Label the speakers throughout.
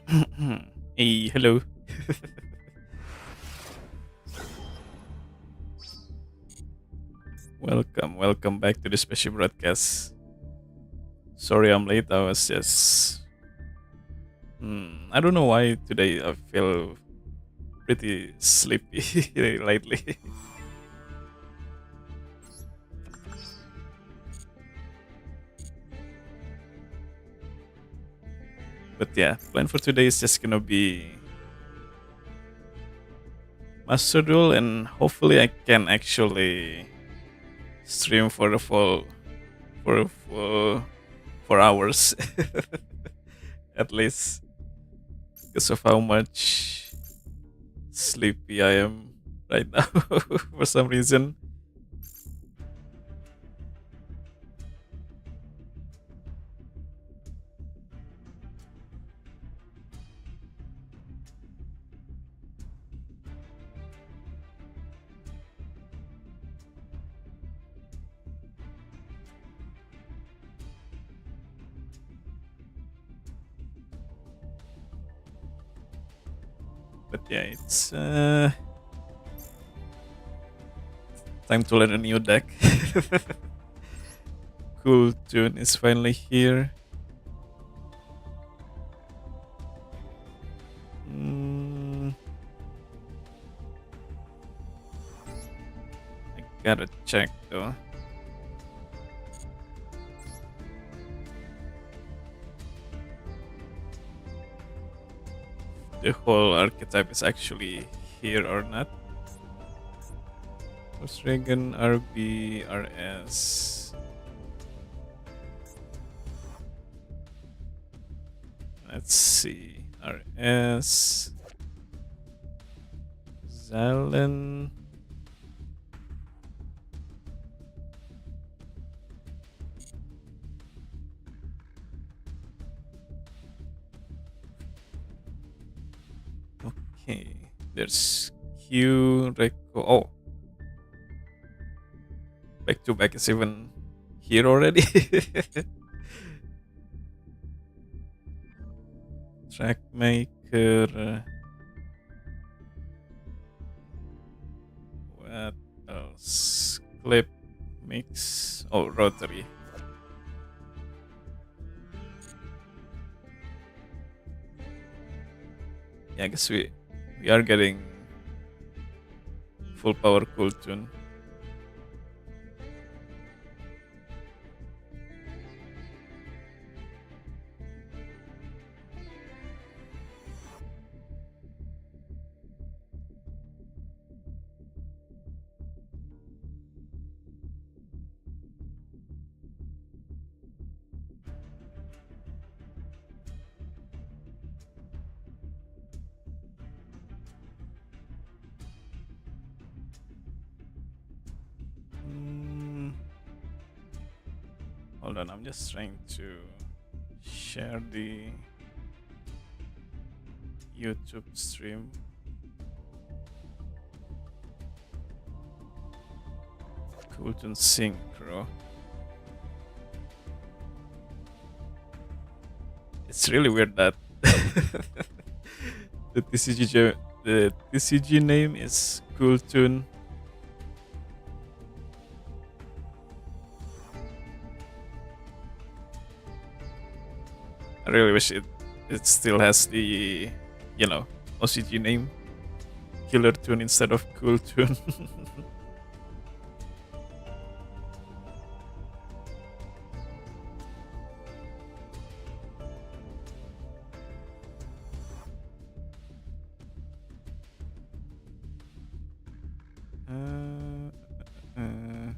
Speaker 1: Hey, hello. Welcome back to the special broadcast. Sorry I'm late. I was just. I don't know why today I feel pretty sleepy lately. But yeah, plan for today is just gonna be Master Duel, and hopefully I can actually stream for the full 4 hours at least because of how much sleepy I am right now for some reason. But yeah, it's time to learn a new deck. Cool tune is finally here. Mm, I gotta check though. The whole archetype is actually here or not. What's Reagan RBRS? Let's see. RS Zalen. Okay. There's Q Reco. Oh, back to back is even here already. Track maker. What else? Clip mix. Oh, rotary. Yeah, I guess we are getting full power cool tune. Mm, hold on, I'm just trying to share the YouTube stream. Cool tune synchro. It's really weird that the TCG name is Cool Tune. I really wish it still has the OCG name Killer Tune instead of Cool Tune. uh, uh,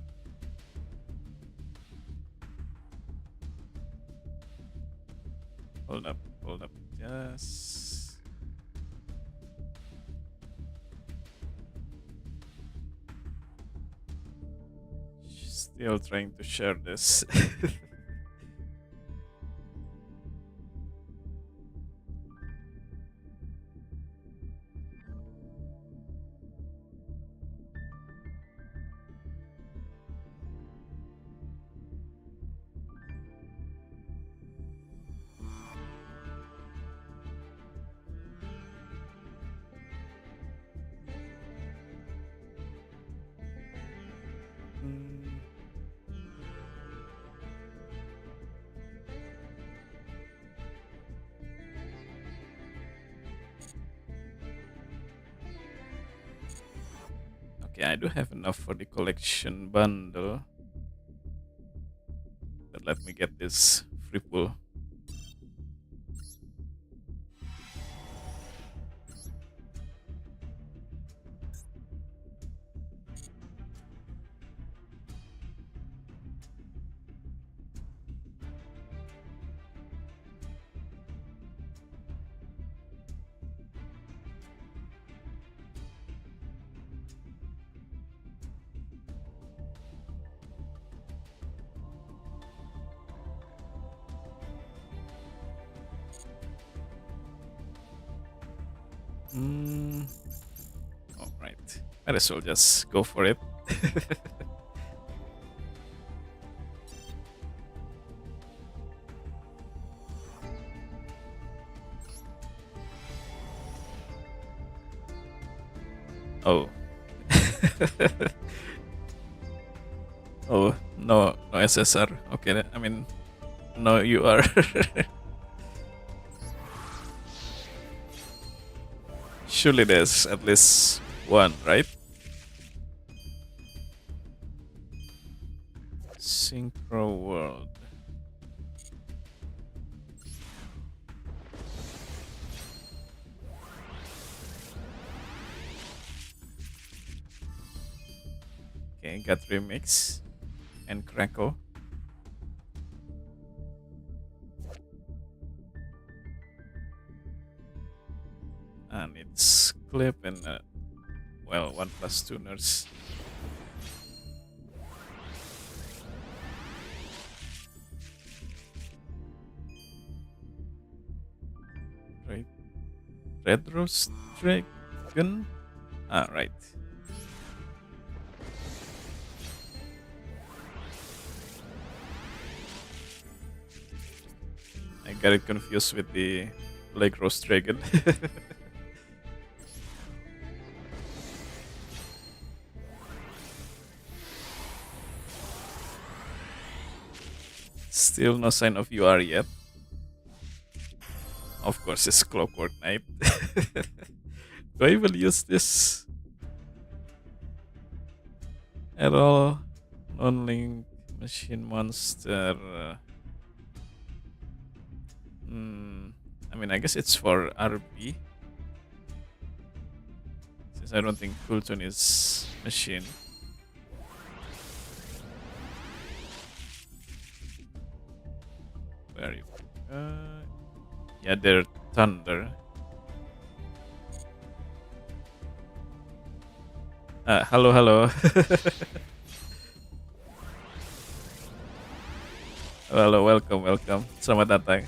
Speaker 1: hold up, yes. Still trying to share this. Okay, I do have enough for the collection bundle. But let me get this free pull. All right. Might as well just go for it. Oh. Oh, no, no SSR. Okay, I mean, no, you are. Surely there's at least one, right? Synchro World. Okay, got Remix and Crackle. And it's Clip and, well, 1+ tuners. Right. Red Rose Dragon. Ah, right. I got it confused with the Black Rose Dragon. Still no sign of UR yet. Of course, it's Clockwork Knight. Do I even use this at all? Non-link machine monster. I mean, I guess it's for RB. Since I don't think Cooltune is machine. Where are you? Yeah, they're Thunder. Halo, halo. Halo, welcome, welcome. Selamat datang.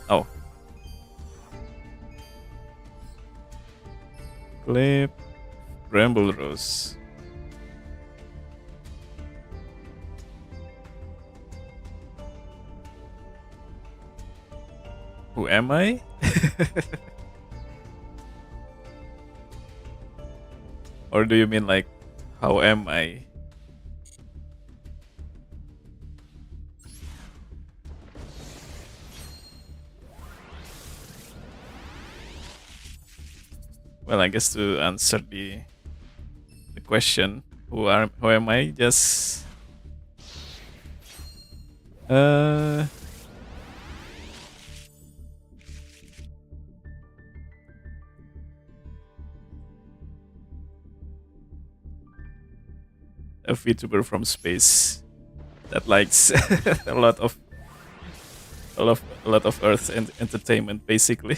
Speaker 1: Oh. Clip Bramble Rose. Who am I? Or do you mean like, how am I? Well, I guess to answer the question, who am I? Just a VTuber from space that likes a lot of Earth and entertainment, basically.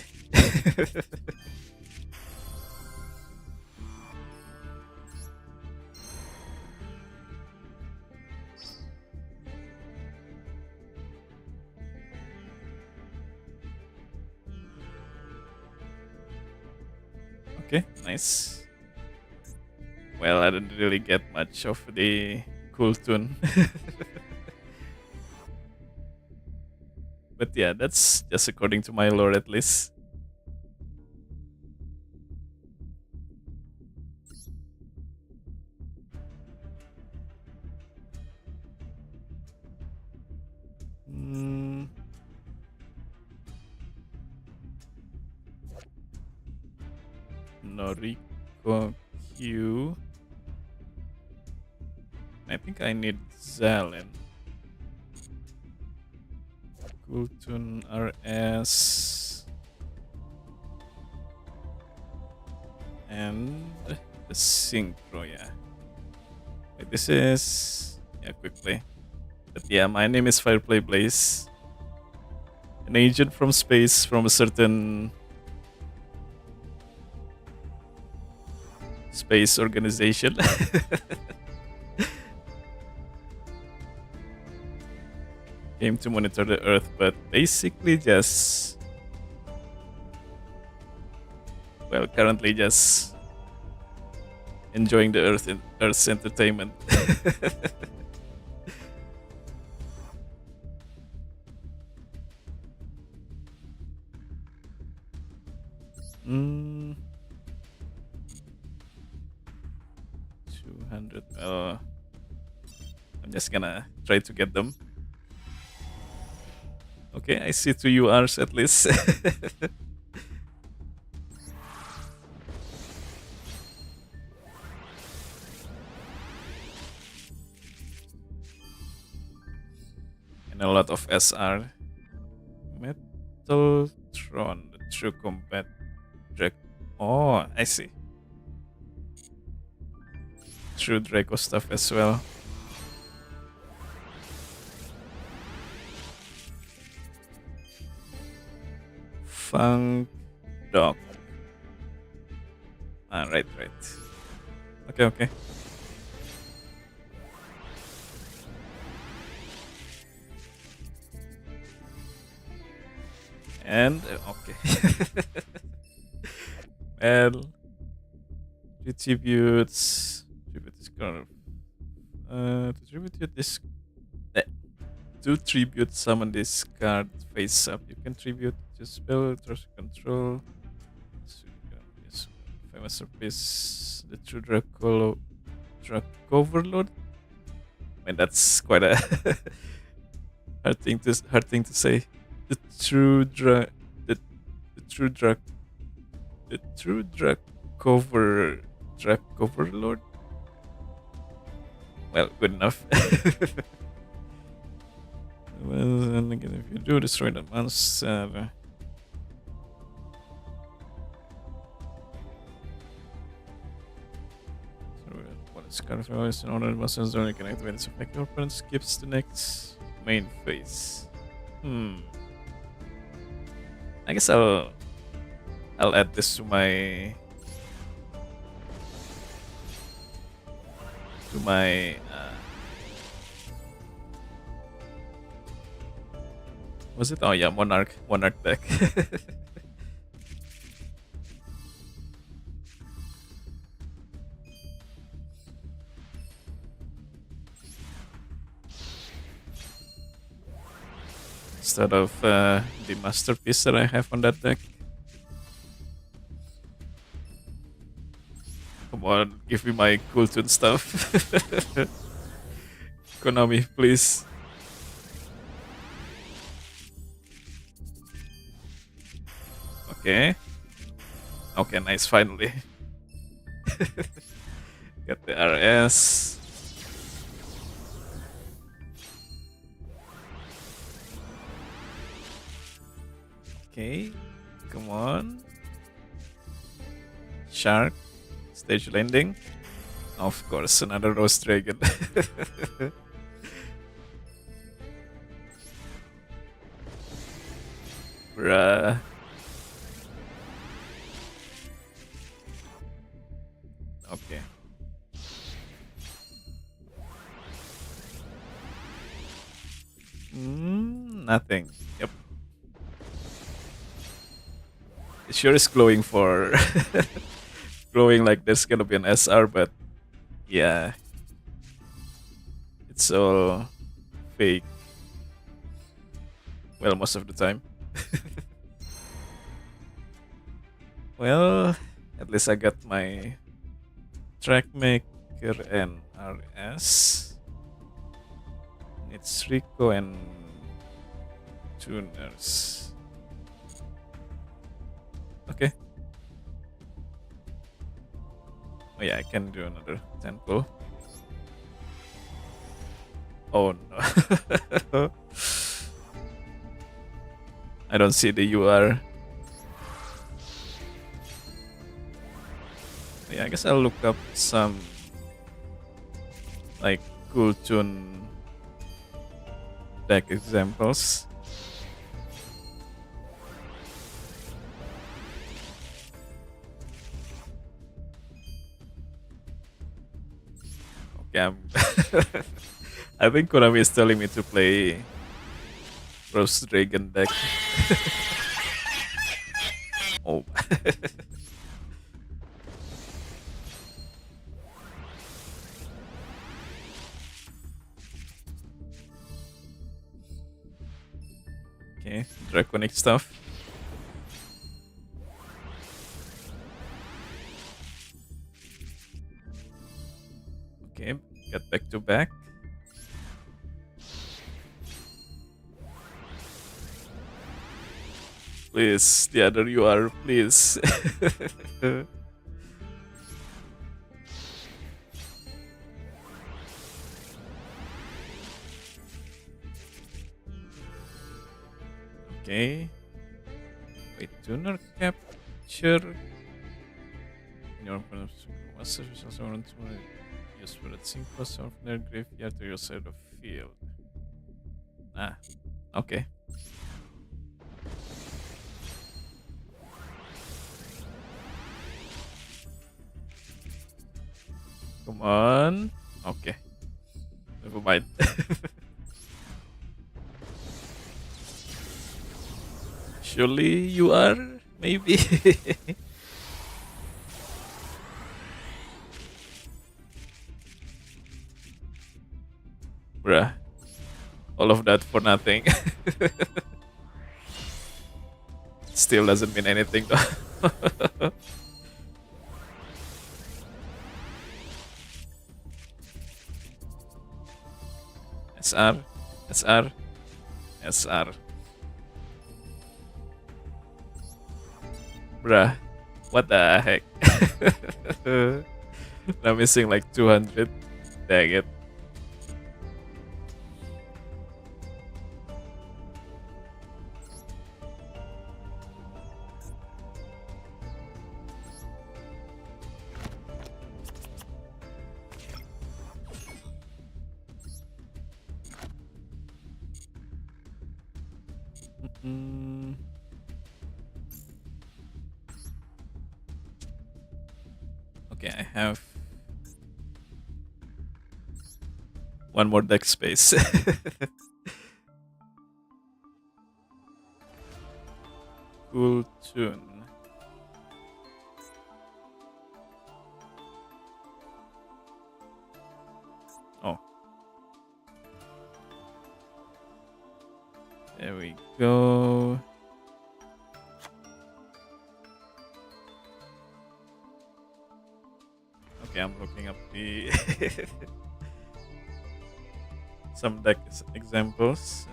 Speaker 1: Okay, nice. Well, I didn't really get much of the cool tune. But yeah, that's just according to my lore, at least. Noriko. Rico Q. I think I need Zalen. Kultun RS. And the synchro, yeah. Wait, this is quick play. But yeah, my name is Fireplay Blaze. An agent from space from a certain space organization. Came to monitor the Earth, but basically just currently just enjoying the Earth's entertainment. mm. 200. I'm just gonna try to get them. Okay, I see 2 URs at least. And a lot of SR. Metaltron, the true combat drag. Oh, I see. True Draco stuff as well. Funk Dog. Right. Okay. And okay. Well, tribute this card. To tribute summon this card face up. You can tribute to spell, trust control. Yes, famous surface, the true Draco Overlord. I mean, that's quite a hard thing to say. The true Overlord. Well, good enough. Well, and again, if you do destroy the monster. What is card is in order the monsters don't connect when its effect your opponent skips the next main phase. I guess I'll add this to my was it? Oh yeah, Monarch deck. Instead of the masterpiece that I have on that deck. Come on, give me my Kultun stuff. Konami, please. Okay. Okay, nice, finally. Got the RS. Okay, come on. Shark. Stage landing. Of course, another Rose Dragon. Bruh. Okay. Nothing. Yep. It sure is glowing for glowing like there's gonna be an SR, but yeah, it's all fake. Well, most of the time. Well, at least I got my Trackmaker and RS. It's Rico and Tuners. Okay. Oh yeah, I can do another temple. Oh no. I don't see the UR. Yeah, I guess I'll look up some like cool tune deck examples. Okay, I think Konami is telling me to play Rose Dragon deck. Oh. Okay, draconic stuff. Okay, get back to back. Please, the other UR, please. Okay. Wait, tuner capture. In your master summon use for that sync plus of their graveyard to your side of field. Ah, okay. Come on. Okay. Never mind. Surely you are, maybe. Bruh. All of that for nothing. Still doesn't mean anything though. SR, SR, SR. Bruh, what the heck? I'm missing like 200. Dang it. Mm. Okay, I have one more deck space. Cool tune. Oh. There we go. Okay, I'm looking up the some deck examples.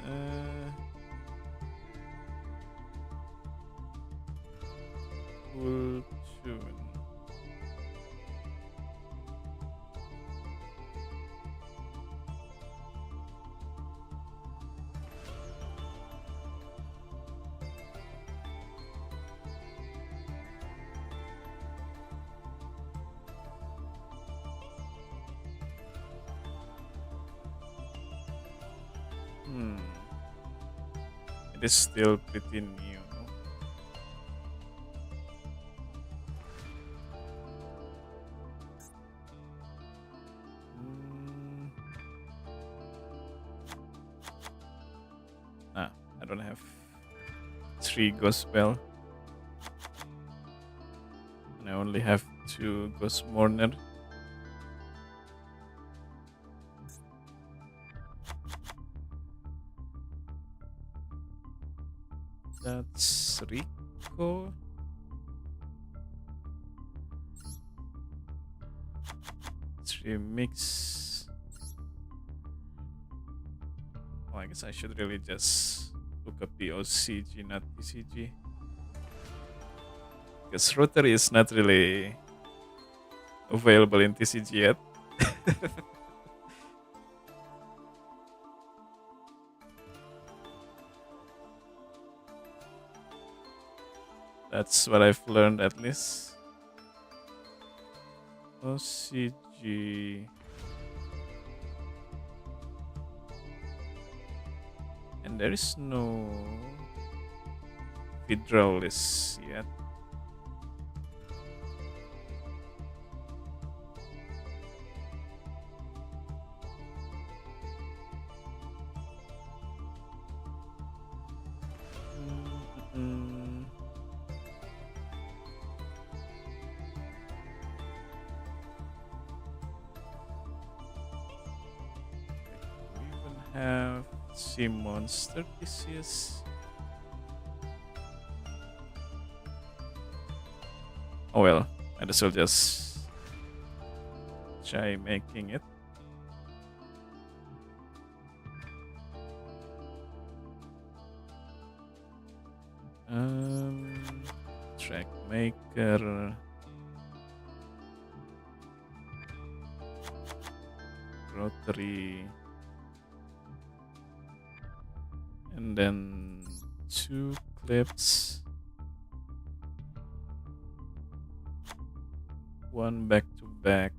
Speaker 1: Cool tune. Hmm. It is still pretty new. Mm. Ah, I don't have 3 Ghost Spell. And I only have 2 Ghost Mourner. That's Rico. Let's remix. Oh, I guess I should really just look up the OCG, not PCG. Because Rotary is not really available in TCG yet. That's what I've learned at least. OCG. And there is no federal list yet. Mm. We even have Sea Monster Theseus. Oh well, might as well just try making it. Track maker, rotary, and then 2 clips, 1 back to back,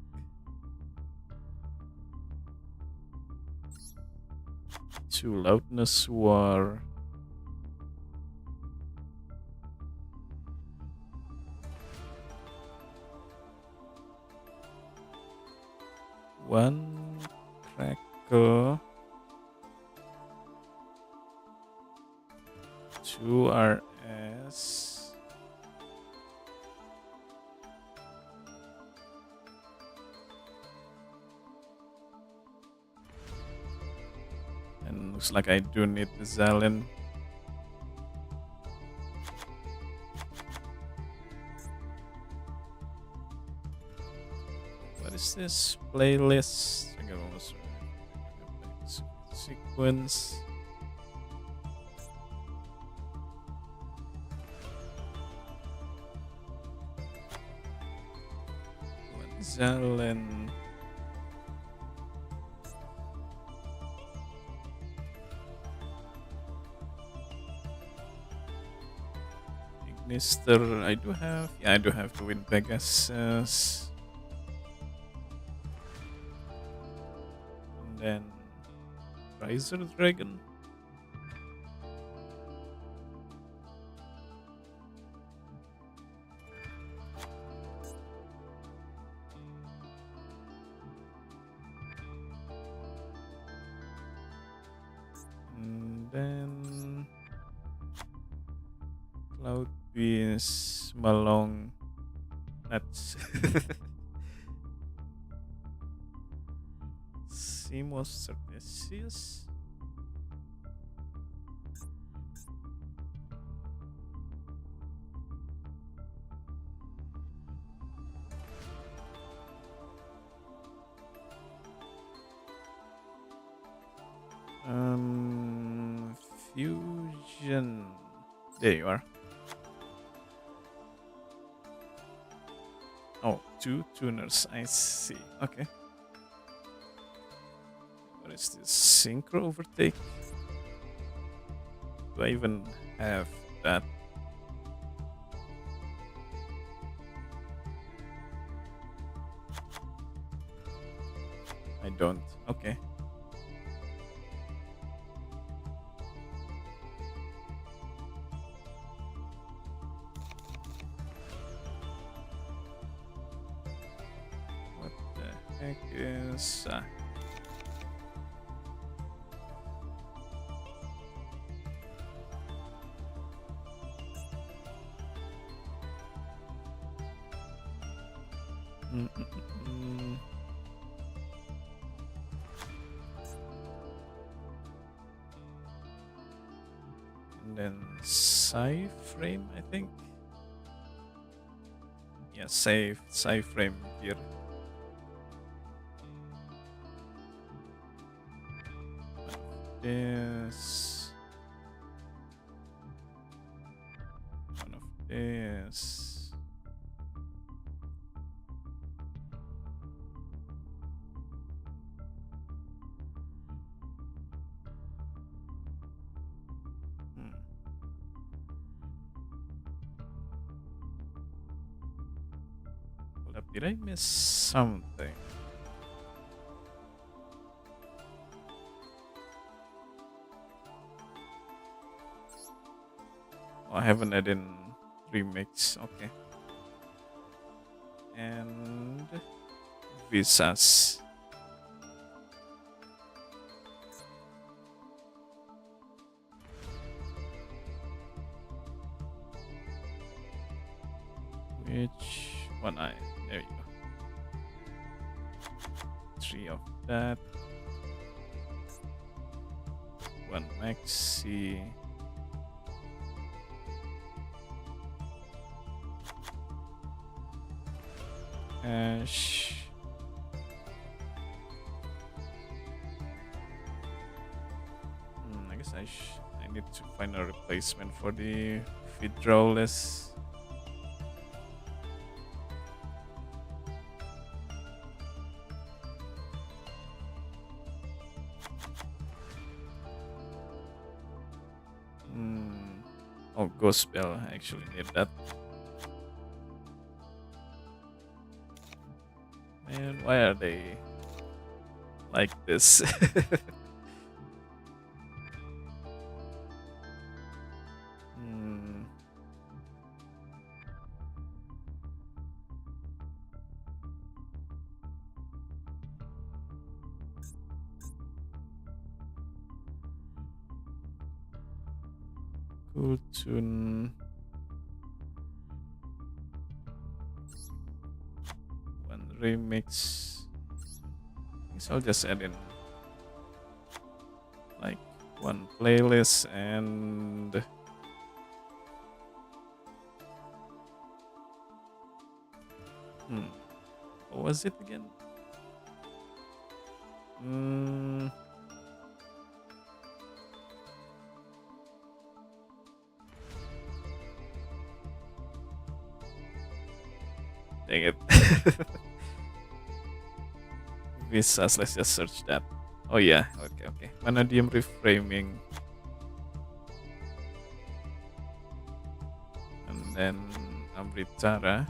Speaker 1: 2 loudness war, one crackle, 2 RS, and looks like I do need the Zalen. What is this playlist? I think I almost sequence. Zalen. Ignister. I do have. Yeah, I do have to win Pegasus. And then Riser Dragon. And then Cloud Beast, Malong, Nuts. Simos Certesius. Fusion. There you are. Oh, 2 tuners. I see. Okay. What is this? Synchro overtake? Do I even have that? I don't. Okay. What the heck is... And then frame, I think. Yeah, frame here. This. One of this. Did I miss something? Oh, I haven't added in remix. Okay. And visas. Which one? There you go. 3 of that. 1 maxi. Hash. I guess I need to find a replacement for the withdrawless. Oh, ghost spell. I actually need that. Man, why are they like this? Hmm. Cool tune. One remix. I guess I'll just add in like one playlist and what was it again? Dang it. Visas, let's just search that. Oh yeah, okay. Vanadium reframing. And then Amritara.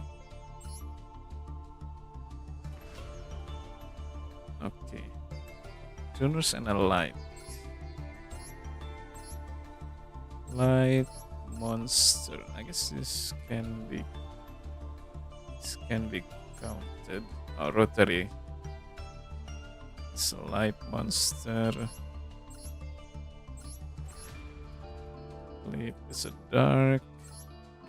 Speaker 1: Okay. Tuners and a light. Light monster. I guess this can be counted. Oh, rotary. It's a light monster. Flip is a dark.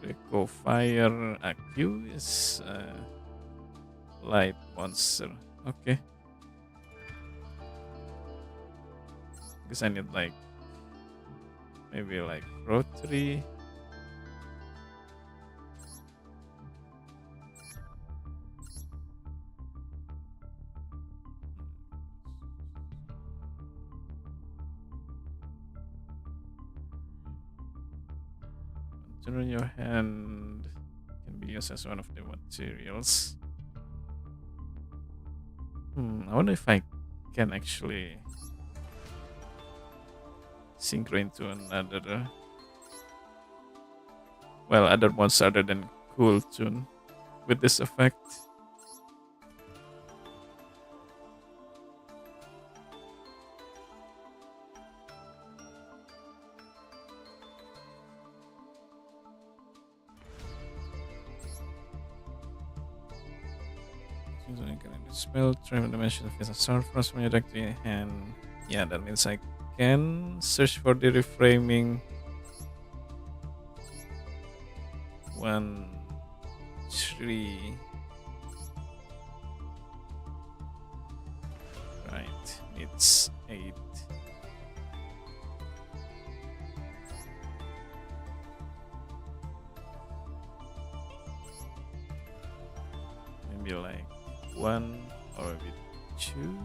Speaker 1: Draco fire. AQ is a light monster. Okay. Guess I need like maybe like rotary. Turn your hand can be used as one of the materials. I wonder if I can actually synchro into another other monster other than cool tune with this effect. Spell travel dimension of a surface when you direct your hand. Yeah, that means I can search for the reframing. 1, 3. Right, it's 8. Maybe like 1 or maybe 2.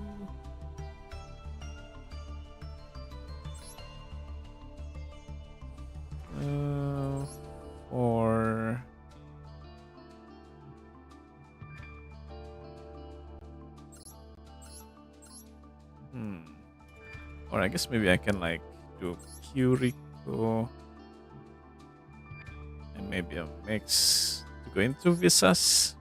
Speaker 1: Or or I guess maybe I can like do Currico and maybe a mix to go into visas.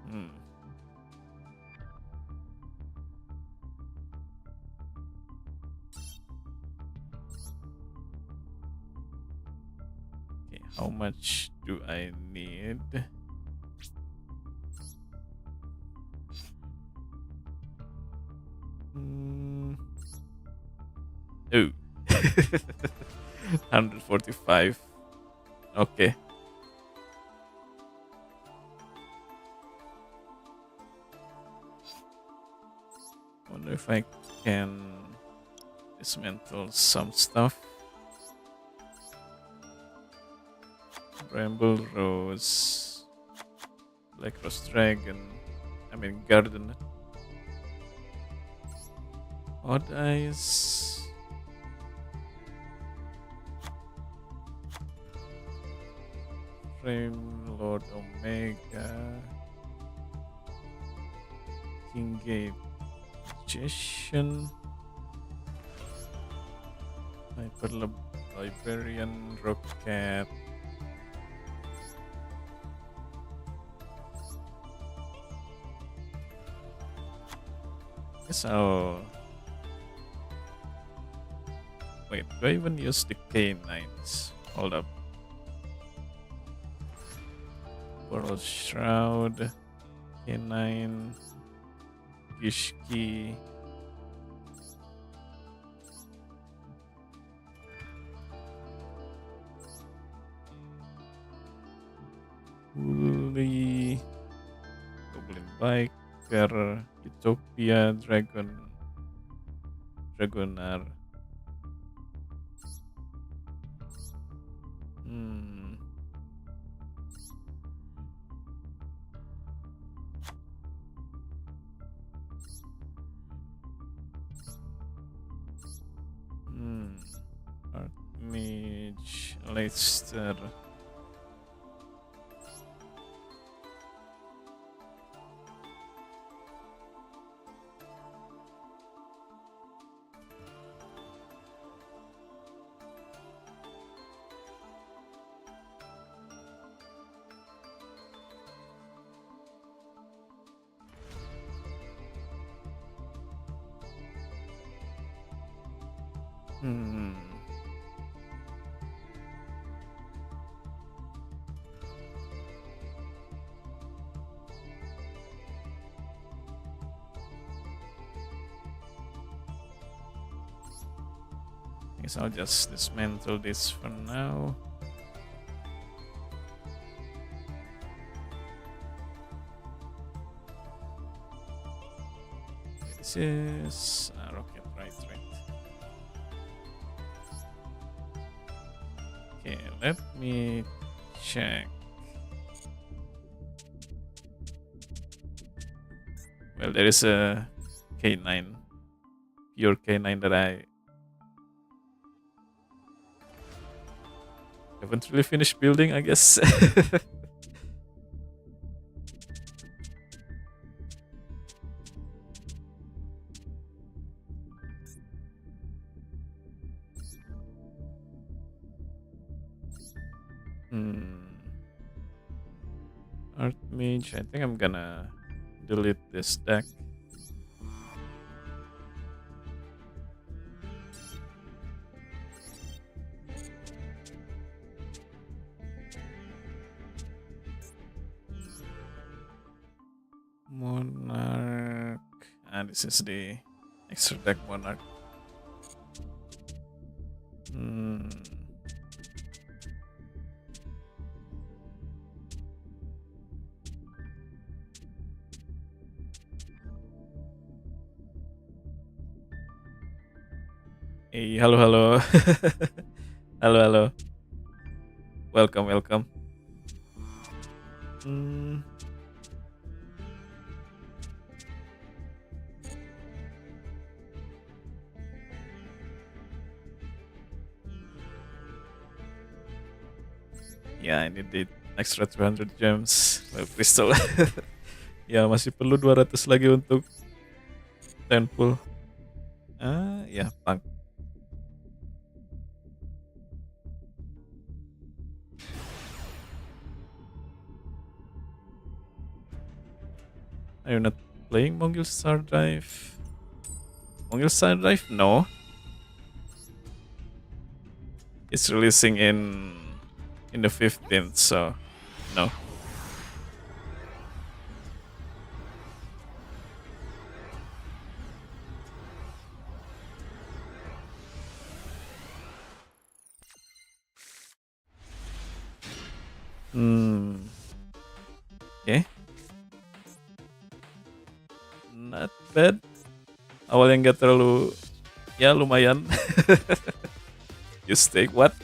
Speaker 1: How much do I need? Oh, 145. Okay. Wonder if I can dismantle some stuff. Bramble Rose, Black Rose Dragon, I mean Garden. Odd Eyes. Frame Lord Omega. King Gate. Magician. Liberian Rocket. Guess I'll... Wait, do I even use the K9s? Hold up. Coral Shroud, K9, Gishki. Woolly, Goblin Biker, Utopia, Dragonar. Archmage, Leicester. Guess I'll just dismantle this for now. This is rocket, right. Okay, let me check. Well, there is a K9, pure K9 that I haven't really finished building, I guess. Archmage, I think I'm gonna delete this deck. Monarch. And this is the extra deck Monarch. Hey, hello. hello. Welcome. Yeah, I need the extra 200 gems. Well, crystal. Ya, masih perlu 200 lagi untuk 10 pull. Ya, punk. Are you not playing Mongil Star Drive? Mongil Star Drive? No. It's releasing in in the 15th, so no. Okay, not bad. Awal yang gak terlalu, ya lumayan. You stake what?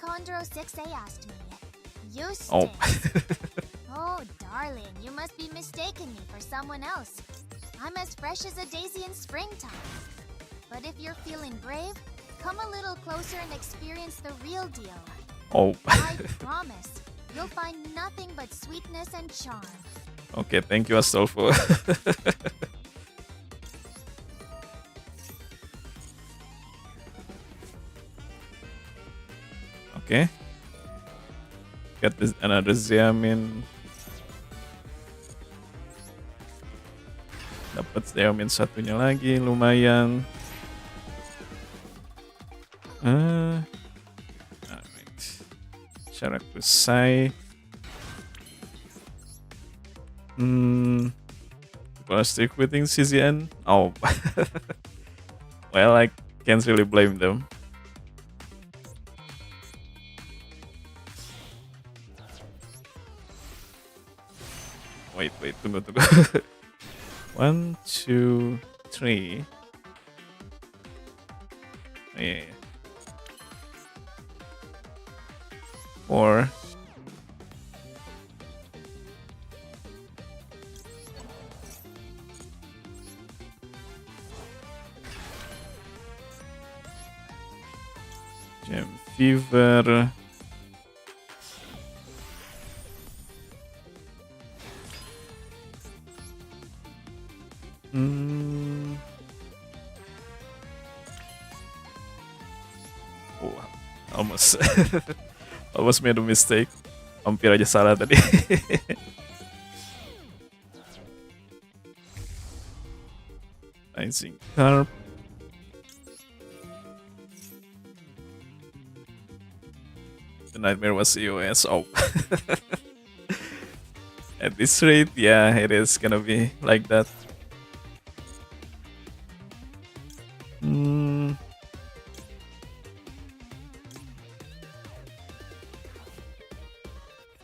Speaker 2: Chondro 6A asked me. You
Speaker 1: Oh.
Speaker 2: stink. Oh, darling, you must be mistaking me for someone else. I'm as fresh as a daisy in springtime. But if you're feeling brave, come a little closer and experience the real deal.
Speaker 1: Oh.
Speaker 2: I promise, you'll find nothing but sweetness and charm.
Speaker 1: Okay, thank you Astolfo. Okay. Got this another Xiamin. Dapat Xiamin satunya lagi, lumayan. Alright. Cara kusai. Gonna stick with CZN. Oh. Well, I can't really blame them. Wait, tunggu. 1, 2, 3. Yeah. 4. Gem Fever. Oh, almost almost made a mistake. Hampir aja salah tadi. Rising Carp. The nightmare was EOS. Oh. At this rate, yeah, it is gonna be like that.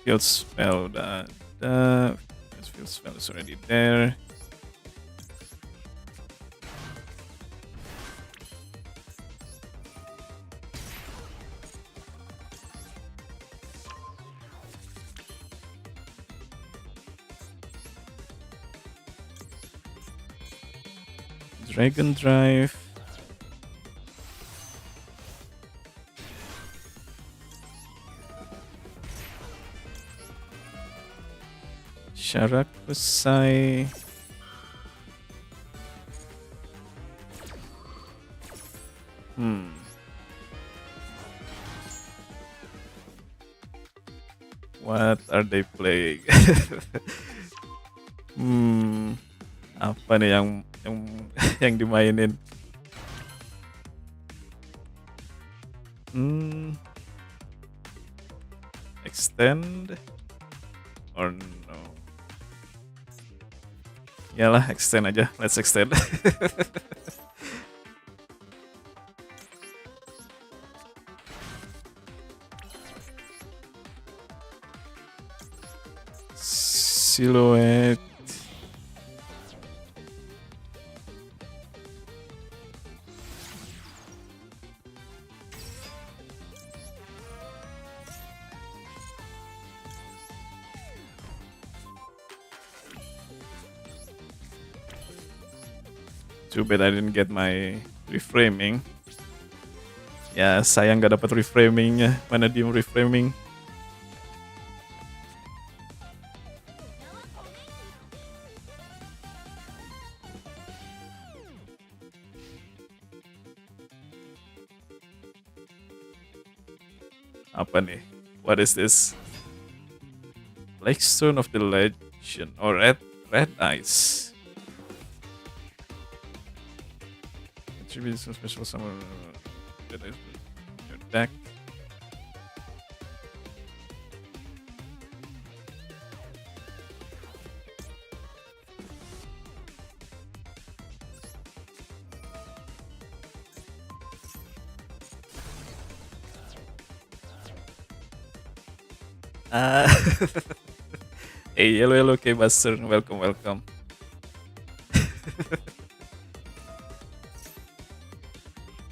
Speaker 1: Field spell that. Field spell is already there. Dragon Drive. Sharakusai. What are they playing? Apa nih yang dimainin? Extend or no? Yalah, extend aja. Let's extend. Silhouette. Too bad I didn't get my reframing. Ya, sayang gak dapat reframingnya. Mana diem reframing? Apa nih? What is this? Blackstone of the Legend or Red red eyes. Attribute some special summon red eyes in your deck. Ah, hey, hello, K-Buster. Welcome.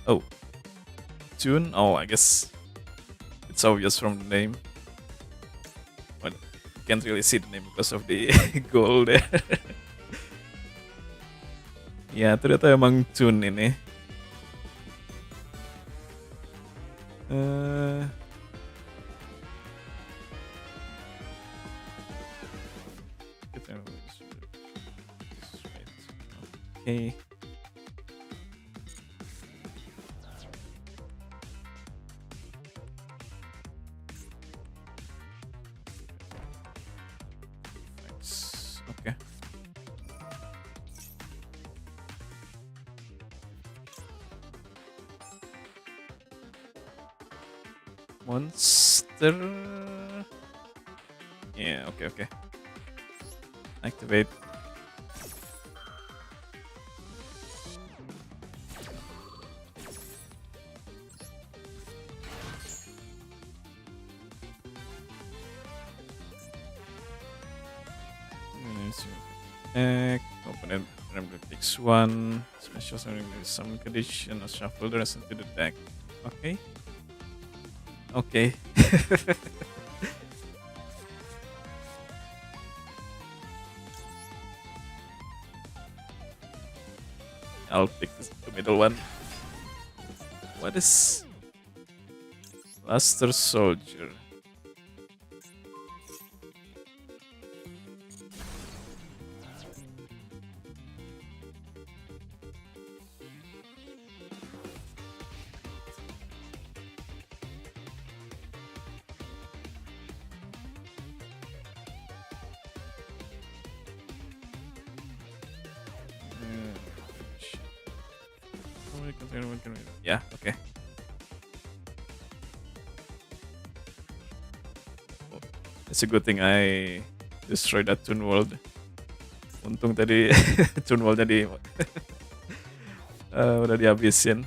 Speaker 1: Oh, tune? Oh, I guess it's obvious from the name. But you can't really see the name because of the gold there. Ya, ternyata emang tune ini. Okay. Okay. Monster. Yeah, okay. Activate. Open it, takes one. Special summon condition, or shuffle the rest into the deck. Okay. I'll pick the middle one. What is Luster Soldier? Yeah, okay. It's a good thing I destroyed that Toon World. Untung tadi Toon World-nya udah dihabisin.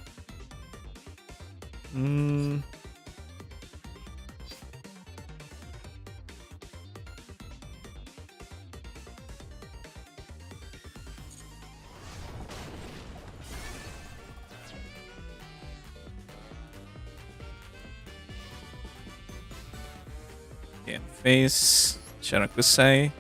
Speaker 1: And face Sharakusai.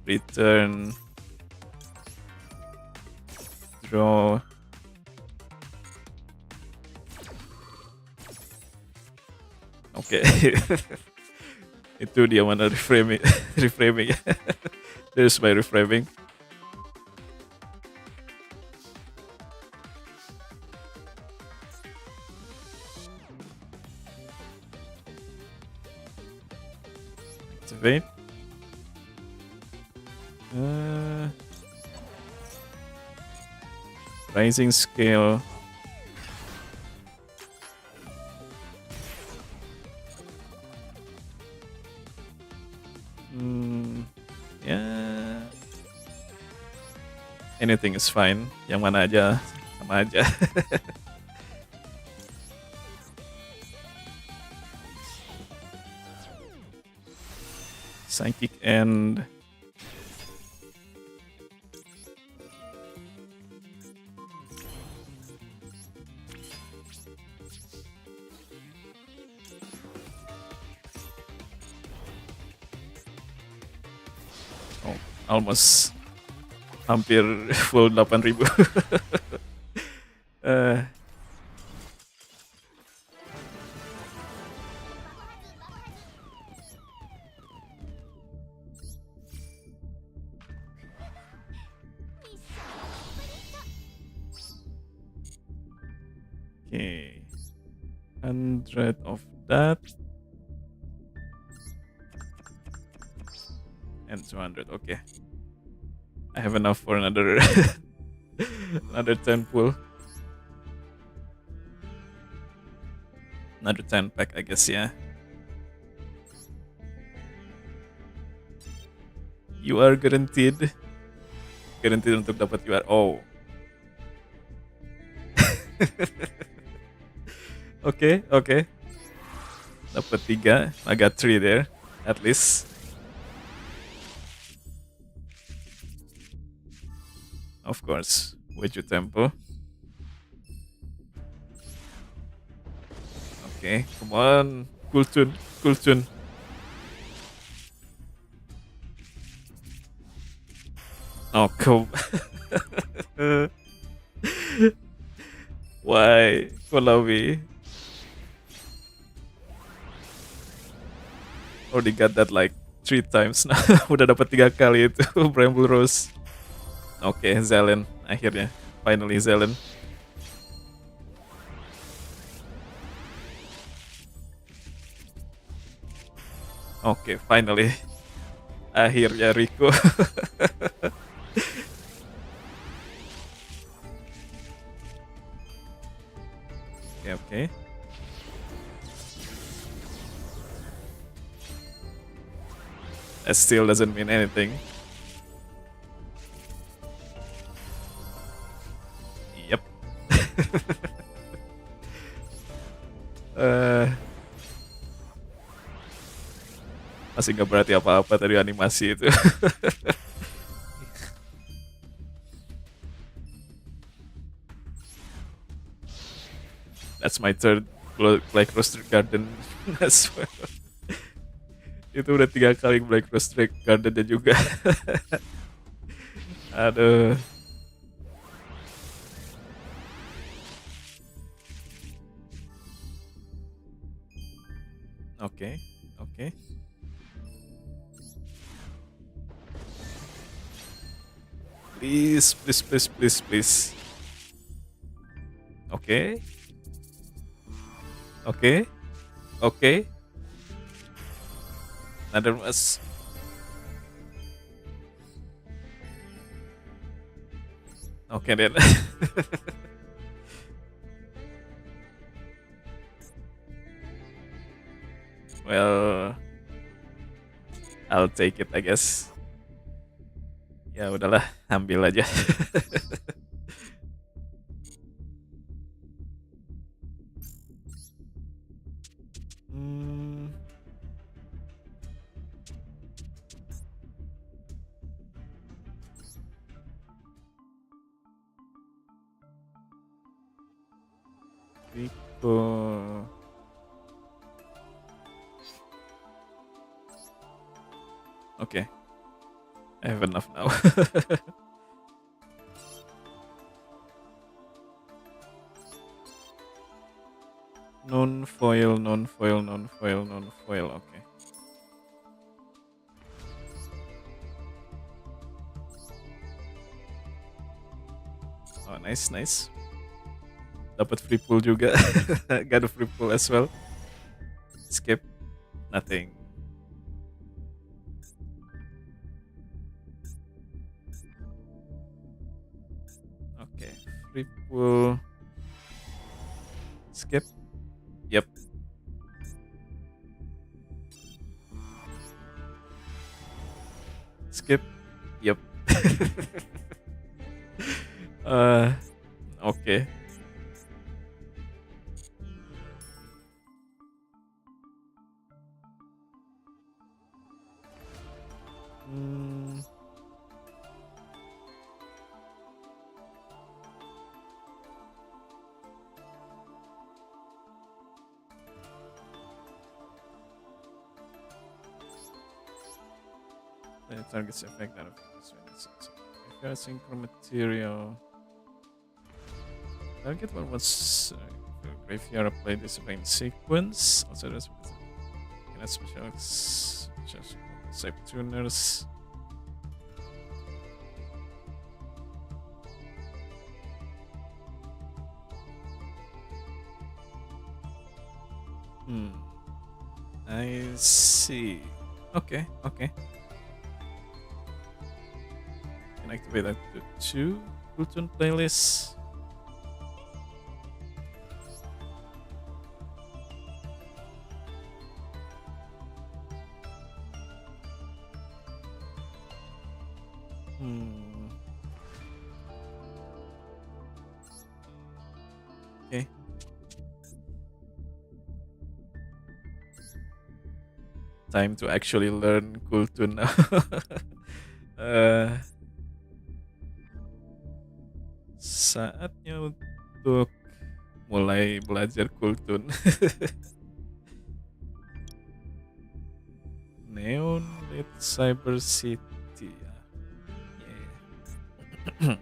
Speaker 1: Return, draw. Okay. Itu dia mana reframing. There's my reframing. Activate. Rising scale. Yeah. Anything is fine. Yang mana aja sama aja. Psychic and almost hampir full 8.000. Okay. 100 of that. And 200. Okay. I have enough for another another 10 pull. Another 10 pack, I guess, yeah. You are guaranteed. Guaranteed untuk dapat UR. Oh. Oke, oke. Dapat 3. I got 3 there. At least. Of course. Widget tempo. Okay, come on. Cool tune. Cool tune. Oh, cool. Why? Kolawi. Already got that like 3 times now. Udah dapat 3 kali itu Bramble Rose. Oke, Zelen akhirnya. Finally Zelen. Oke, finally. Akhirnya Rico. Oke. That still doesn't mean anything. Yep. Masih nggak berarti apa-apa tadi animasi itu. That's my third Black Roaster Garden as well. Itu udah 3 kali Black Roaster Gardennya juga. Aduh. Oke, oke. Please, please, please, please, please. Oke. Oke. Oke. Another was. Okay then. Well, I'll take it, I guess. Ya udahlah, ambil aja. Rico. Okay. I have enough now. Non-foil, non-foil, non-foil, non-foil. Okay. Oh, nice, nice. Dapat free pull juga. Got a free pull as well. Skip. Nothing. Okay. Free pull. Skip. Yep. Skip. Yep. Okay. The target's effect out of this one. If you are synchro material. Target one was graveyard play this rain sequence. Also, there's special save tuners. I see. Okay, okay. Can activate that to two Kultun playlists. Hmm. Okay. Time to actually learn Kultun now. Eh, saatnya untuk mulai belajar Kultun. Neon Lit Cyber City. Ya. Yeah.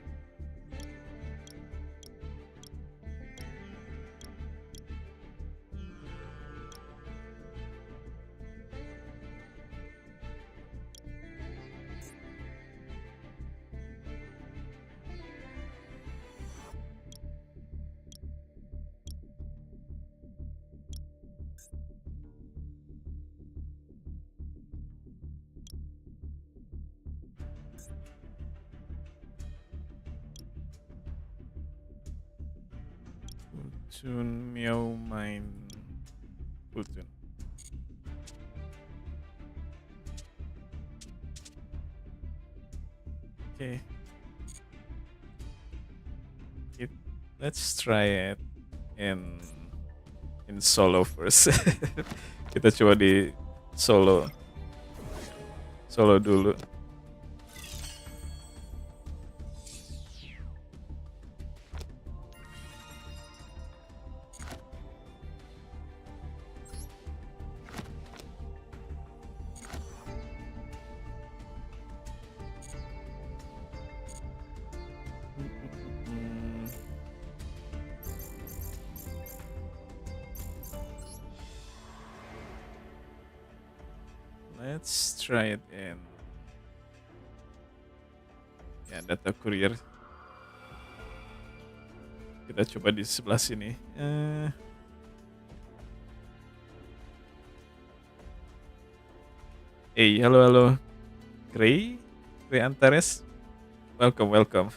Speaker 1: Kultun Meow main Kultun. Okay. It, let's try it in solo first. Kita coba di solo dulu. Hmm, let's try it in ya data courier. Kita coba di sebelah sini. Hey, halo halo. Gray Antares. Welcome, welcome.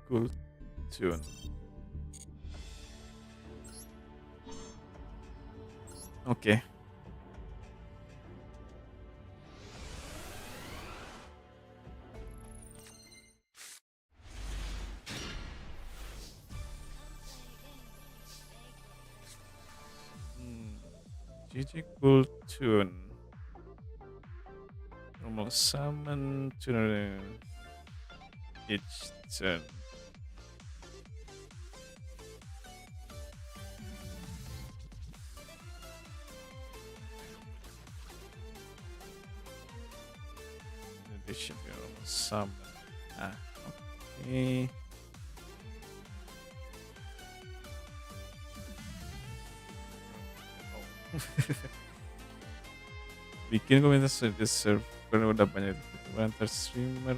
Speaker 1: Cool tune. Oke. GG cool tune. Normal summon tuner each turn. In addition to normal summon. Okay. Bikin komunitas di server udah banyak antar streamer.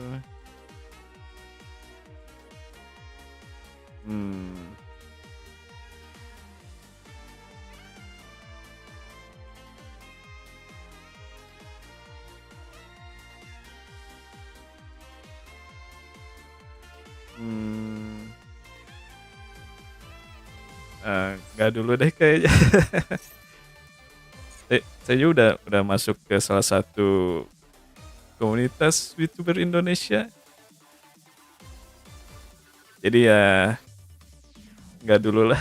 Speaker 1: Nggak dulu deh kayaknya. Saya udah masuk ke salah satu komunitas YouTuber Indonesia. Jadi ya nggak dulu lah.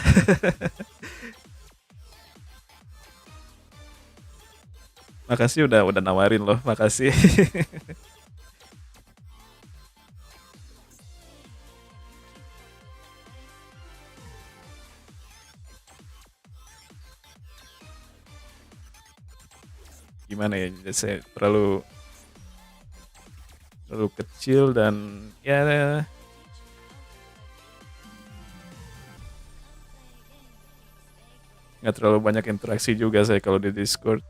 Speaker 1: Makasih udah nawarin loh, makasih. Gimana ya, saya terlalu kecil dan ya nggak terlalu banyak interaksi juga saya kalau di Discord.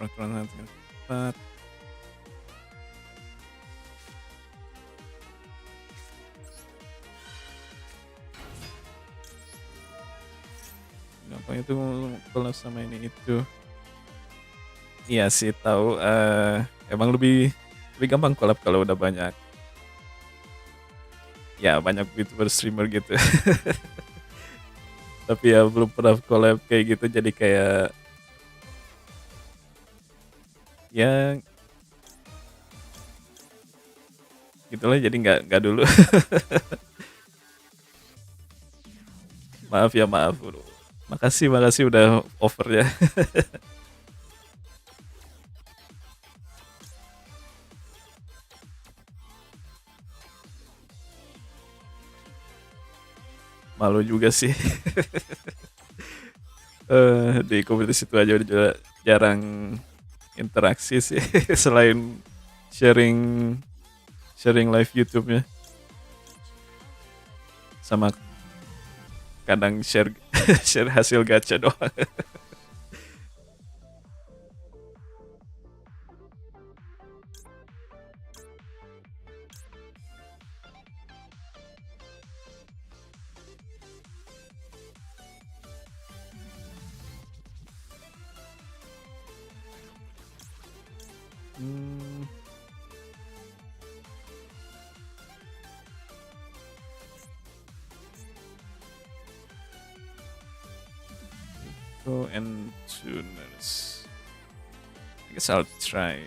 Speaker 1: peraturan dengan cepat. Gampang itu kalau sama ini itu. Iya sih tahu. Emang lebih lebih gampang collab kalau udah banyak. Ya banyak youtuber streamer gitu. Tapi ya belum pernah collab kayak gitu jadi kayak ya gitulah jadi nggak dulu. Maaf ya maaf. Makasih makasih udah offer ya. Malu juga sih. Di komunitas itu aja udah jarang interaksi sih selain sharing sharing live YouTube-nya sama kadang share share hasil gacha doang. Hmm, go and tuners. I guess I'll try.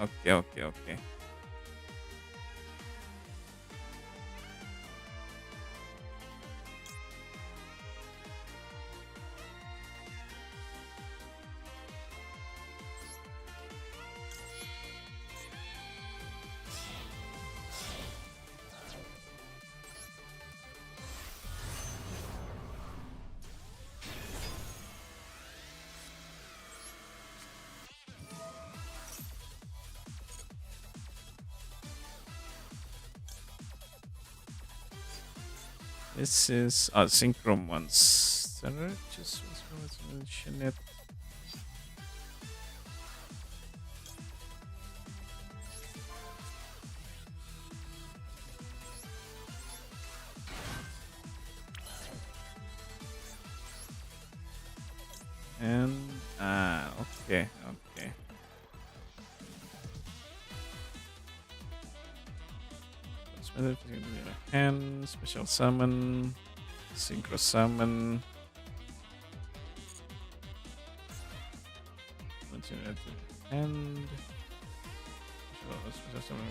Speaker 1: Oke oke oke. This is synchron once. Just mention it. And okay, okay. Hand, special summon, synchro summon. And special summon.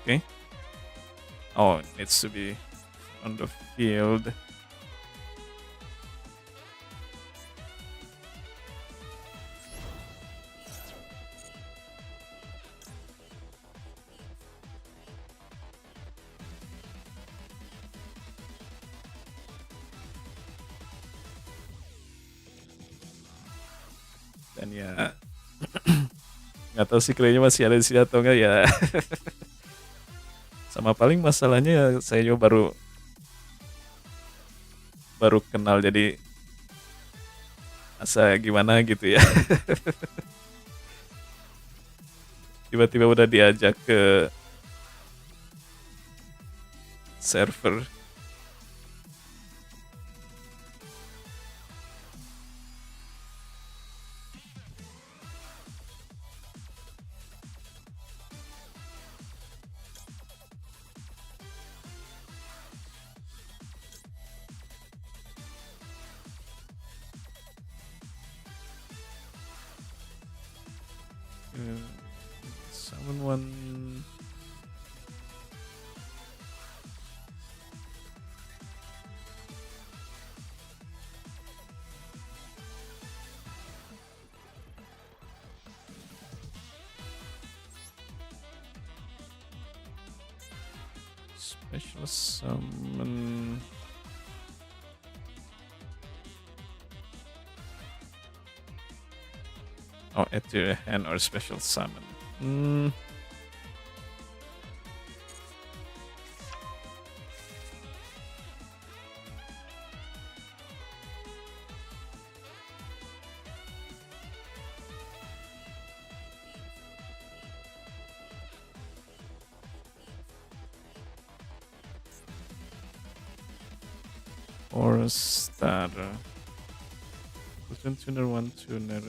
Speaker 1: Okay. Oh, it needs to be on the field. Dan ya nggak tahu sih kayaknya masih ada di sini atau enggak ya. Sama paling masalahnya ya saya juga baru baru kenal jadi asa gimana gitu ya. Tiba-tiba udah diajak ke server. Summon one. Special summon. Oh, add to your hand or special summon. Or star. Tuner, one tuner.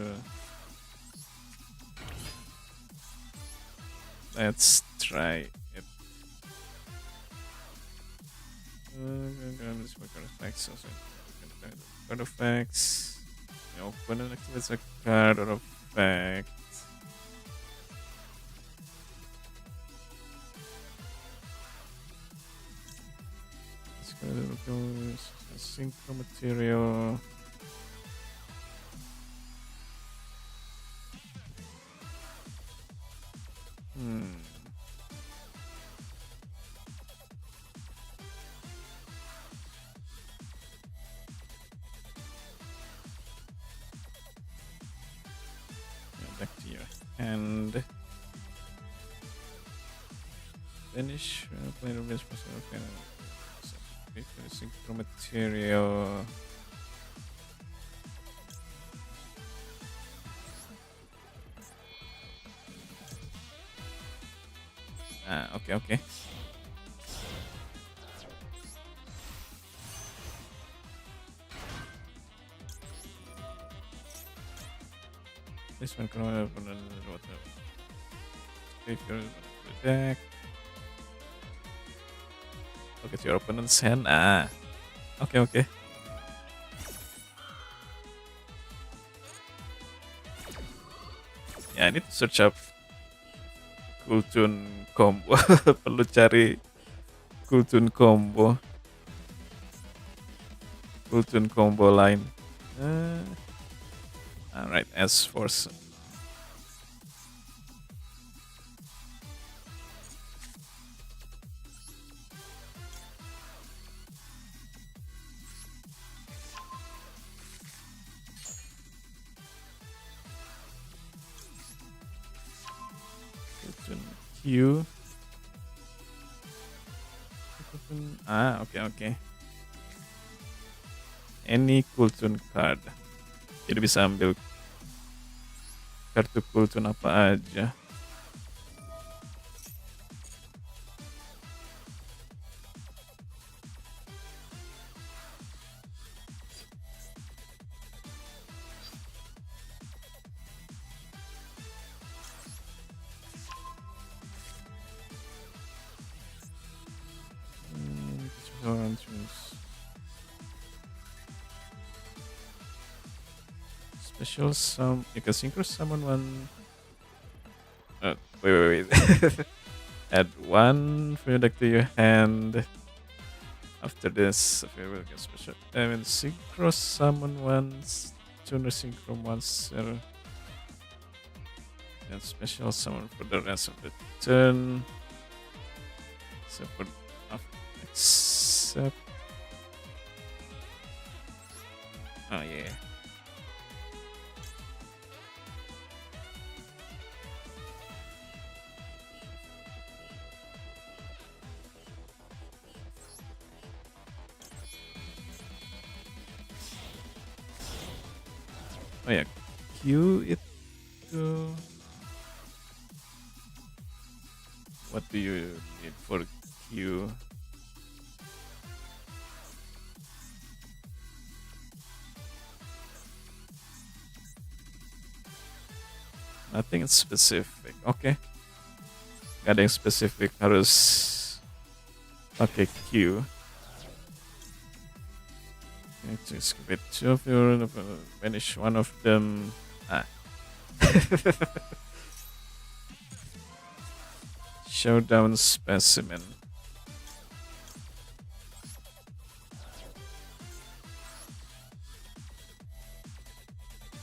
Speaker 1: Let's try it. Card effects. Card effects. Open and activates a card or effect. Let's go synchro material. Back to your hand. Finish. Play the best possible. Synchro material. Okay. This one can open the if you're the deck. Look at your opponent's hand. Okay. Yeah, I need to search up cool tune combo. Perlu cari cool tune combo. Cool tune combo line. Alright, S force. Q. Okay. Any cool tune card. Jadi bisa ambil kartu cool tune apa aja. Special summon. You can synchro summon one. Wait. Add one for your deck to your hand. After this, if you will get special. Synchro summon once. Tuner synchro monster. And special summon for the rest of the turn. Except. Oh yeah. Oh yeah, Q itu. What do you need for Q? Nothing specific. Okay. Gak ada yang spesifik harus pakai Q. Just give it two of your finish one of them. Showdown specimen.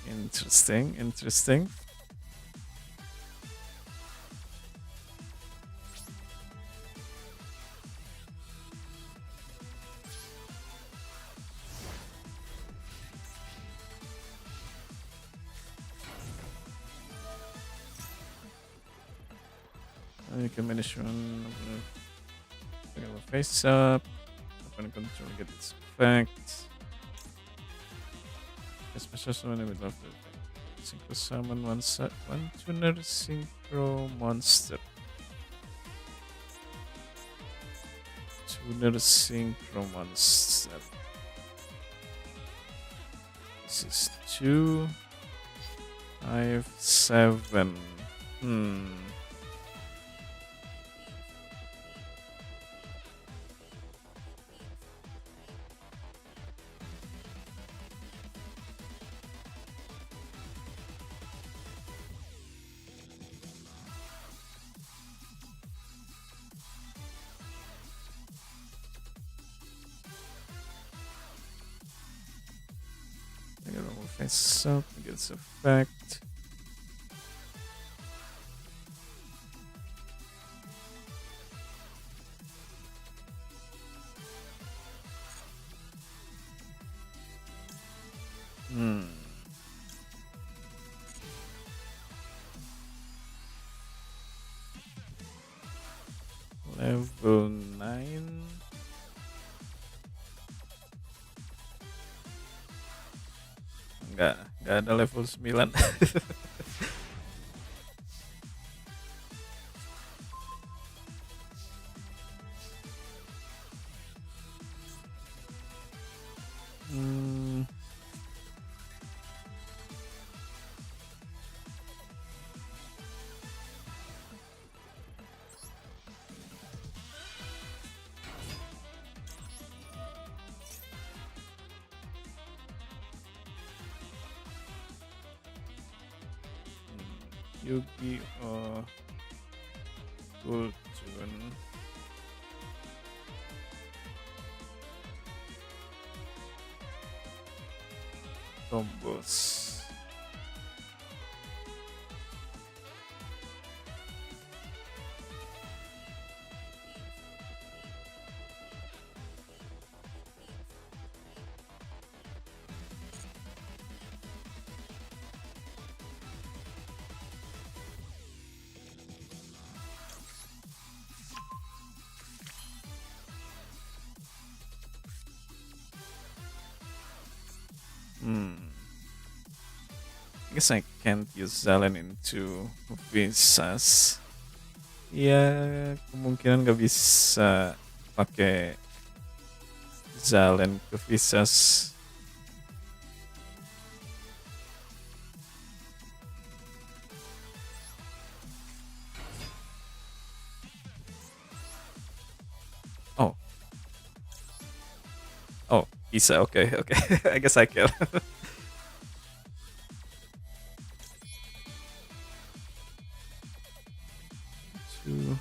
Speaker 1: Interesting. You can manage one face up. Open control, get its effect. Special summon with love to synchro summon one tuner synchro monster. Tuner synchro monster. This is 2, 5, 7. Hmm. I gotta move face up against effect. Hmm. Level 9. Enggak ada level 9. Hmm. Yugi or Gulchun. Combos. I guess I can't use Zalen into Visas. Ya, kemungkinan nggak bisa pakai Zalen ke Visas. Oh. Oh, bisa. Okay. I guess I can. Two.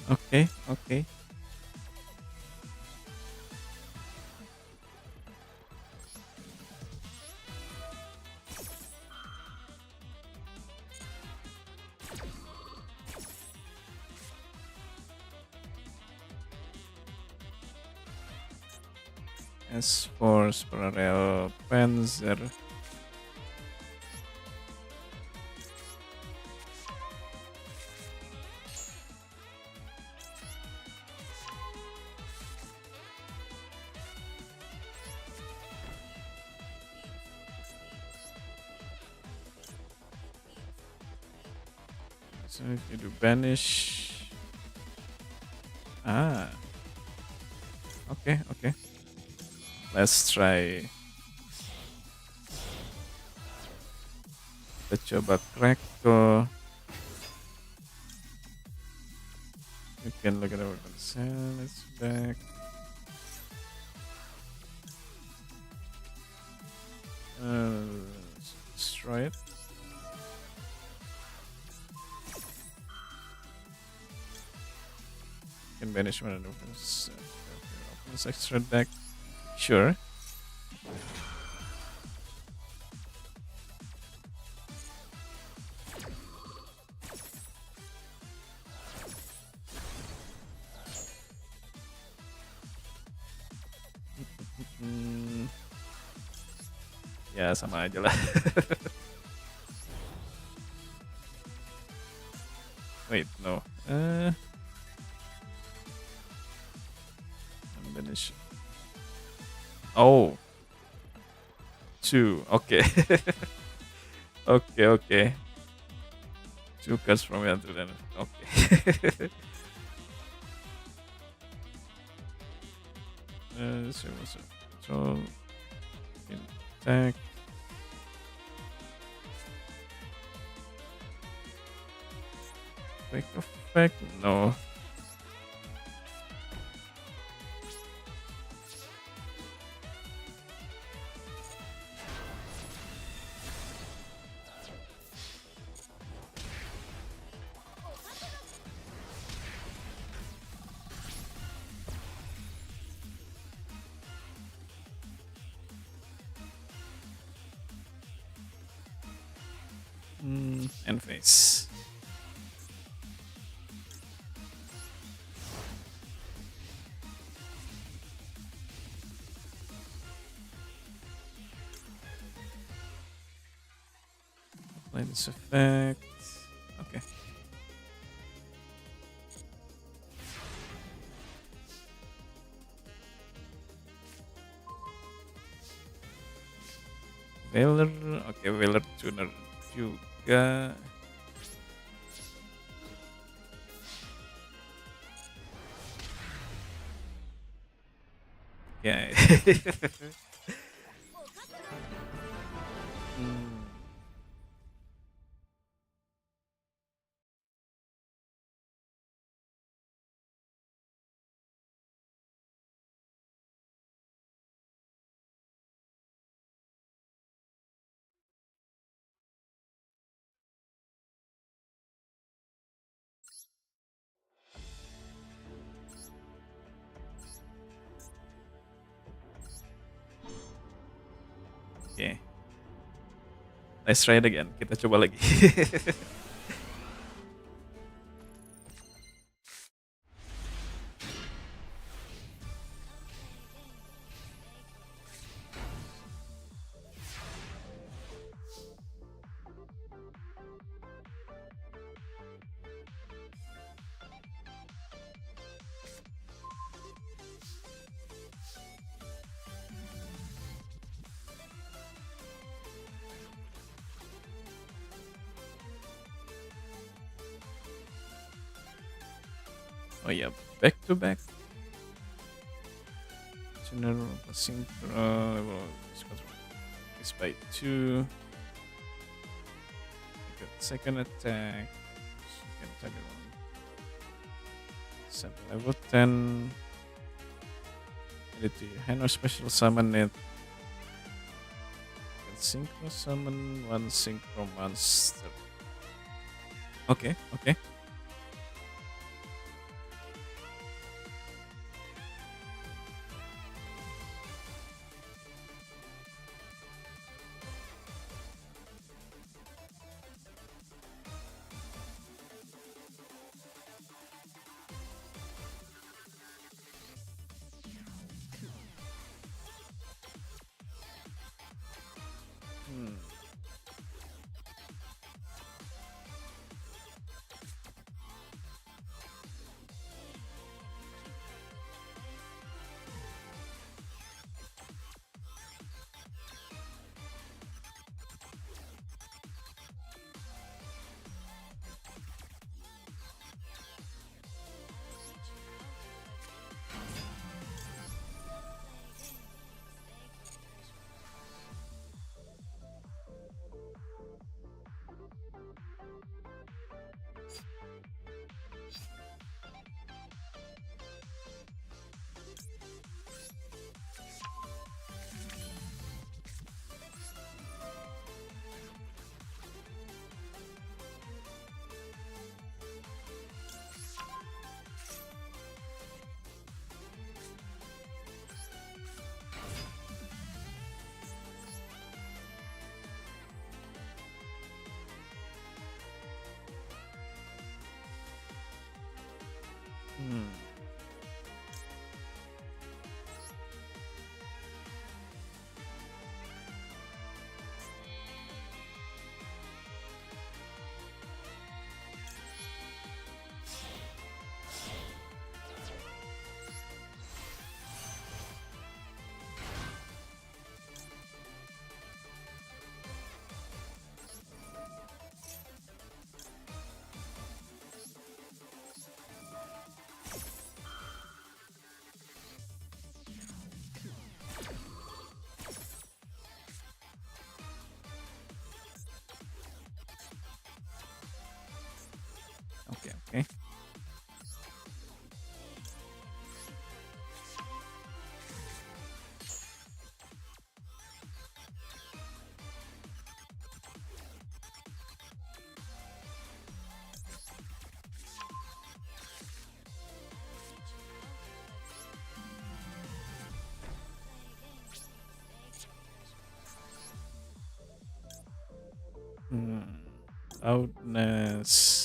Speaker 1: Okay. As for Spiral Panzer. So if you do banish. Okay. Let's try. Kita coba crackle. You can look at our consent. It's back. Destroy it. Can banish one of those extra deck. Sure. Ya sama aja lah. Wait, no. Banish. Oh. 2. Okay. Okay. Two cards from hand to then. Okay. So what's control, attack. Quick effect? No. And face. Apply this effect. Okay. Whaler. Okay, Whaler tuner juga. Okay. Hmm. Okay. Let's try it again. Kita coba lagi. Oh yeah, back to back. General synchro level is by 2. Second attack. Second target one. Set level 10. Edit to hand or special summon it. Can synchro summon one synchro monster. Okay, okay. Hmm. Hmm. loudness.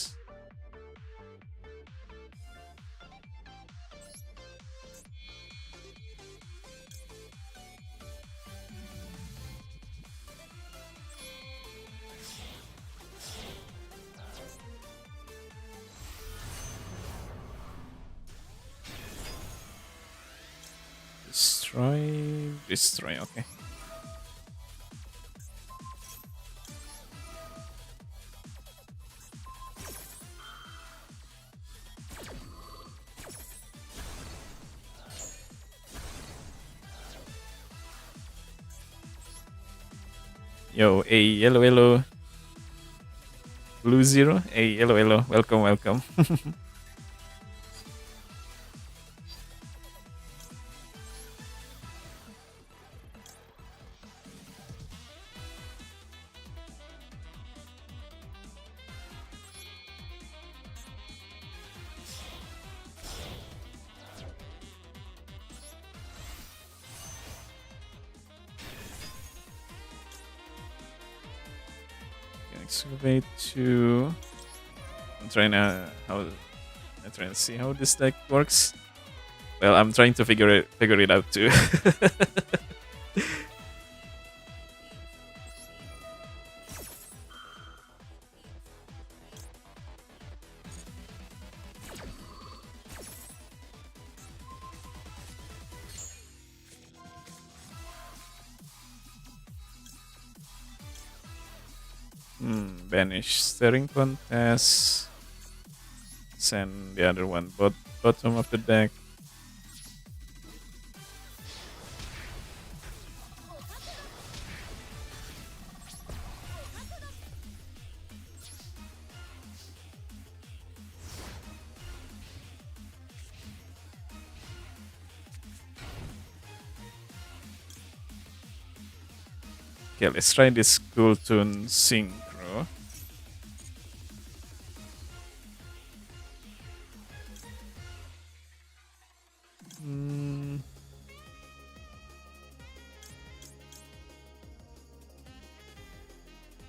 Speaker 1: Destroy, okay. Yo, hey, yellow, yellow. Blue Zero, hey, yellow, yellow. Welcome, welcome. Excavate 2. I'm trying to see how this deck works. Well, I'm trying to figure it out too. Banish Stirring Contest. Send the other one bottom of the deck. Okay, let's try this cool tune synchro.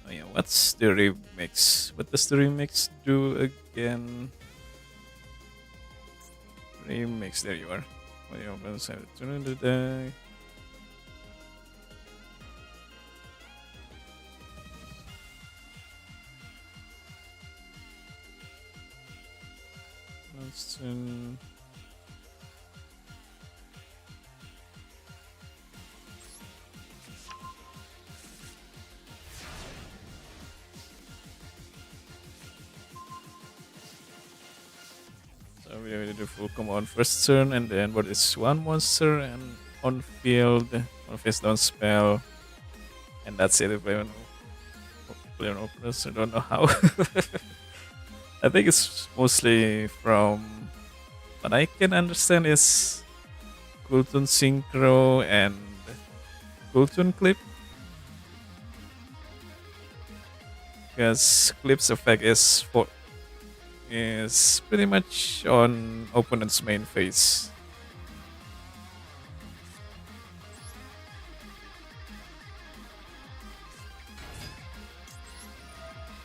Speaker 1: Oh yeah, what's the remix? What does the remix do again? Remix, there you are. When you open the deck. Constant. So we will do full combo on first turn, and then what is one monster and on field, on face down spell, and that's it. Play on openers. I don't know how. I think it's mostly from what I can understand is Cooltoon Synchro and Cooltoon Clip. Because Clip's effect is pretty much on opponent's main phase.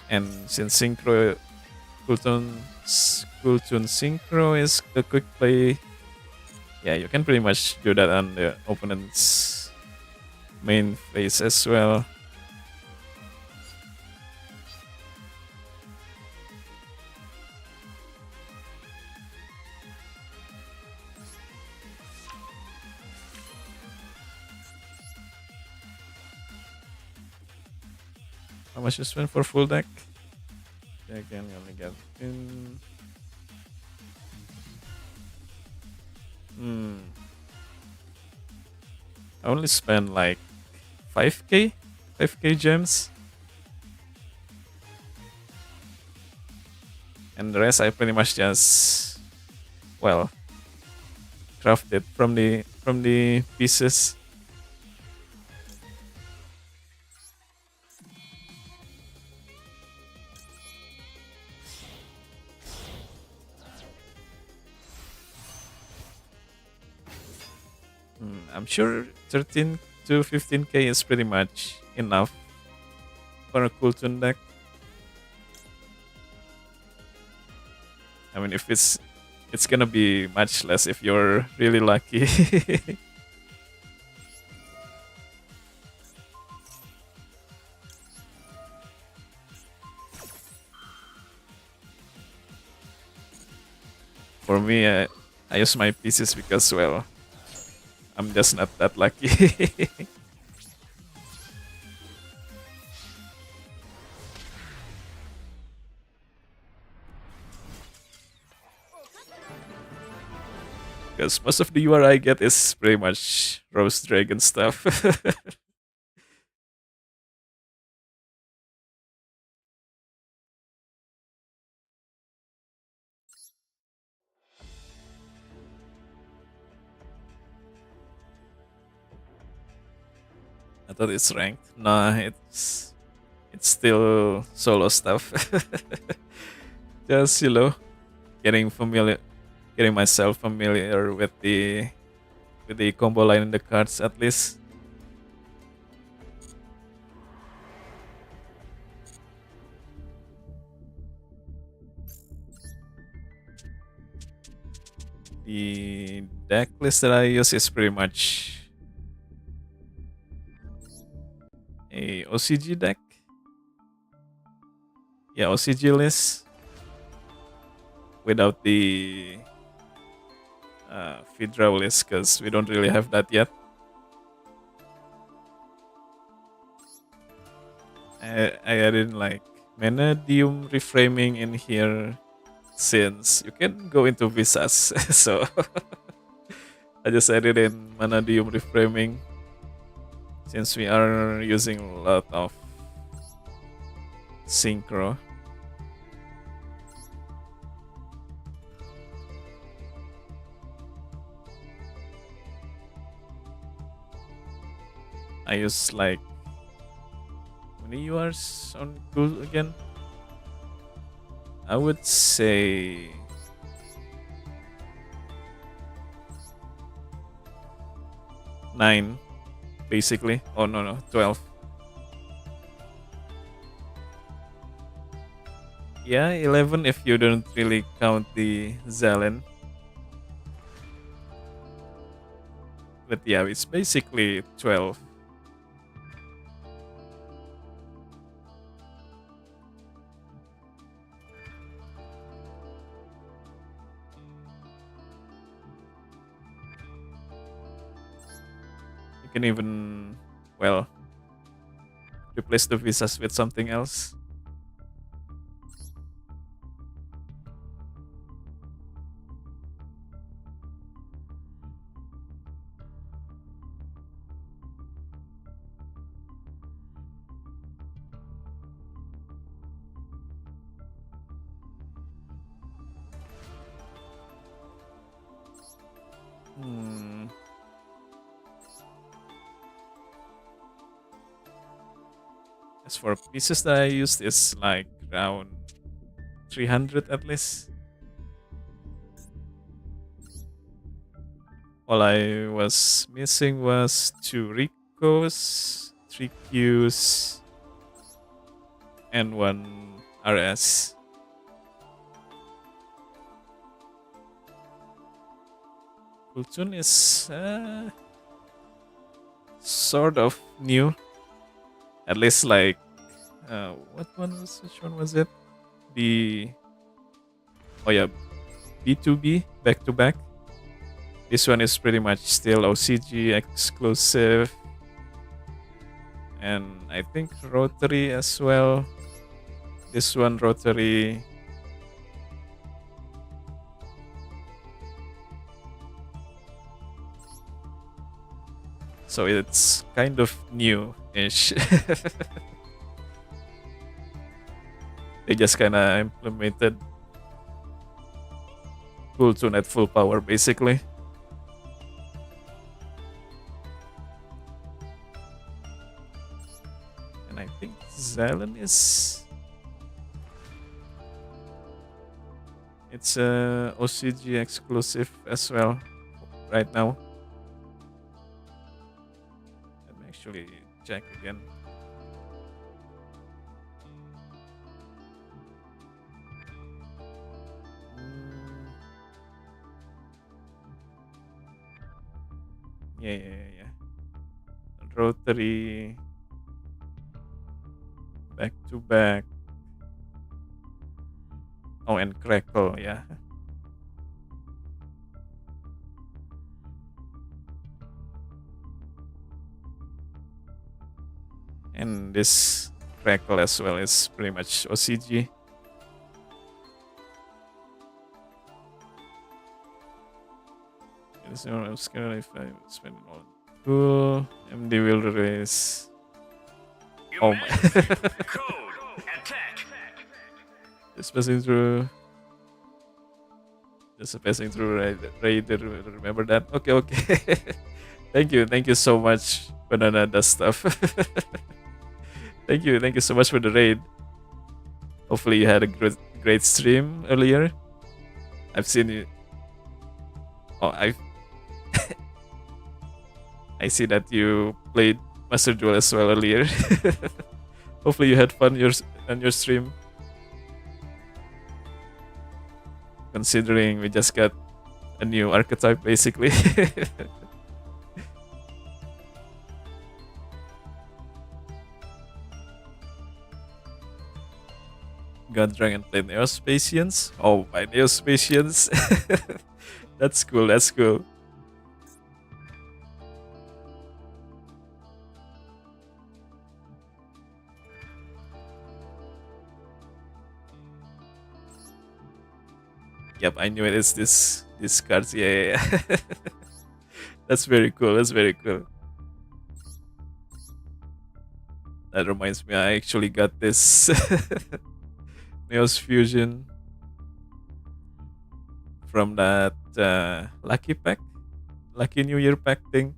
Speaker 1: And since Cooltoon Synchro is the quick play, yeah, you can pretty much do that on the opponent's main phase as well. How much you spend for full deck? Again, you only get in. I only spend like 5k gems, and the rest I pretty much just crafted from the pieces. I'm sure 13 to 15k is pretty much enough for a Cooltoon deck. mean, if it's gonna be much less if you're really lucky. For me, I use my pieces because, well, I'm just not that lucky. Because most of the UR I get is pretty much Rose Dragon stuff. I thought it's ranked. Nah, it's still solo stuff. Just getting familiar, getting myself familiar with the combo line in the cards at least. The deck list that I use is pretty much a OCG deck. Yeah, OCG list without the feed draw list because we don't really have that yet. I added like Vanadium reframing in here since you can go into visas. So I just added in Vanadium reframing since we are using a lot of synchro. I use like how many URs on Duel again? I would say 9 basically. Oh no, 12. Yeah, 11 if you don't really count the Zelen. But yeah, it's basically 12. You can even, well, replace the visas with something else. Hmm. As for pieces that I used is like around 300 at least. All I was missing was 2 Ricos, 3 Qs, and 1 RS. Platoon is sort of new. At least like which one was it? The oh yeah, B2B back to back. This one is pretty much still OCG exclusive. And I think Rotary as well. This one Rotary. So it's kind of new-ish. They just kind of implemented Cool Tune at full power, basically. And I think Zelen is... It's a OCG exclusive as well right now. Let me actually check again. Yeah. Rotary back to back. Oh, and crackle. Yeah. And this crackle as well is pretty much OCG. It's not obscure if I spend it all. Cool. MD will release. Oh my. Just passing through. Just passing through Raider. Remember that? Okay. Thank you so much, Banana does stuff. Thank you so much for the raid. Hopefully you had a great stream earlier. I've seen you. Oh, I see that you played Master Duel as well earlier. Hopefully you had fun on your stream. Considering we just got a new archetype basically. God Dragon played Neospatians. Oh, by Neospatians. That's cool. Yep, I knew it is this cards. Yeah. That's very cool. That reminds me, I actually got this Neos Fusion from that Lucky New Year pack thing.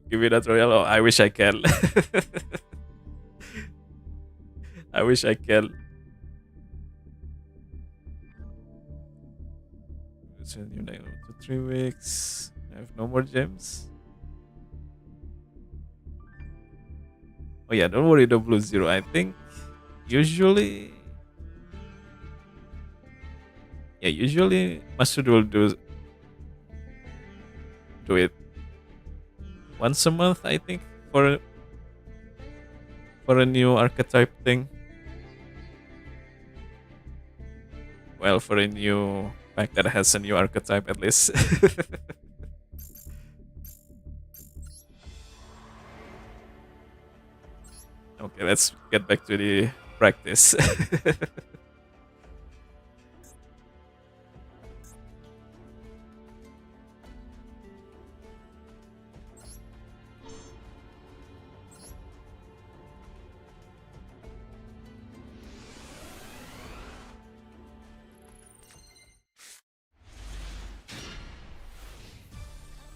Speaker 1: Give me that royal. Oh, I wish I can. I wish I can. Send you like 2 3 weeks. I have no more gems. Oh yeah, don't worry, the blue zero. I think usually, usually Master will do it once a month. I think for a new archetype thing. Well, for a new pack that has a new archetype at least. Okay, let's get back to the practice.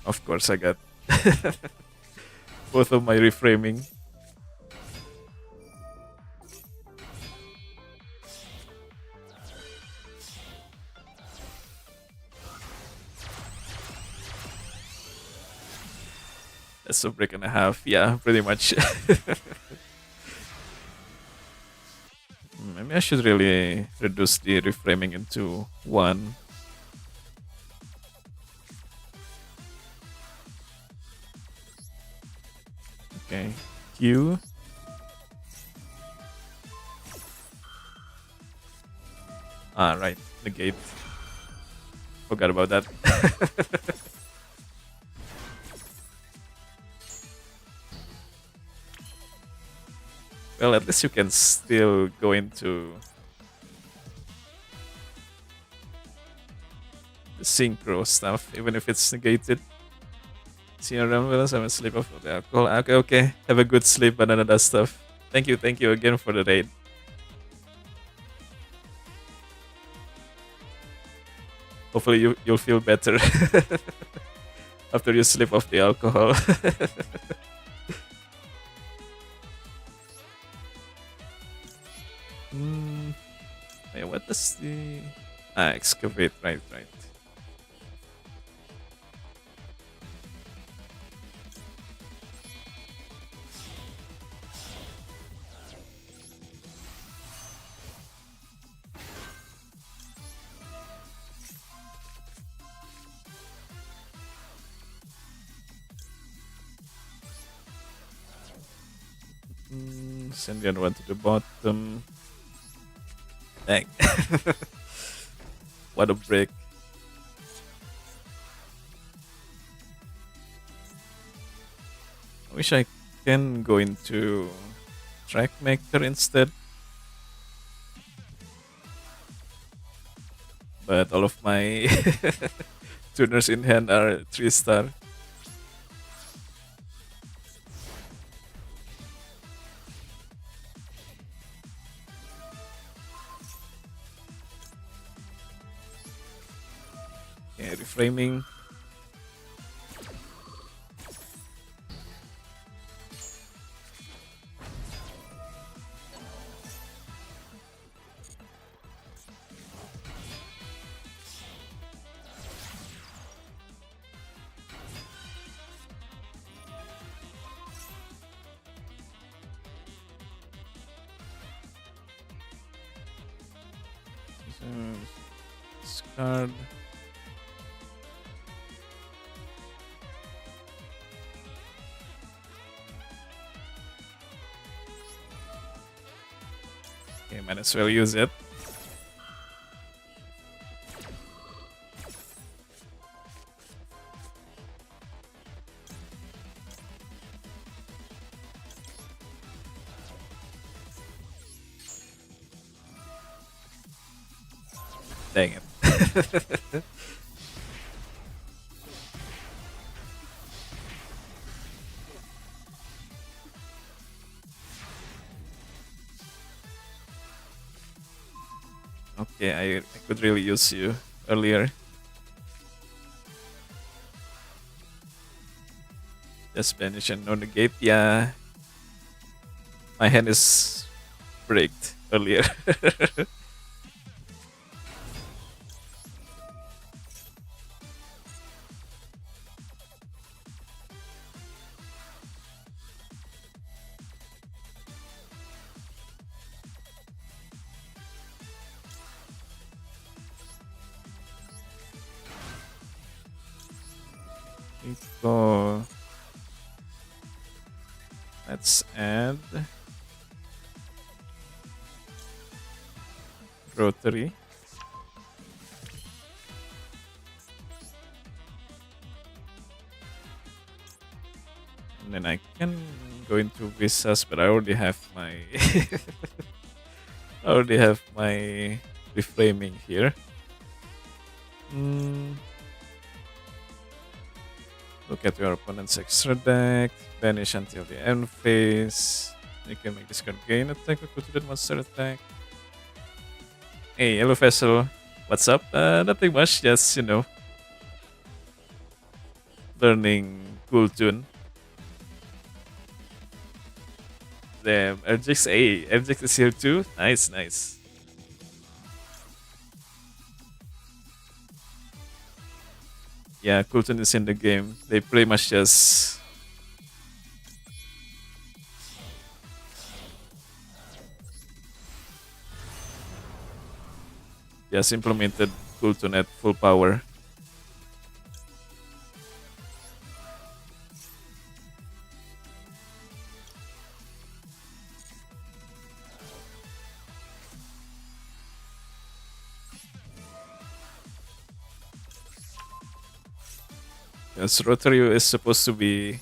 Speaker 1: Of course, I got both of my reframing. That's a break and a half. Yeah, pretty much. Maybe I should really reduce the reframing into one. Okay. Q. Ah, right. The gate. Forgot about that. Well, at least you can still go into the synchro stuff, even if it's negated. See you around with us. I'm asleep of the alcohol. Okay. Have a good sleep, banana that stuff. Thank you again for the raid. Hopefully you'll feel better after you sleep off the alcohol. Wait, what does the excavate? Right. Send the other one to the bottom. Dang. What a break. I wish I can go into track maker instead. But all of my tuners in hand are 3-star. Okay, reframing. Discard. Okay, might as well use it. Dang it. Okay, I could really use you earlier. Just banish and no negate. Yeah. My hand is breaked earlier. So let's add rotary. And then I can go into visas, but I already have my I already have my reframing here. Hmm. Look at your opponent's extra deck, banish until the end phase. You can make this card gain attack or go to that monster attack. Hey, Yellow Vessel, what's up? Nothing much, just, learning cool tune. Damn, FGX, hey, FGX is here too? Nice, nice. Yeah, cool tune is in the game. They pretty much just implemented cool tune at full power. Yes, Rotary is supposed to be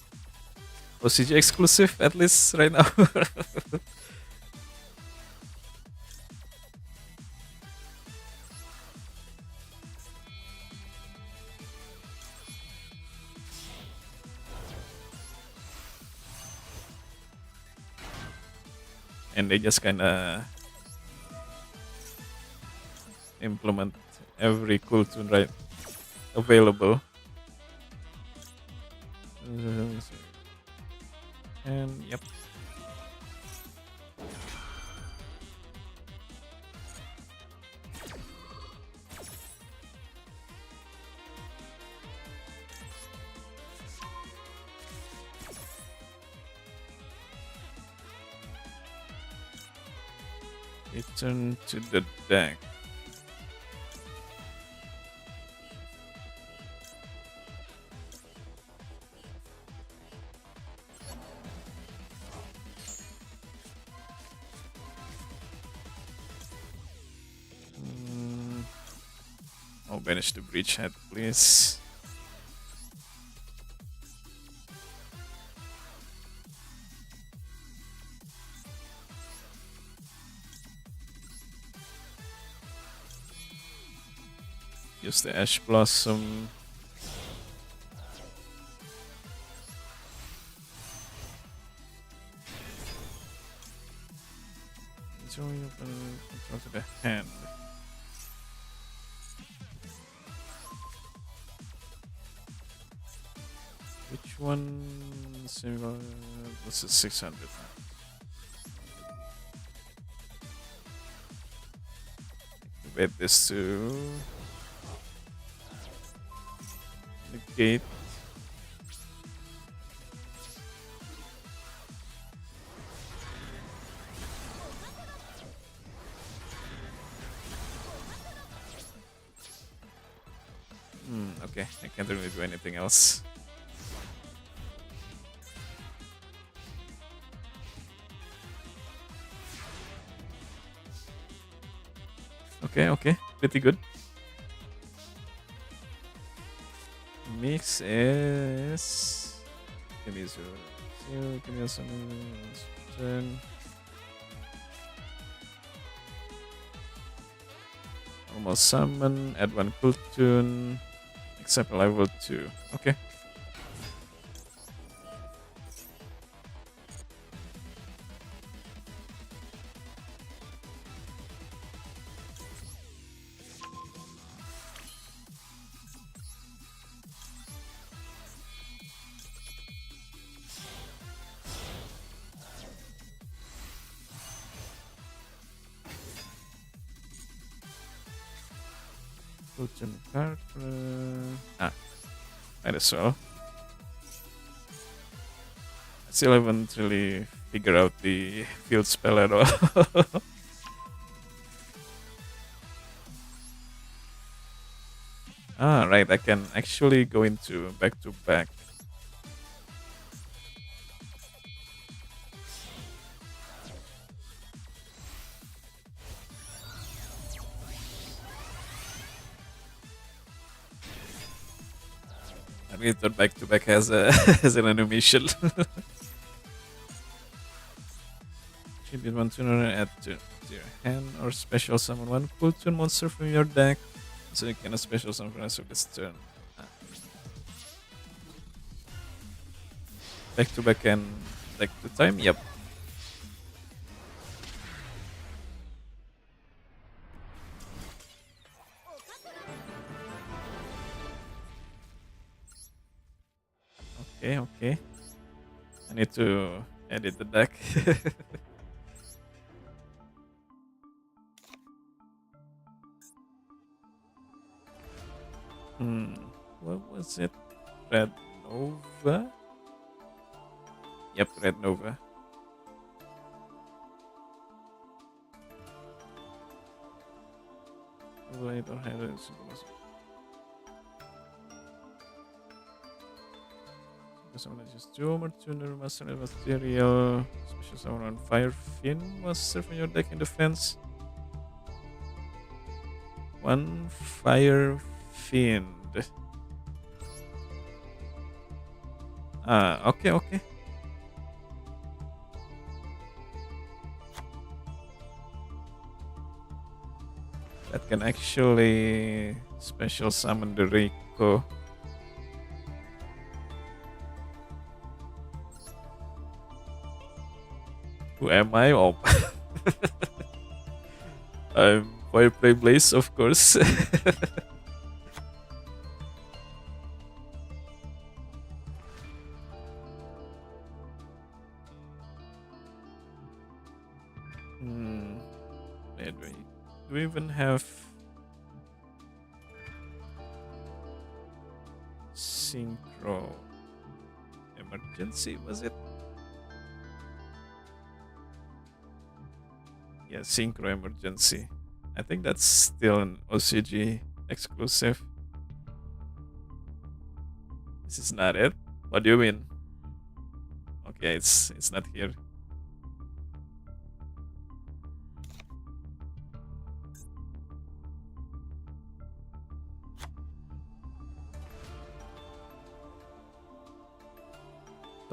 Speaker 1: OCG exclusive, at least right now. And they just kinda implement every cool tune right available. And yep. Return to the deck. I'll banish the bridgehead, please. Use the Ash Blossom. Enjoy your control to the hand. Which one? This is 600. Activate this to negate. Okay, I can't really do anything else. Okay, pretty good. Mix is can use your can use some turn. Normal summon, add one cool tune, except level 2. Okay. Cool card. Might as well. I still haven't really figured out the field spell at all. Right, I can actually go into back to back. I really thought back to back has a has an animation. Tribute one tuner, add to your hand, or special summon one cool tune monster from your deck, so you can special summon for the rest of this turn. Back to back and back to time. Yep. Okay. I need to edit the deck. What was it? Red Nova? Yep, Red Nova. I don't have it. Someone just do more tuner, master material, special summon on Fire Fin monster from your deck in defense. One Fire Fiend. Okay. That can actually special summon the Rico. Who am I? Oh. I'm Fireplay Blaze, of course. Wait. Do we even have Synchro Emergency? Was it? Yeah, Synchro Emergency. I think that's still an OCG exclusive. This is not it. What do you mean? Okay, it's not here.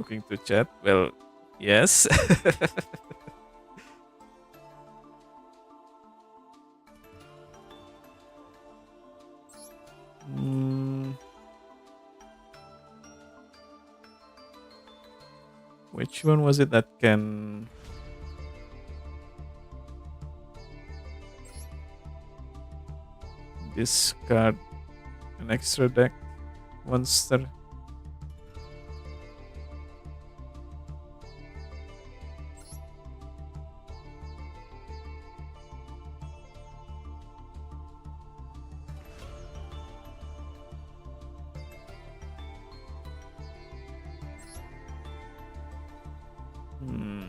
Speaker 1: talking to chat? Well, yes. Mm, which one was it that can discard an extra deck monster? Hmm.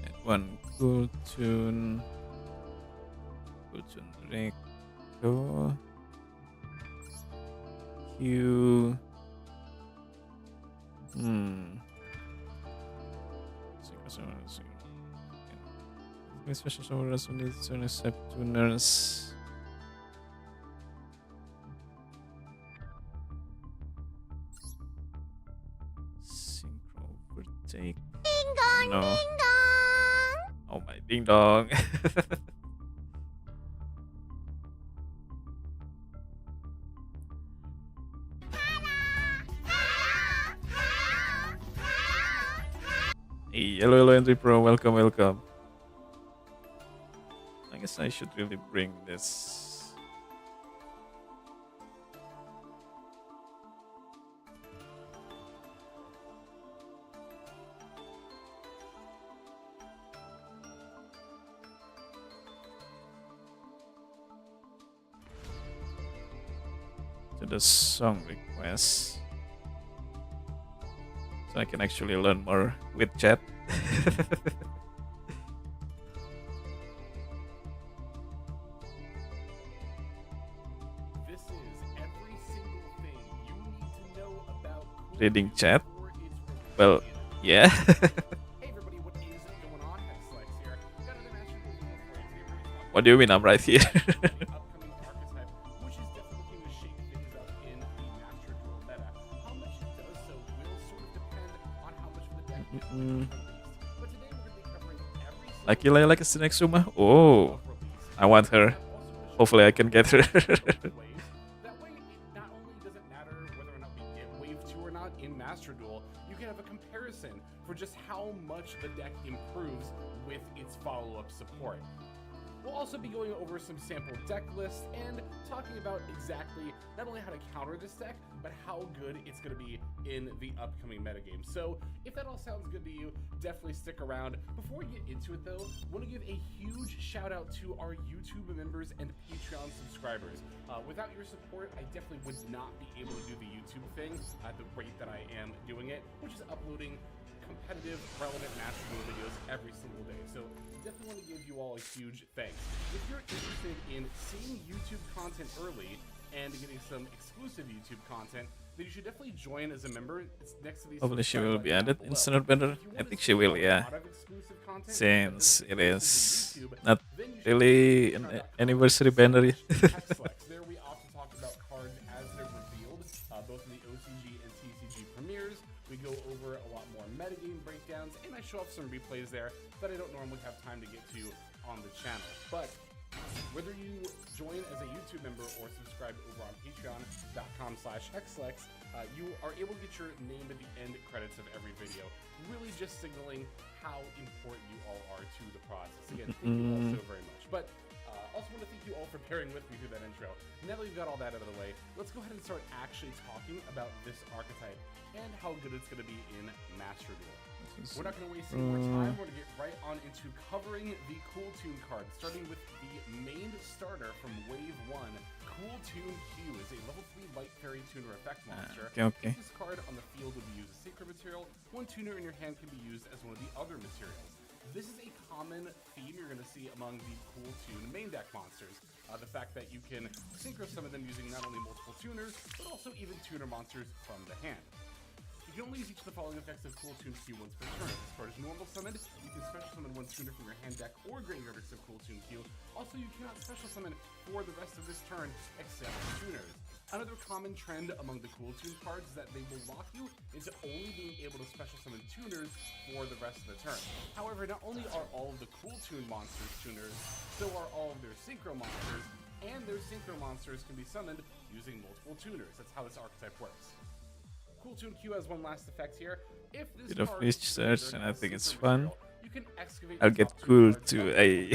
Speaker 1: That one cool tune. Cool tune Rico. Q. Special summons on these tuners. Synchro overtake.
Speaker 2: Ding dong,
Speaker 1: No.
Speaker 2: ding dong.
Speaker 1: Oh my ding dong. Hey, hello Entry Pro, welcome, welcome. I guess I should really bring this. To the song request. So I can actually learn more with chat.
Speaker 3: This is every single thing you need to know about
Speaker 1: Reading chat.
Speaker 3: before it's released.
Speaker 1: Well, yeah.
Speaker 3: Hey everybody, what is going on? Hexlex here. Got another master video for you. Today we're gonna talk
Speaker 1: What do you mean I'm right here?
Speaker 3: about the upcoming archetype, which is definitely looking to shake things up in the Master Duel meta. How much it does so will sort of depend on how much of the deck is released. But today we're gonna be covering every single
Speaker 1: Lucky Lilac is the next Suma. Oh,
Speaker 3: release.
Speaker 1: I want her. Hopefully I can get her.
Speaker 3: That way, it not only does it matter whether or not we get Wave 2 or not in Master Duel, you can have a comparison for just how much the deck improves with its follow-up support. We'll also be going over some sample deck lists and talking about exactly not only how to counter this deck, but how good it's going to be in the upcoming metagame. So if that all sounds good to you, definitely stick around. Before we get into it though, I want to give a huge shout out to our YouTube members and Patreon subscribers. Without your support, I definitely would not be able to do the YouTube thing at the rate that I am doing it, which is uploading competitive, relevant Master Duel videos every single day. So definitely want to give you all a huge thanks. If you're interested in seeing YouTube content early and getting some exclusive YouTube content, then you should definitely join as a member. It's next to these.
Speaker 1: Hopefully she will be
Speaker 3: down
Speaker 1: added
Speaker 3: below.
Speaker 1: in Standard Banner.
Speaker 3: If you
Speaker 1: I
Speaker 3: wanna
Speaker 1: think
Speaker 3: see
Speaker 1: she will,
Speaker 3: a
Speaker 1: yeah.
Speaker 3: lot of exclusive content,
Speaker 1: Since it
Speaker 3: exclusive
Speaker 1: is
Speaker 3: to YouTube,
Speaker 1: not
Speaker 3: then you should
Speaker 1: really
Speaker 3: check
Speaker 1: an
Speaker 3: out that
Speaker 1: anniversary
Speaker 3: content
Speaker 1: banner.
Speaker 3: slash Hexlex. There we often talk about cards as they're revealed, both in the OCG and TCG premieres. We go over a lot more metagame breakdowns, and I show off some replays there that I don't normally have time to get to on the channel. But whether you join as a YouTube member or subscribe over on patreon.com/hexlex, you are able to get your name at the end credits of every video, really just signaling how important you all are to the process. Again, thank you all so very much. But also want to thank you all for bearing with me through that intro. Now that we've got all that out of the way, let's go ahead and start actually talking about this archetype and how good it's going to be in Master Duel. We're not going to waste any more time. We're going to get right on into covering the Cool Tune card, starting with the main starter from Wave 1. Cool Tune Q is a level 3 Light Fairy Tuner effect monster.
Speaker 1: Okay.
Speaker 3: This card on the field will be used as sacred material. One tuner in your hand can be used as one of the other materials. This is a common theme you're going to see among the Cool Tune main deck monsters. The fact that you can synchro some of them using not only multiple tuners, but also even tuner monsters from the hand. If can only use each of the following effects of Cool Tune Q once per turn. If this card is normal summoned, you can special summon one tuner from your hand, deck, or graveyard except Cool Tune Q. Also, you cannot special summon for the rest of this turn except tuners. Another common trend among the Cool Tune cards is that they will lock you into only being able to special summon tuners for the rest of the turn. However, not only are all of the Cool Tune monsters tuners, so are all of their synchro monsters, and their synchro monsters can be summoned using multiple tuners. That's how this archetype works. Cool Tune Q has one last effect here. If this
Speaker 1: Bit of
Speaker 3: card
Speaker 1: research, and I think it's fun.
Speaker 3: you can excavate
Speaker 1: I'll
Speaker 3: the
Speaker 1: get
Speaker 3: top two
Speaker 1: cool
Speaker 3: cards
Speaker 1: to
Speaker 3: of
Speaker 1: a
Speaker 3: the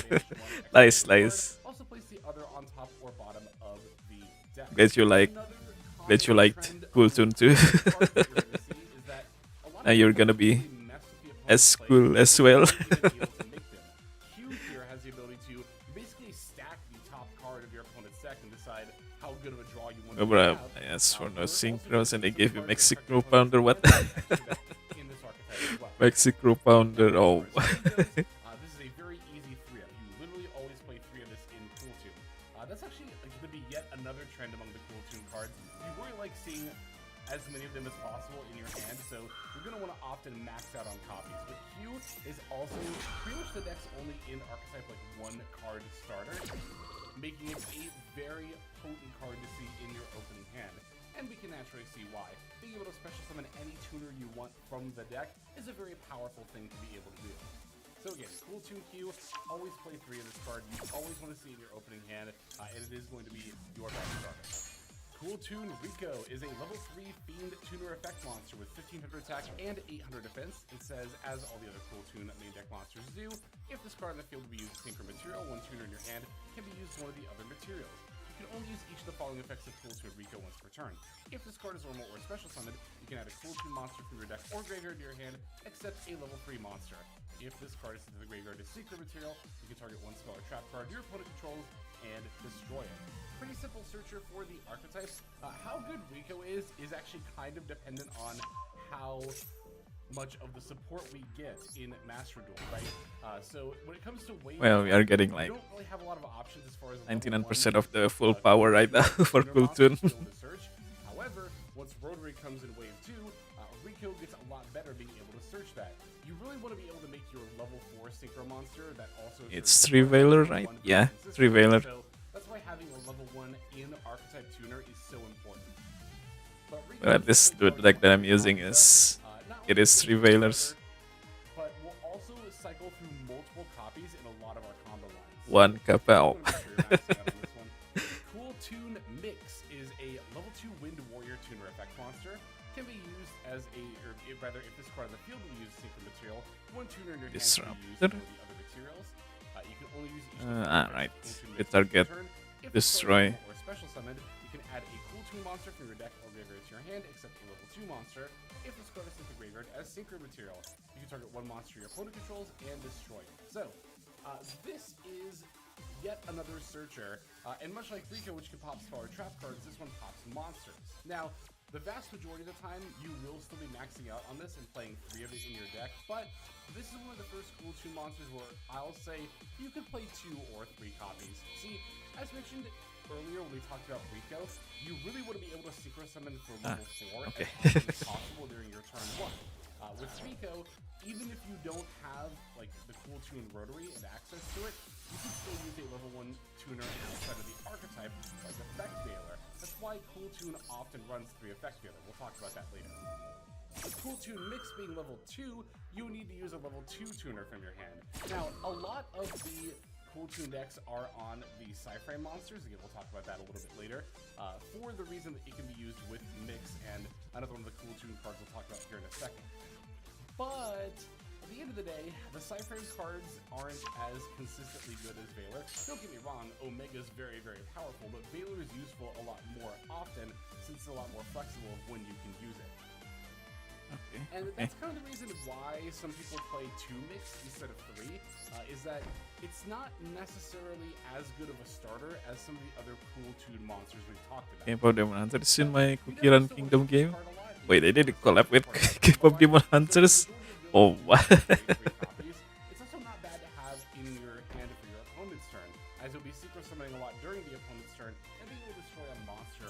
Speaker 3: deck,
Speaker 1: nice,
Speaker 3: card.
Speaker 1: nice.
Speaker 3: Also place the other on top or bottom of the deck.
Speaker 1: Bet you liked Cool Tune too. Now you're gonna be as cool as well.
Speaker 3: Q here has the ability to basically stack the top card of your opponent's deck and decide how good of a draw you want
Speaker 1: Oh,
Speaker 3: to
Speaker 1: bro,
Speaker 3: have.
Speaker 1: I asked for no
Speaker 3: There are also
Speaker 1: synchros and they
Speaker 3: different
Speaker 1: gave you
Speaker 3: cards that
Speaker 1: Mexico
Speaker 3: affect your
Speaker 1: Pounder. What?
Speaker 3: opponent's deck in this archetype as well.
Speaker 1: Mexico Pounder. Oh.
Speaker 3: This is a very easy 3-up. You literally always play 3 of this in Cool Tune. That's actually going to be yet another trend among the Cool Tune cards. You really like seeing as many of them as possible in your hand, so you're going to want to often max out on copies. But Q is also pretty much the deck's only in archetype like one card starter, making it a very potent card to see in your opening hand. And we can naturally see why. Being able to special summon any tuner you want from the deck is a very powerful thing to be able to do. So again, Cool Tune Q, always play 3 of this card. You always want to see in your opening hand, and it is going to be your best starter. Cool Tune Rico is a level 3 Fiend Tuner effect monster with 1500 attack and 800 defense. It says, as all the other Cool Tune main deck monsters do, if this card in the field will be used to synchro material, one tuner in your hand can be used as one of the other materials. You can only use each of the following effects of Cool Tune Rico once per turn. If this card is normal or special summoned, you can add a Cool Tune monster from your deck or graveyard to your hand, except a level 3 monster. If this card is sent to the graveyard as secret material, you can target one spell or trap card your opponent controls and destroy it. Pretty simple searcher for the archetypes. How good Rico is actually kind of dependent on how much of the support we get in Master Duel, right? So when it comes to wave,
Speaker 1: Well, we are getting like
Speaker 3: you don't really have a lot of options as far as
Speaker 1: 99% of the full power right now for Cool Tune.
Speaker 3: However, once Rotary comes in wave 2, Rico gets a lot better being able to search that. You really want to be able to make your level 4 synchro monster that also
Speaker 1: It's 3 Veiler, right? Yeah, 3 Veiler.
Speaker 3: So that's why having a level 1 in archetype tuner is so important. But Rico
Speaker 1: Well, this deck that I'm using is it is 3 Veilers.
Speaker 3: but will also cycle through multiple copies in a lot of our combo lines.
Speaker 1: 1 Kewl.
Speaker 3: Cool Tune Mix is a level 2 Wind Warrior tuner effect monster. Can be used as a, or rather, if this card in the field will use secret material, one tuner in your hand can be used for the other materials. You can only use each
Speaker 1: Right. We target destroy.
Speaker 3: or special summoned, you can add a Cool Tune monster from your deck or graveyard to your hand, except a level 2 monster. If this card is sent to graveyard as synchro material, you can target one monster your opponent controls and destroy it. So, this is yet another searcher, and much like Rico, which can pop spell or trap cards, this one pops monsters. Now, the vast majority of the time, you will still be maxing out on this and playing 3 of it in your deck, but this is one of the first Cool Tune monsters where I'll say you could play 2 or 3 copies. See, as mentioned earlier when we talked about Rico, you really want to be able to synchro summon for level 4
Speaker 1: okay.
Speaker 3: as often as possible during your turn 1. With Rico, even if you don't have like the Cool Tune Rotary and access to it, you can still use a level 1 tuner outside of the archetype, like Effect Veiler. That's why Cool Tune often runs 3 Effect Veiler. We'll talk about that later. With Cool Tune Mix being level 2, you need to use a level 2 tuner from your hand. Now, a lot of the Cool Tune decks are on the Sci-Frame monsters. Again, we'll talk about that a little bit later. For the reason that it can be used with Mix and another one of the Cool Tune cards we'll talk about here in a second. But at the end of the day, the Sci-Frame cards aren't as consistently good as Veiler. Don't get me wrong, Omega's very, very powerful, but Veiler is useful a lot more often since it's a lot more flexible of when you can use it.
Speaker 1: Okay.
Speaker 3: And that's kind of the reason why some people play 2 Mix instead of 3, is that it's not necessarily as good of a starter as some of the other Cool Tune monsters we've talked about.
Speaker 1: K-pop Demon Hunters in my Cookie Run Kingdom game. Wait, they did a collab with K-pop Demon Hunters? Oh, what?
Speaker 3: It's also not bad to have in your hand for your opponent's turn, as you'll be secret summoning a lot during the opponent's turn, and being able to destroy a monster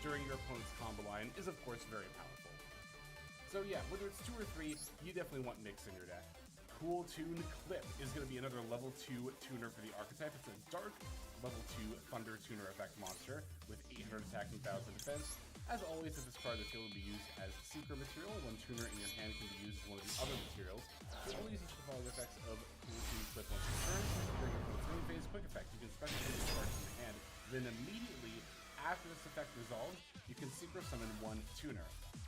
Speaker 3: during your opponent's combo line is of course very powerful. So yeah, whether it's 2 or 3, you definitely want Nyx in your deck. Cool Tune Clip is going to be another level 2 tuner for the archetype. It's a dark level 2 Thunder Tuner effect monster with 800 attack and 1000 defense. As always, if this card in the field will be used as secret material, one tuner in your hand can be used as one of the other materials. You only use each of the following effects of Cool Tune Clip once per turn. During your opponent's main phase, quick effect. You can special summon this card from your hand. Then immediately after this effect resolves, you can secret summon one tuner.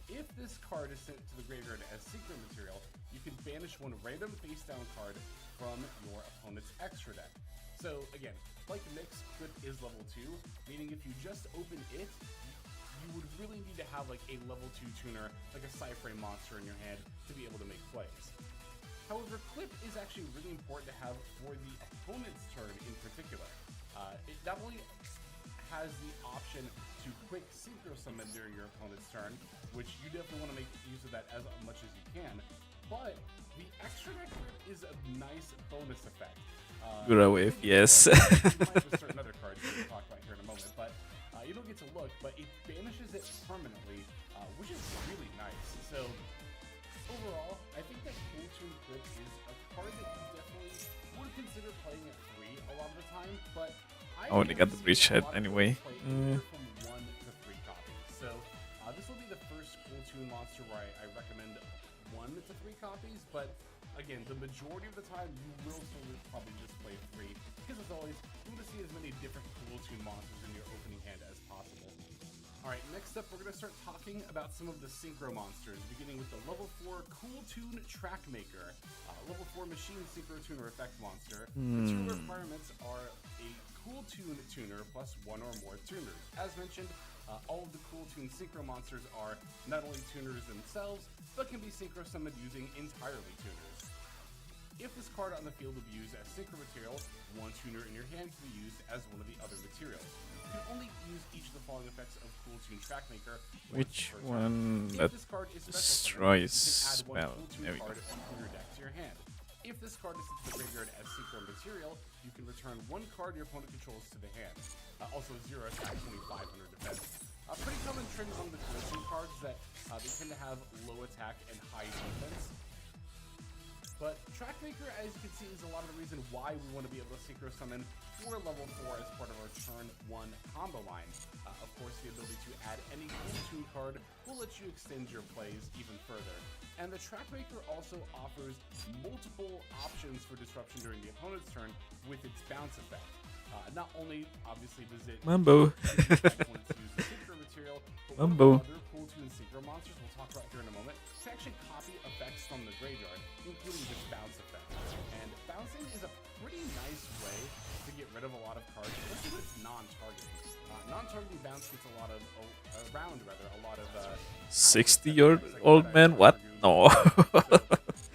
Speaker 3: If this card is sent to the graveyard as secret material, you can banish one random face down card from your opponent's extra deck. So again, like Nyx, Clip is level 2, meaning if you just open it, you would really need to have like a level 2 tuner, like a Cyframe monster in your hand to be able to make plays. However, Clip is actually really important to have for the opponent's turn in particular. It not only has the option to quick synchro summon during your opponent's turn, which you definitely want to make use of that as much as you can, but the extra deck Clip is a nice bonus effect.
Speaker 1: Good away, yes.
Speaker 3: You might have certain other cards we'll talk about here in a moment, but you don't get to look, but it banishes it permanently, which is really nice. So overall, I think that Cool Tune Clip is a card that you definitely would consider playing at 3 a lot of the time, but
Speaker 1: Oh, they got the breach head anyway.
Speaker 3: From 1 to 3 copies. So this will be the first Cool Tune monster where I recommend 1 to 3 copies, but again, the majority of the time you will still probably just play 3, because as always, you want to see as many different Cool Tune monsters in your opening hand as possible. Alright, next up we're going to start talking about some of the Synchro monsters, beginning with the level 4 Cool Tune Trackmaker. Level 4 Machine Synchro Tuner Effect Monster. The two requirements are a Cool Tune Tuner plus 1 or more tuners. As mentioned, all of the Cool Tune Synchro monsters are not only tuners themselves, but can be synchro summoned using entirely tuners. If this card on the field will be used as synchro material, one tuner in your hand can be used as one of the other materials. You can only use each of the following effects of Cool Tune Trackmaker.
Speaker 1: Which one that destroys spell? There we go.
Speaker 3: From your deck to your hand. If this card is sent to the graveyard as synchro material, you can return one card your opponent controls to the hand. Also 0 attack, 2500 defense. A pretty common trend among the Cool Tune cards is that they tend to have low attack and high defense. But Trackmaker, as you can see, is a lot of the reason why we want to be able to synchro summon for level 4 as part of our turn 1 combo line. Of course, the ability to add any Cool Tune card will let you extend your plays even further. And the Trackmaker also offers multiple options for disruption during the opponent's turn with its bounce effect. Not only, obviously, does it
Speaker 1: Mambo.
Speaker 3: when it's used as synchro material, but
Speaker 1: Mambo.
Speaker 3: other Cool Tune synchro monsters we'll talk about here in a moment to actually copy effects from the graveyard, including this bounce effect. And bouncing is a pretty nice way to get rid of a lot of cards, especially when it's non-targeting. Non-targeting bounce gets a lot of, a lot of
Speaker 1: 60-year-old man? What? No.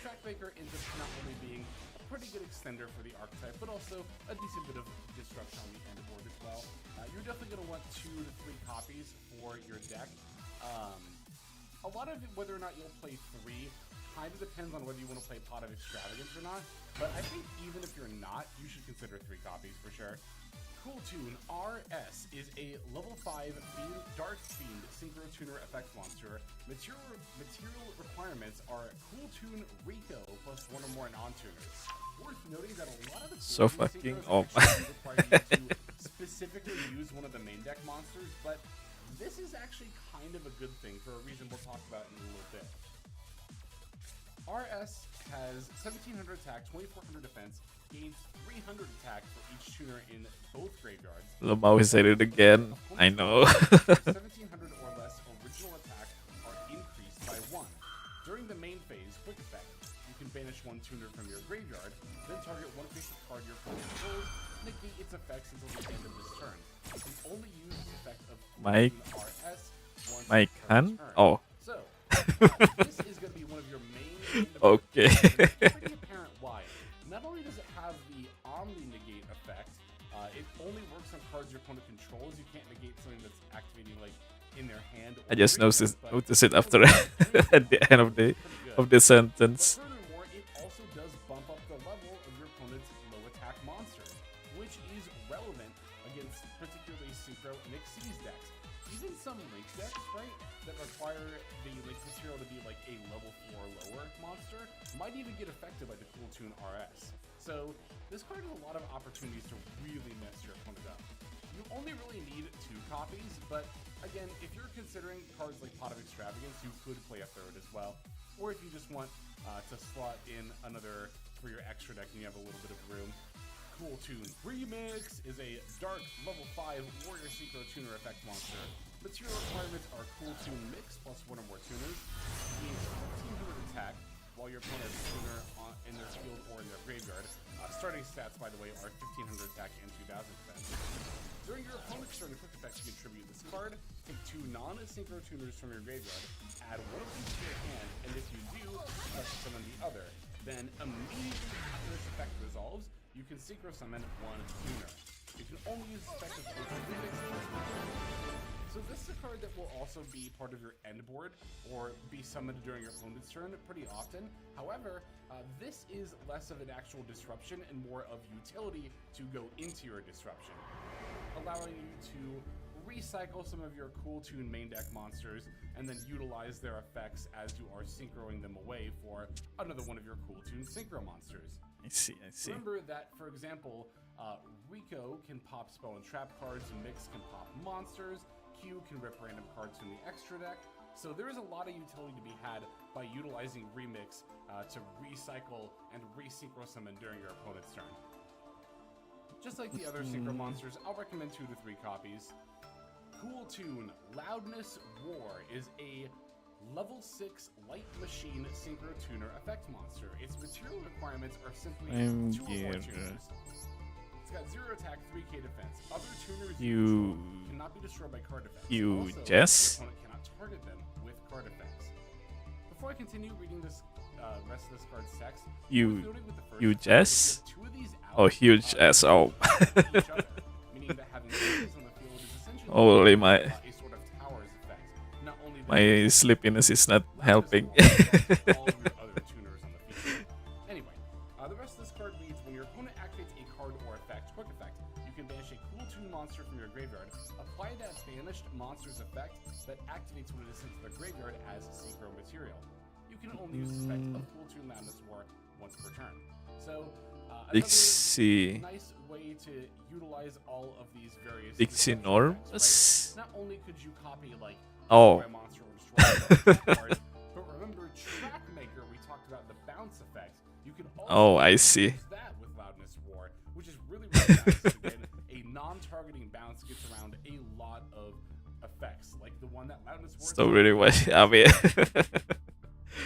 Speaker 3: Trackmaker ends up not only being a pretty good extender for the archetype, but also a decent bit of disruption on the end board as well. You're definitely going to want 2 to 3 copies for your deck. A lot of it, whether or not you'll play 3, kind of depends on whether you want to play Pot of Extravagance or not. But I think even if you're not, you should consider 3 copies for sure. Cool Tune RS is a level 5 Dark Fiend Synchro Tuner Effect Monster. Material requirements are Cool Tune Rico plus 1 or more non-tuners. Worth noting that a lot of the
Speaker 1: So
Speaker 3: Cool Tune
Speaker 1: fucking
Speaker 3: synchros actually require you to specifically use one of the main deck monsters, but this is actually kind of a good thing for a reason we'll talk about in a little bit. RS has 1700 attack, 2400 defense, gains 300 attack for each tuner in both graveyards.
Speaker 1: Lomao said it again. I know.
Speaker 3: 1700 or less original attack are increased by 1. During the main phase, quick effect, you can banish one tuner from your graveyard, then target one face-up card your opponent controls, negate its effects until the end of this turn. You can only use the effect of
Speaker 1: Mike.
Speaker 3: RS once
Speaker 1: Mike
Speaker 3: per
Speaker 1: Han?
Speaker 3: turn.
Speaker 1: Oh.
Speaker 3: So, this is going to be one of your main
Speaker 1: Okay.
Speaker 3: It's pretty apparent why. Not only does it have the Omni negate effect, it only works on cards your opponent controls. You can't negate something that's activating like in their hand.
Speaker 1: I just noticed it after at the end of the sentence.
Speaker 3: But furthermore, it also does bump up the level of your opponent's low attack monsters, which is against particularly Synchro and Xyz decks. Even some Link decks, right, that are require the like material to be like a level 4 lower monster, might even get affected by the Cool Tune RS. So this card has a lot of opportunities to really mess your opponent up. You only really need 2 copies, but again, if you're considering cards like Pot of Extravagance, you could play a third as well. Or if you just want to slot in another for your extra deck and you have a little bit of room, Cool Tune Remix is a dark level 5 Warrior Synchro Tuner effect monster. Material requirements are Cool Tune Mix plus 1 or more tuners. Gains 1500 attack while your opponent has a tuner in their field or in their graveyard. Starting stats, by the way, are 1500 attack and 2000 defense. During your opponent's turn, quick effect, you contribute this card. Take 2 non-synchro tuners from your graveyard, add 1 of these to your hand, and if you do, special summon the other. Then immediately after this effect resolves, you can synchro summon 1 tuner. You can only use this effect with remix. So this is a card that will also be part of your end board or be summoned during your opponent's turn pretty often. However, this is less of an actual disruption and more of utility to go into your disruption, allowing you to recycle some of your Cool Tune main deck monsters and then utilize their effects as you are synchroing them away for another one of your Cool Tune synchro monsters.
Speaker 1: I see.
Speaker 3: Remember that, for example, Rico can pop spell and trap cards, Mix can pop monsters, Q can rip random cards from the extra deck. So there is a lot of utility to be had by utilizing Remix to recycle and re-synchro summon during your opponent's turn. Just like the other synchro monsters, I'll recommend 2 to 3 copies. Cool Tune Loudness War is a level 6 light machine synchro tuner effect monster. Its material requirements are simply 2 or more tuners. It's got 0 attack, 3k defense. Other tuners cannot be destroyed by card effects.
Speaker 1: You
Speaker 3: also,
Speaker 1: Jess?
Speaker 3: Your opponent cannot target them with card effects. Before I continue reading this rest of this card's text,
Speaker 1: you Jess?
Speaker 3: 2 of these out,
Speaker 1: Oh, huge SO.
Speaker 3: each other, meaning that having pieces on the field is essentially
Speaker 1: Holy my
Speaker 3: a sort of towers effect. Not only
Speaker 1: my sleepiness is not helping.
Speaker 3: all of your other tuners on the field. Anyway, the rest of this card reads: when your opponent activates a card or effect, quick effect, you can banish a Cool Tune monster from your graveyard. Apply that banished monster's effect that activates when it is sent to the graveyard as synchro material. You can only use the effect of Cool Tune Loudness War once per turn. So,
Speaker 1: Dixie.
Speaker 3: nice way to utilize all of these various
Speaker 1: Dixie
Speaker 3: effects,
Speaker 1: Norms?
Speaker 3: right? Not only could you copy like
Speaker 1: Oh.
Speaker 3: destroy a monster or destroy a card, but remember Trackmaker, we talked about the bounce effect. You can also
Speaker 1: Oh, I see.
Speaker 3: use that with Loudness War, which is really nice. Again, a non-targeting bounce gets around a lot of effects, like the one that Loudness War.
Speaker 1: So really what I mean,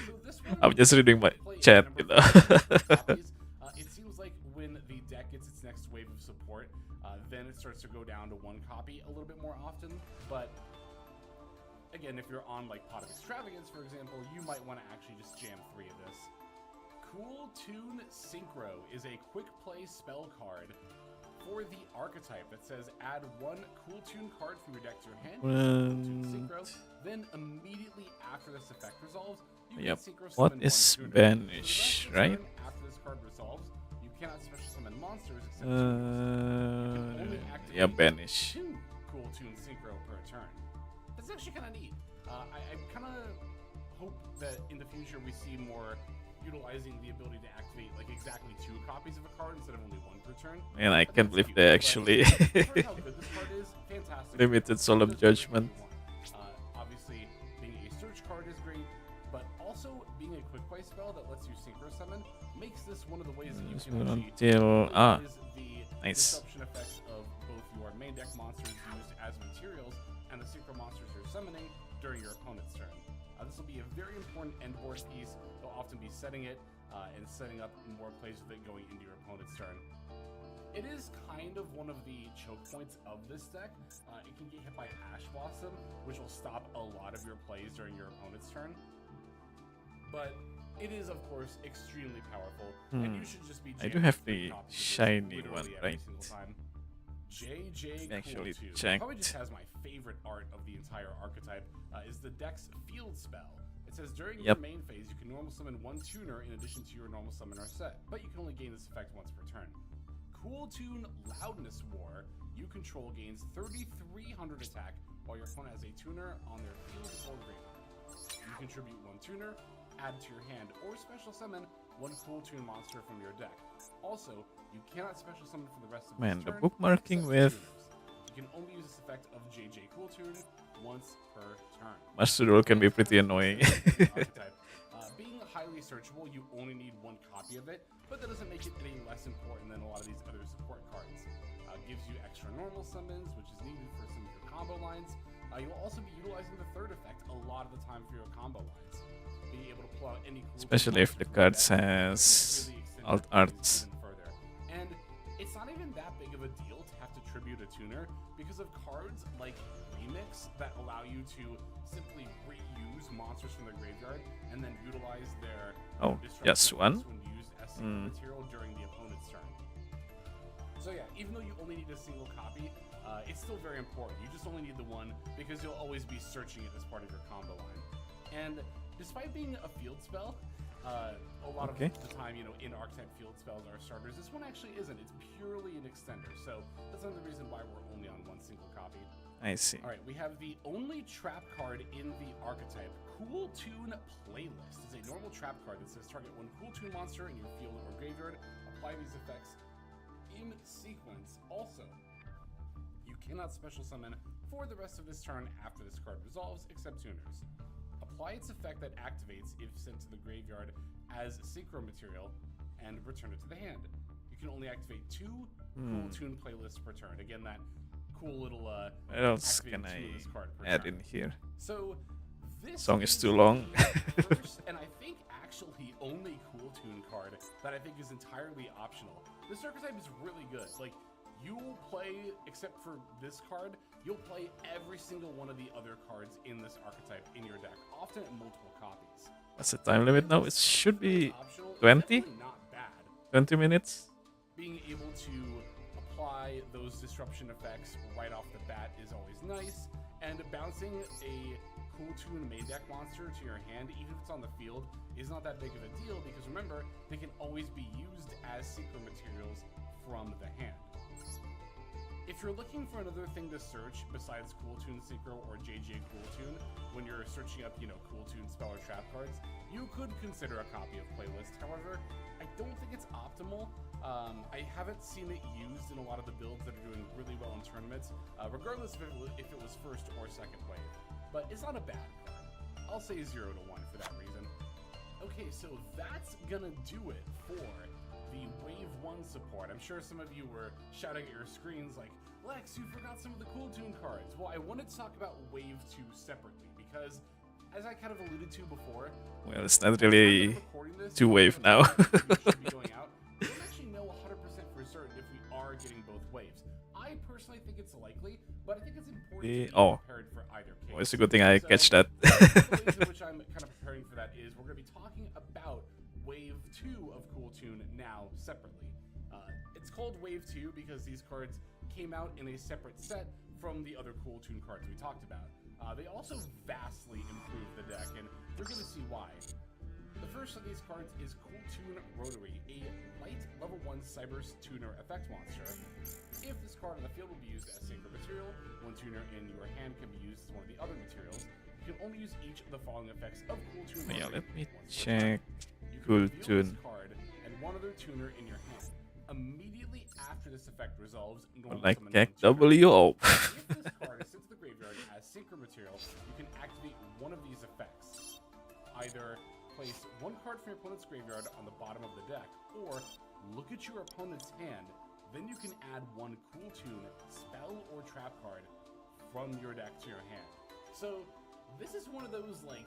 Speaker 3: So this one,
Speaker 1: I'm just reading my
Speaker 3: play a
Speaker 1: chat,
Speaker 3: number
Speaker 1: you
Speaker 3: of
Speaker 1: know.
Speaker 3: copies. It seems like when the deck gets its next wave of support, then it starts to go down to 1 copy a little bit more often. But again, if you're on like Pot of Extravagance, for example, you might want to actually just jam 3 of this. Cool Tune Synchro is a quick play spell card for the archetype that says add 1 Cool Tune card from your deck to your hand. Cool Tune Synchro. Then immediately after this effect resolves, you
Speaker 1: Yep.
Speaker 3: can synchro
Speaker 1: What
Speaker 3: summon
Speaker 1: is
Speaker 3: 1 tuner.
Speaker 1: banish,
Speaker 3: For the rest of the
Speaker 1: right?
Speaker 3: turn, after this card resolves, you cannot special summon monsters except tuners.
Speaker 1: Yeah, banish.
Speaker 3: 2 Cool Tune Synchro per turn. That's actually kind of neat. I kind of hope that in the future we see more utilizing the ability to activate like exactly 2 copies of a card instead of only 1 per turn.
Speaker 1: Man, I
Speaker 3: think
Speaker 1: can't
Speaker 3: it's
Speaker 1: believe
Speaker 3: cute,
Speaker 1: they
Speaker 3: but
Speaker 1: actually
Speaker 3: as far as how good this card is, fantastic.
Speaker 1: limited Solemn Judgment.
Speaker 3: Obviously, being a search card is great, but also being a quick play spell that lets you synchro summon makes this one of the ways that you can actually
Speaker 1: Until
Speaker 3: utilize the
Speaker 1: nice.
Speaker 3: disruption effects of both your main deck monsters used as materials and the synchro monsters you're summoning during your opponent's turn. This will be a very important end board piece. They'll often be setting it and setting up more plays with it going into your opponent's turn. It is kind of one of the choke points of this deck. It can get hit by Ash Blossom, which will stop a lot of your plays during your opponent's turn. But it is, of course, extremely powerful, and you should just be
Speaker 1: I do
Speaker 3: jamming
Speaker 1: have
Speaker 3: 3
Speaker 1: the
Speaker 3: copies of this
Speaker 1: shiny
Speaker 3: literally
Speaker 1: one,
Speaker 3: every
Speaker 1: right?
Speaker 3: single time. JJ
Speaker 1: Actually
Speaker 3: Cool 2
Speaker 1: checked.
Speaker 3: probably just has my favorite art of the entire archetype, is the deck's field spell. It says during your
Speaker 1: Yep.
Speaker 3: main phase, you can normal summon 1 tuner in addition to your normal summoner set, but you can only gain this effect once per turn. Cool Tune Loudness War, you control gains 3,300 attack while your opponent has a tuner on their field or graveyard. contribute one tuner, add to your hand, or special summon one cool tune monster from your deck. Also, you cannot special summon for the rest of
Speaker 1: Man,
Speaker 3: this
Speaker 1: the
Speaker 3: turn,
Speaker 1: bookmarking
Speaker 3: except
Speaker 1: with
Speaker 3: tuners. You can only use this effect of JJ Cool Tune once per turn.
Speaker 1: Master Duel can be pretty annoying.
Speaker 3: Archetype. Being highly searchable, you only need one copy of it, but that doesn't make it any less important than a lot of these other support cards. Gives you extra normal summons, which is needed for some of your combo lines. You'll also be utilizing the third effect a lot of the time for your combo lines. Being able to pull out any cool
Speaker 1: Especially if the cards has alt arts.
Speaker 3: further. And it's not even that big of a deal to have to tribute a tuner because of cards like Remix that allow you to simply reuse monsters from the graveyard and then utilize their
Speaker 1: just one.
Speaker 3: when used as single material during the opponent's turn. So yeah, even though you only need a single copy, it's still very important. You just only need the one because you'll always be searching it as part of your combo line. And despite being a field spell, a lot of the time, in archetype field spells are starters. This one actually isn't. It's purely an extender. So that's another reason why we're only on one single copy.
Speaker 1: I see.
Speaker 3: All right, we have the only trap card in the archetype, Cool Tune Playlist. It's a normal trap card that says target one Cool Tune monster in your field or graveyard. Apply these effects in sequence. Also, you cannot special summon for the rest of this turn after this card resolves, except tuners. Apply its effect that activates if sent to the graveyard as synchro material, and return it to the hand. You can only activate 2 Cool Tune playlists per turn. Again, that cool little
Speaker 1: what else can I add in here?
Speaker 3: So this
Speaker 1: song is too long.
Speaker 3: First, and I think actually only Cool Tune card that I think is entirely optional. This archetype is really good. Like, you will play, except for this card, you'll play every single one of the other cards in this archetype in your deck, often at multiple copies.
Speaker 1: What's the time limit now? It should be
Speaker 3: Optional,
Speaker 1: 20?
Speaker 3: not bad.
Speaker 1: 20 minutes?
Speaker 3: Being able to apply those disruption effects right off the bat is always nice, and bouncing a Cool Tune main deck monster to your hand, even if it's on the field, is not that big of a deal because remember, they can always be used as synchro materials from the hand. If you're looking for another thing to search besides Cool Tune Synchro or JJ Cool Tune, when you're searching up, Cool Tune spell or trap cards, you could consider a copy of Playlist. However, I don't think it's optimal. I haven't seen it used in a lot of the builds that are doing really well in tournaments, regardless of if it was first or second wave. But it's not a bad card. I'll say 0 to 1 for that reason. Okay, so that's gonna do it for the Wave 1 support. I'm sure some of you were shouting at your screens like, Lex, you forgot some of the Cool Tune cards. Well, I wanted to talk about Wave 2 separately because, as I kind of alluded to before,
Speaker 1: well, it's not really 2-wave now.
Speaker 3: We don't actually know 100% for certain if we are getting both waves. I personally think it's likely, but I think it's important to be prepared for either case.
Speaker 1: Well, it's a good thing I catch that.
Speaker 3: The ways in which I'm kind of preparing for that is we're going to be talking about Wave 2 of Cool Tune now separately. It's called Wave 2 because these cards came out in a separate set from the other Cool Tune cards we talked about. They also vastly improved the deck, and you're going to see why. The first of these cards is Cool Tune Rotary, a light level 1 Cybers Tuner effect monster. If this card on the field will be used as synchro material, one tuner in your hand can be used as one of the other materials. You can only use each of the following effects of Cool Tune Rotary.
Speaker 1: Yeah, let me
Speaker 3: once per
Speaker 1: check.
Speaker 3: turn. You can
Speaker 1: Cool
Speaker 3: reveal
Speaker 1: Tune.
Speaker 3: this card and one other tuner in your hand. Immediately after this effect resolves, normal
Speaker 1: Like
Speaker 3: summon one tuner.
Speaker 1: KW.
Speaker 3: If this card is sent to the graveyard as synchro material, you can activate one of these effects. Either place one card from your opponent's graveyard on the bottom of the deck, or look at your opponent's hand. Then you can add one Cool Tune spell or trap card from your deck to your hand. So this is one of those like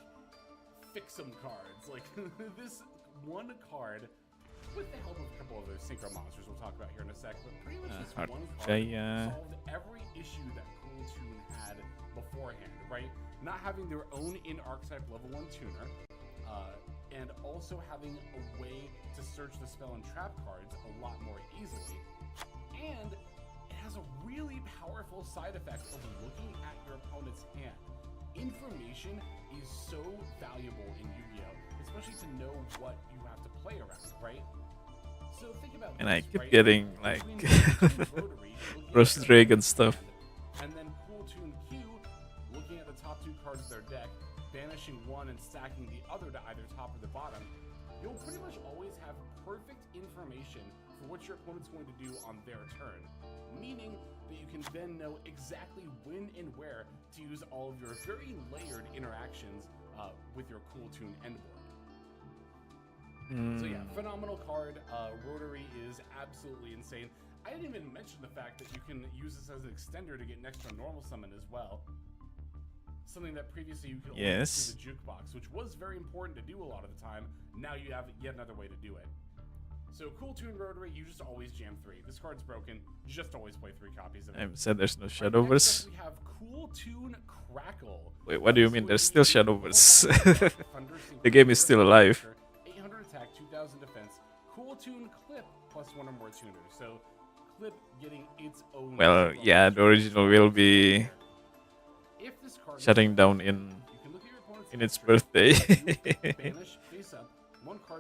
Speaker 3: fix-em cards. Like this one card, with the help of a couple of those synchro monsters we'll talk about here in a sec, but pretty much this one card solved every issue that Cool Tune had beforehand, right? Not having their own in-archetype level 1 tuner, and also having a way to search the spell and trap cards a lot more easily. And it has a really powerful side effect of looking at your opponent's hand. Information is so valuable in Yu-Gi-Oh!, especially to know what you have to play around, right? So think about
Speaker 1: And
Speaker 3: this,
Speaker 1: I keep
Speaker 3: right?
Speaker 1: getting like
Speaker 3: Between Rotary, looking
Speaker 1: Rose
Speaker 3: at their
Speaker 1: Dragon
Speaker 3: hand,
Speaker 1: stuff.
Speaker 3: and then Cool Tune Q, looking at the top 2 cards of their deck, banishing one and stacking the other to either top or the bottom, you'll pretty much always have perfect information for what your opponent's going to do on their turn, meaning that you can then know exactly when and where to use all of your very layered interactions with your Cool Tune endboard. So yeah, phenomenal card. Rotary is absolutely insane. I didn't even mention the fact that you can use this as an extender to get an extra normal summon as well. Something that previously you could only do the jukebox, which was very important to do a lot of the time. Now you have yet another way to do it. So Cool Tune Rotary, you just always jam 3. This card's broken. Just always play 3 copies of it.
Speaker 1: I said there's no Shadowverse.
Speaker 3: We have Cool Tune Crackle.
Speaker 1: Wait, what do you mean? There's still Shadowverse. The game is still alive.
Speaker 3: 800 attack, 2000 defense. Cool Tune Clip plus 1 or more tuners. So Clip getting its own.
Speaker 1: Well, yeah, the original will be shutting down in its birthday,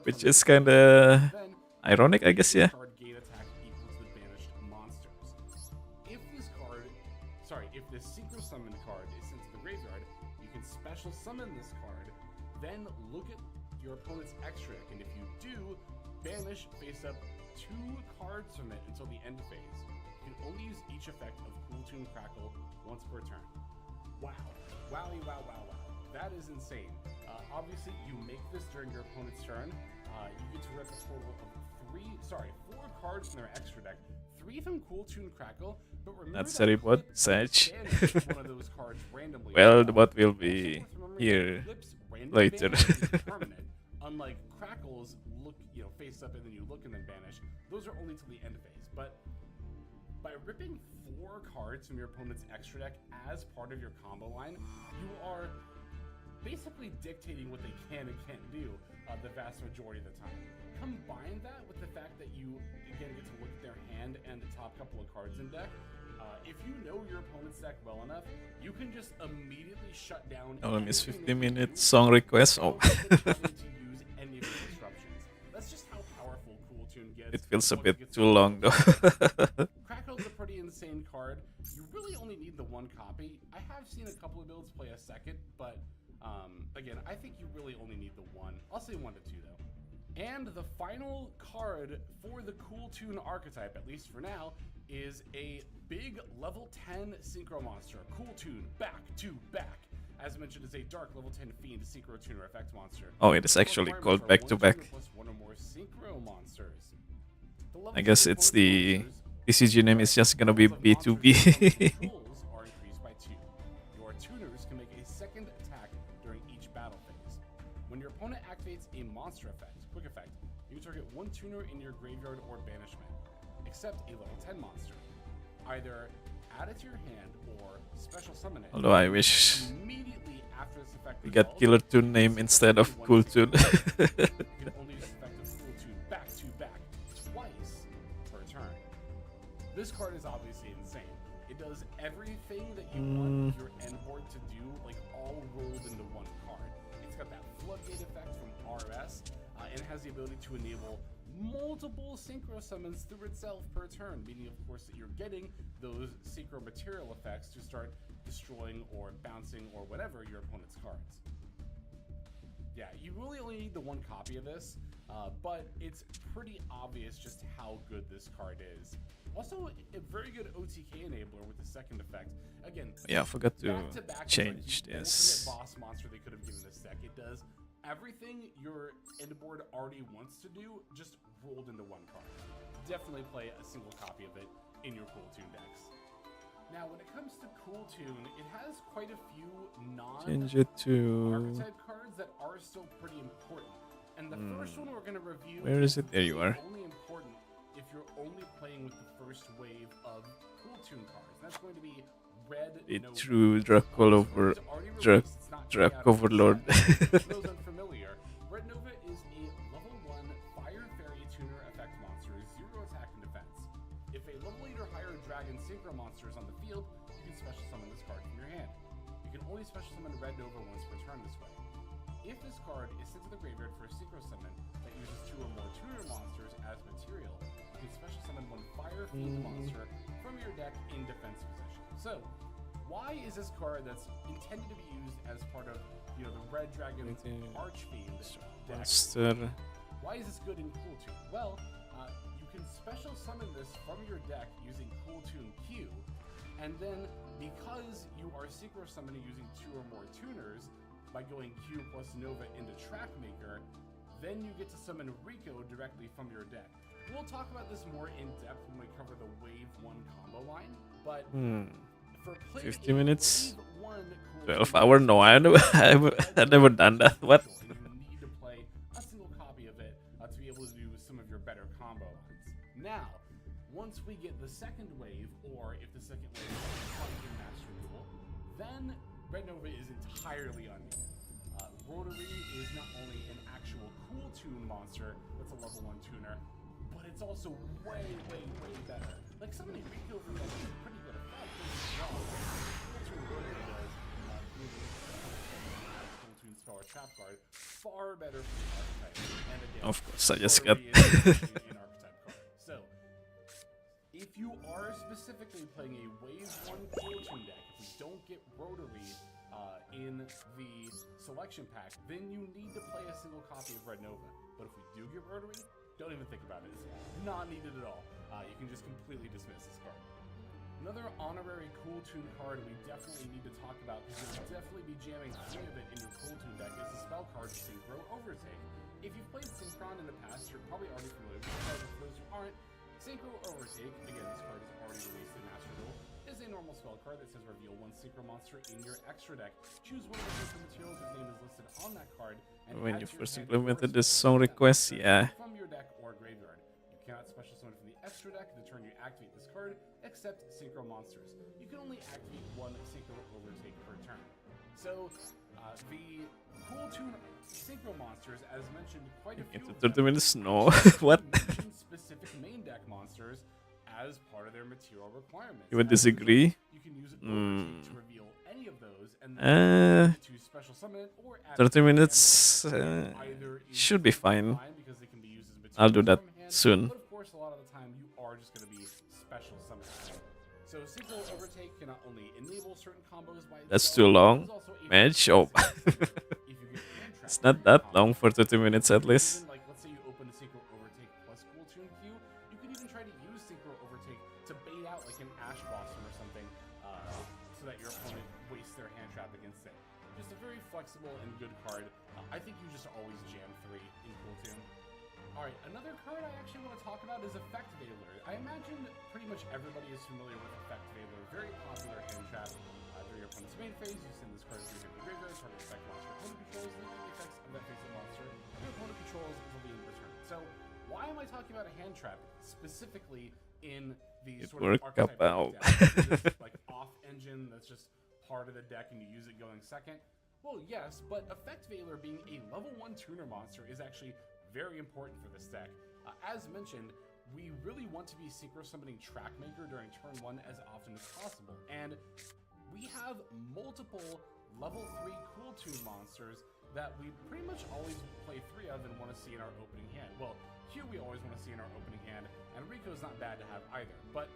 Speaker 1: which is kind of ironic, I guess. Yeah.
Speaker 3: If this synchro summon card is sent to the graveyard, you can special summon this card, then look at your opponent's extra deck, and if you do, banish face up 2 cards from it until the end phase. You can only use each effect of Cool Tune Crackle once per turn. Wow. Wowie, wow, wow, wow. That is insane. Obviously, you make this during your opponent's turn. You get to rip a total of 4 cards from their extra deck. 3 from Cool Tune Crackle, but remember
Speaker 1: That's very bot, Sag.
Speaker 3: one of those cards randomly.
Speaker 1: Well, the bot will be here later.
Speaker 3: Unlike Crackles, look, face up and then you look and then banish. Those are only till the end phase. But by ripping 4 cards from your opponent's extra deck as part of your combo line, you are basically dictating what they can and can't do the vast majority of the time. Combine that with the fact that you, again, get to look at their hand and the top couple of cards in deck. If you know your opponent's deck well enough, you can just immediately shut down.
Speaker 1: Oh, I miss 50-minute song request. Oh.
Speaker 3: to use any of your disruptions. That's just how powerful Cool Tune gets.
Speaker 1: It feels a bit too long though.
Speaker 3: Crackle's a pretty insane card. You really only need the 1 copy. I have seen a couple of builds play a second, but again, I think you really only need the 1. I'll say 1 to 2 though. And the final card for the Cool Tune archetype, at least for now, is a big level 10 synchro monster. Cool Tune back to back. As mentioned, is a dark level 10 fiend synchro tuner effect monster.
Speaker 1: Oh, it is actually called back to back.
Speaker 3: One or more synchro monsters.
Speaker 1: I guess it's the TCG name is just gonna be B2B.
Speaker 3: Are increased by 2. Your tuners can make a second attack during each battle phase. When your opponent activates a monster effect, quick effect, you target 1 tuner in your graveyard or banishment, except a level 10 monster. Either add it to your hand or special summon it.
Speaker 1: Although I wish
Speaker 3: immediately after this effect
Speaker 1: we got Killer Tune name instead of Cool Tune.
Speaker 3: You can only use the effect of Cool Tune back to back twice per turn. This card is obviously insane. It does everything that you want your end board to do, like all rolled into 1 card. It's got that floodgate effect from RS, and it has the ability to enable multiple synchro summons through itself per turn, meaning of course that you're getting those synchro material effects to start destroying or bouncing or whatever your opponent's cards. Yeah, you really only need the 1 copy of this, but it's pretty obvious just how good this card is. Also, a very good OTK enabler with the second effect. Again,
Speaker 1: yeah, I forgot to
Speaker 3: back-to-back
Speaker 1: change
Speaker 3: is like
Speaker 1: this.
Speaker 3: the ultimate boss monster they could have given this deck. It does everything your end board already wants to do, just rolled into 1 card. Definitely play a single copy of it in your Cool Tune decks. Now, when it comes to Cool Tune, it has quite a few
Speaker 1: Change it to.
Speaker 3: archetype cards that are still pretty important. And the first one we're going to review.
Speaker 1: Where is it? There you are.
Speaker 3: Only important if you're only playing with the first wave of Cool Tune cards. That's going to be Red
Speaker 1: The
Speaker 3: Nova.
Speaker 1: true Dracul over
Speaker 3: It's already
Speaker 1: Drac
Speaker 3: released, it's not
Speaker 1: Drac
Speaker 3: coming out of the
Speaker 1: Overlord.
Speaker 3: set. For those unfamiliar, Red Nova is a level 1 Fire Fairy Tuner effect monster, 0 attack and defense. If a level 8 or higher dragon synchro monster is on the field, you can special summon this card from your hand. You can only special summon Red Nova once per turn this way. If this card is sent to the graveyard for a synchro summon that uses 2 or more tuner monsters as material, you can special summon 1 Fire Fiend monster from your deck in defense position. So, why is this card that's intended to be used as part of the red dragon arch-themed deck.
Speaker 1: Monster.
Speaker 3: Why is this good in Cool Tune? Well, you can special summon this from your deck using Cool Tune Q, and then because you are synchro summoning using 2 or more tuners by going Q plus Nova into Trackmaker, then you get to summon Rico directly from your deck. We'll talk about this more in depth when we cover the Wave 1 combo line, but for
Speaker 1: 50 minutes?
Speaker 3: Cool
Speaker 1: 12 hour? No, I've never done that. What?
Speaker 3: You need to play a single copy of it to be able to do some of your better combo lines. Now, once we get the second wave, or if the second wave is coming in Master Duel, then Red Nova is entirely on you. Rotary is not only an actual Cool Tune monster that's a level 1 tuner, but it's also way better. Like, summoning Rico from that is a pretty good effect. Cool Tune Rotary does Cool Tune Spell or Trap Card far better for the archetype. And again,
Speaker 1: Of course, I just got.
Speaker 3: Rotary is an archetype card. So, if you are specifically playing a Wave 1 Cool Tune deck, if we don't get Rotary in the selection pack, then you need to play a single copy of Red Nova. But if we do get Rotary, don't even think about it. It's not needed at all. You can just completely dismiss this card. Another honorary Cool Tune card we definitely need to talk about, because you'll definitely be jamming 3 of it in your Cool Tune deck, is the spell card Synchro Overtake. If you've played Synchron in the past, you're probably already familiar with the card, but for those who aren't, Synchro Overtake, again, this card is already released in Master Duel, is a normal spell card that says reveal 1 synchro monster in your extra deck. Choose one of the synchro materials whose name is listed on that card, and
Speaker 1: When
Speaker 3: add
Speaker 1: you
Speaker 3: to your
Speaker 1: first
Speaker 3: hand
Speaker 1: implemented
Speaker 3: or
Speaker 1: this song request, yeah.
Speaker 3: from your deck or graveyard. You cannot special summon from the extra deck the turn you activate this card, except synchro monsters. You can only activate 1 synchro overtake per turn. So, the Cool Tune synchro monsters, as mentioned, quite a few
Speaker 1: Into
Speaker 3: of
Speaker 1: 30
Speaker 3: them
Speaker 1: minutes? No. What?
Speaker 3: mention specific main deck monsters as part of their material requirements.
Speaker 1: You would
Speaker 3: As a result,
Speaker 1: disagree?
Speaker 3: you can use overtake to reveal any of those, and then to special summon it or add
Speaker 1: 30
Speaker 3: to your hand.
Speaker 1: minutes
Speaker 3: Either is
Speaker 1: should be fine.
Speaker 3: because they can be used as
Speaker 1: I'll do
Speaker 3: materials
Speaker 1: that
Speaker 3: from hand,
Speaker 1: soon.
Speaker 3: But of course, a lot of the time you are just going to be special summoning. So Synchro Overtake can not only enable certain combos by
Speaker 1: That's
Speaker 3: itself,
Speaker 1: too long.
Speaker 3: but is also able
Speaker 1: Man,
Speaker 3: to
Speaker 1: show.
Speaker 3: if you get hand
Speaker 1: It's
Speaker 3: trapped
Speaker 1: not
Speaker 3: with
Speaker 1: that
Speaker 3: combos.
Speaker 1: long for 30 minutes at least.
Speaker 3: Even, like, let's say you open the Synchro Overtake plus Cool Tune Q, you could even try to use Synchro Overtake to bait out like an Ash Blossom or something, so that your opponent wastes their hand trap against it. Just a very flexible and good card. I think you just always jam 3 in Cool Tune. Alright, another card I actually want to talk about is Effect Veiler. I imagine pretty much everybody is familiar with Effect Veiler. Very popular hand trap. During your opponent's main phase, you send this card to your graveyard, target effect monster opponent controls, and the effects of that face-up monster your opponent controls until the end of the turn. So, why am I talking about a hand trap specifically in the
Speaker 1: It
Speaker 3: sort of
Speaker 1: worked
Speaker 3: archetype
Speaker 1: out.
Speaker 3: deck? Is this, like, off engine that's just part of the deck and you use it going second? Well, yes, but Effect Veiler being a level 1 tuner monster is actually very important for this deck. As mentioned, we really want to be synchro summoning Trackmaker during turn 1 as often as possible, and we have multiple level 3 Cool Tune monsters that we pretty much always play 3 of and want to see in our opening hand. Well, Q we always want to see in our opening hand, and Rico's not bad to have either, but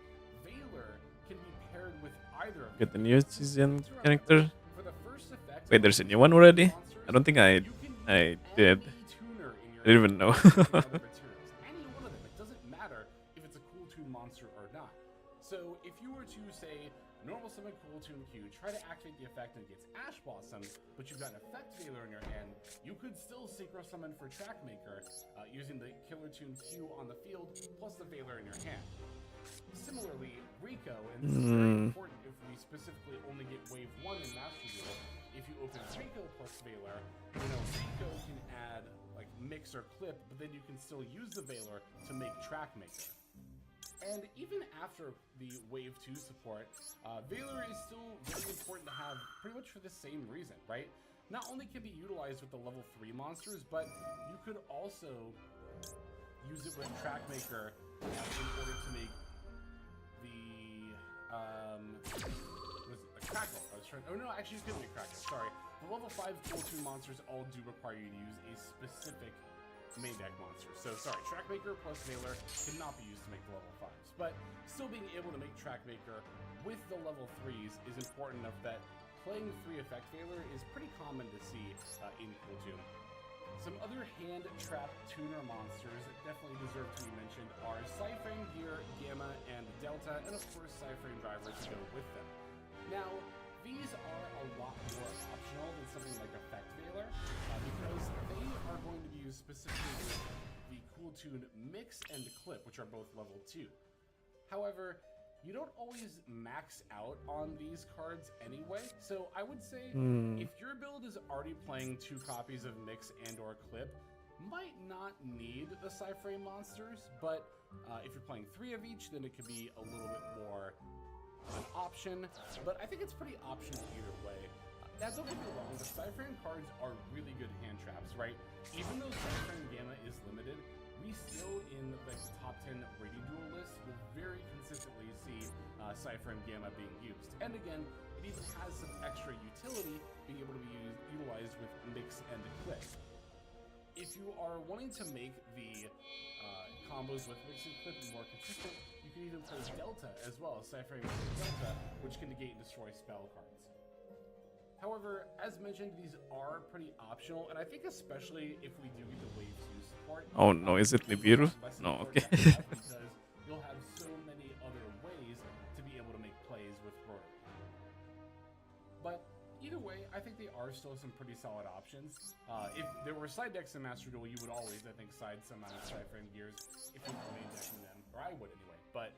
Speaker 3: Veiler can be paired with either of
Speaker 1: Get the
Speaker 3: them.
Speaker 1: new season
Speaker 3: To remember,
Speaker 1: character.
Speaker 3: for the first effect
Speaker 1: Wait,
Speaker 3: of
Speaker 1: there's a
Speaker 3: these
Speaker 1: new one already?
Speaker 3: monsters,
Speaker 1: I don't think
Speaker 3: you can
Speaker 1: I
Speaker 3: use
Speaker 1: did.
Speaker 3: any tuner in your
Speaker 1: I didn't even know.
Speaker 3: deck using other materials. Any one of them. It doesn't matter if it's a Cool Tune monster or not. So if you were to say normal summon Cool Tune Q, try to activate the effect and it gets Ash Blossom, but you've got an Effect Veiler in your hand, you could still synchro summon for Trackmaker using the Killer Tune Q on the field plus the Veiler in your hand. Similarly, Rico, and this is very important if we specifically only get Wave 1 in Master Duel, if you open Rico plus Veiler, Rico can add like mix or clip, but then you can still use the Veiler to make Trackmaker. And even after the Wave 2 support, Veiler is still very important to have pretty much for the same reason, right? Not only can be utilized with the level 3 monsters, but you could also use it with Trackmaker in order to make the, was it a Crackle? I was trying, oh no, actually you couldn't make Crackle, sorry. The level 5 Cool Tune monsters all do require you to use a specific main deck monster. So sorry, Trackmaker plus Veiler cannot be used to make the level 5s, but still being able to make Trackmaker with the level 3s is important enough that playing 3 Effect Veiler is pretty common to see in Cool Tune. Some other hand trap tuner monsters that definitely deserve to be mentioned are Cyframe Gear, Gamma, and Delta, and of course Cyframe Driver to go with them. Now, these are a lot more optional than something like Effect Veiler, because they are going to be used specifically with the Cool Tune Mix and Clip, which are both level 2. However, you don't always max out on these cards anyway, so I would say if your build is already playing 2 copies of Mix and or Clip, might not need the Cyframe monsters, but if you're playing 3 of each, then it could be a little bit more an option, but I think it's pretty optional either way. Now, don't get me wrong, the Cyframe cards are really good hand traps, right? Even though Cyframe Gamma is limited, we still, in the top 10 rating duel list, will very consistently see Cyframe Gamma being used. And again, it even has some extra utility being able to be utilized with Mix and Clip. If you are wanting to make the combos with Mix and Clip more consistent, you can even play Delta as well, Cyframe Delta, which can negate and destroy spell cards. However, as mentioned, these are pretty optional, and I think especially if we do get the Wave 2 support.
Speaker 1: Oh no, is it Nibiru? No, okay.
Speaker 3: Because you'll have so many other ways to be able to make plays with Rotary. But either way, I think they are still some pretty solid options. If there were side decks in Master Duel, you would always, I think, side some out of Cyframe Gears if you were main decking them, or I would anyway. But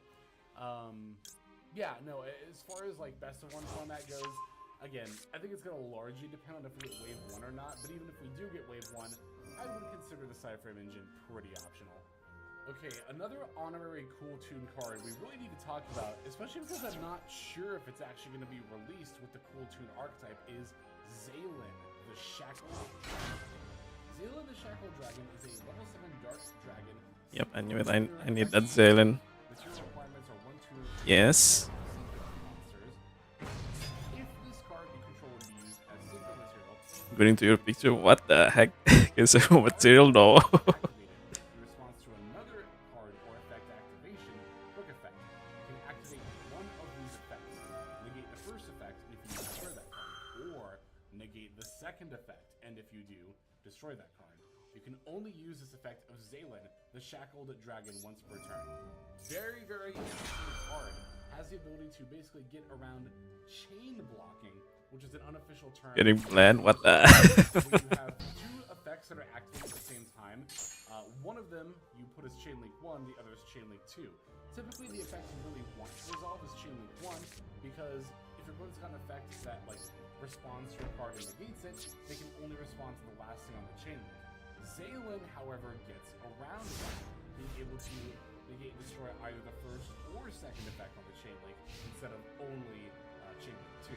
Speaker 3: yeah, no, as far as like best of 1 format goes, again, I think it's going to largely depend on if we get Wave 1 or not, but even if we do get Wave 1, I would consider the Cyframe engine pretty optional. Okay, another honorary Cool Tune card we really need to talk about, especially because I'm not sure if it's actually going to be released with the Cool Tune archetype, is Zaylin, the Shackled Dragon. Zaylin the Shackled Dragon is a level 7 Dark Dragon.
Speaker 1: Yep, I knew it. I need that Zalen.
Speaker 3: Material requirements are 1, 2,
Speaker 1: Yes. According to your picture, what the heck is a material though?
Speaker 3: In response to another card or effect activation, quick effect. You can activate one of these effects. Negate the first effect if you destroy that card, or negate the second effect, and if you do, destroy that card. You can only use this effect of Zaylin, the Shackled Dragon, once per turn. Very, very interesting card. Has the ability to basically get around chain blocking, which is an unofficial term.
Speaker 1: Getting bland? What the?
Speaker 3: Where you have 2 effects that are activated at the same time. One of them you put as Chain Link 1, the other is Chain Link 2. Typically, the effect you really want to resolve is Chain Link 1, because if your opponent's got an effect that like responds to your card and negates it, they can only respond to the last thing on the chain link. Zaylin, however, gets around that, being able to negate and destroy either the first or second effect on the chain link instead of only chain link 2.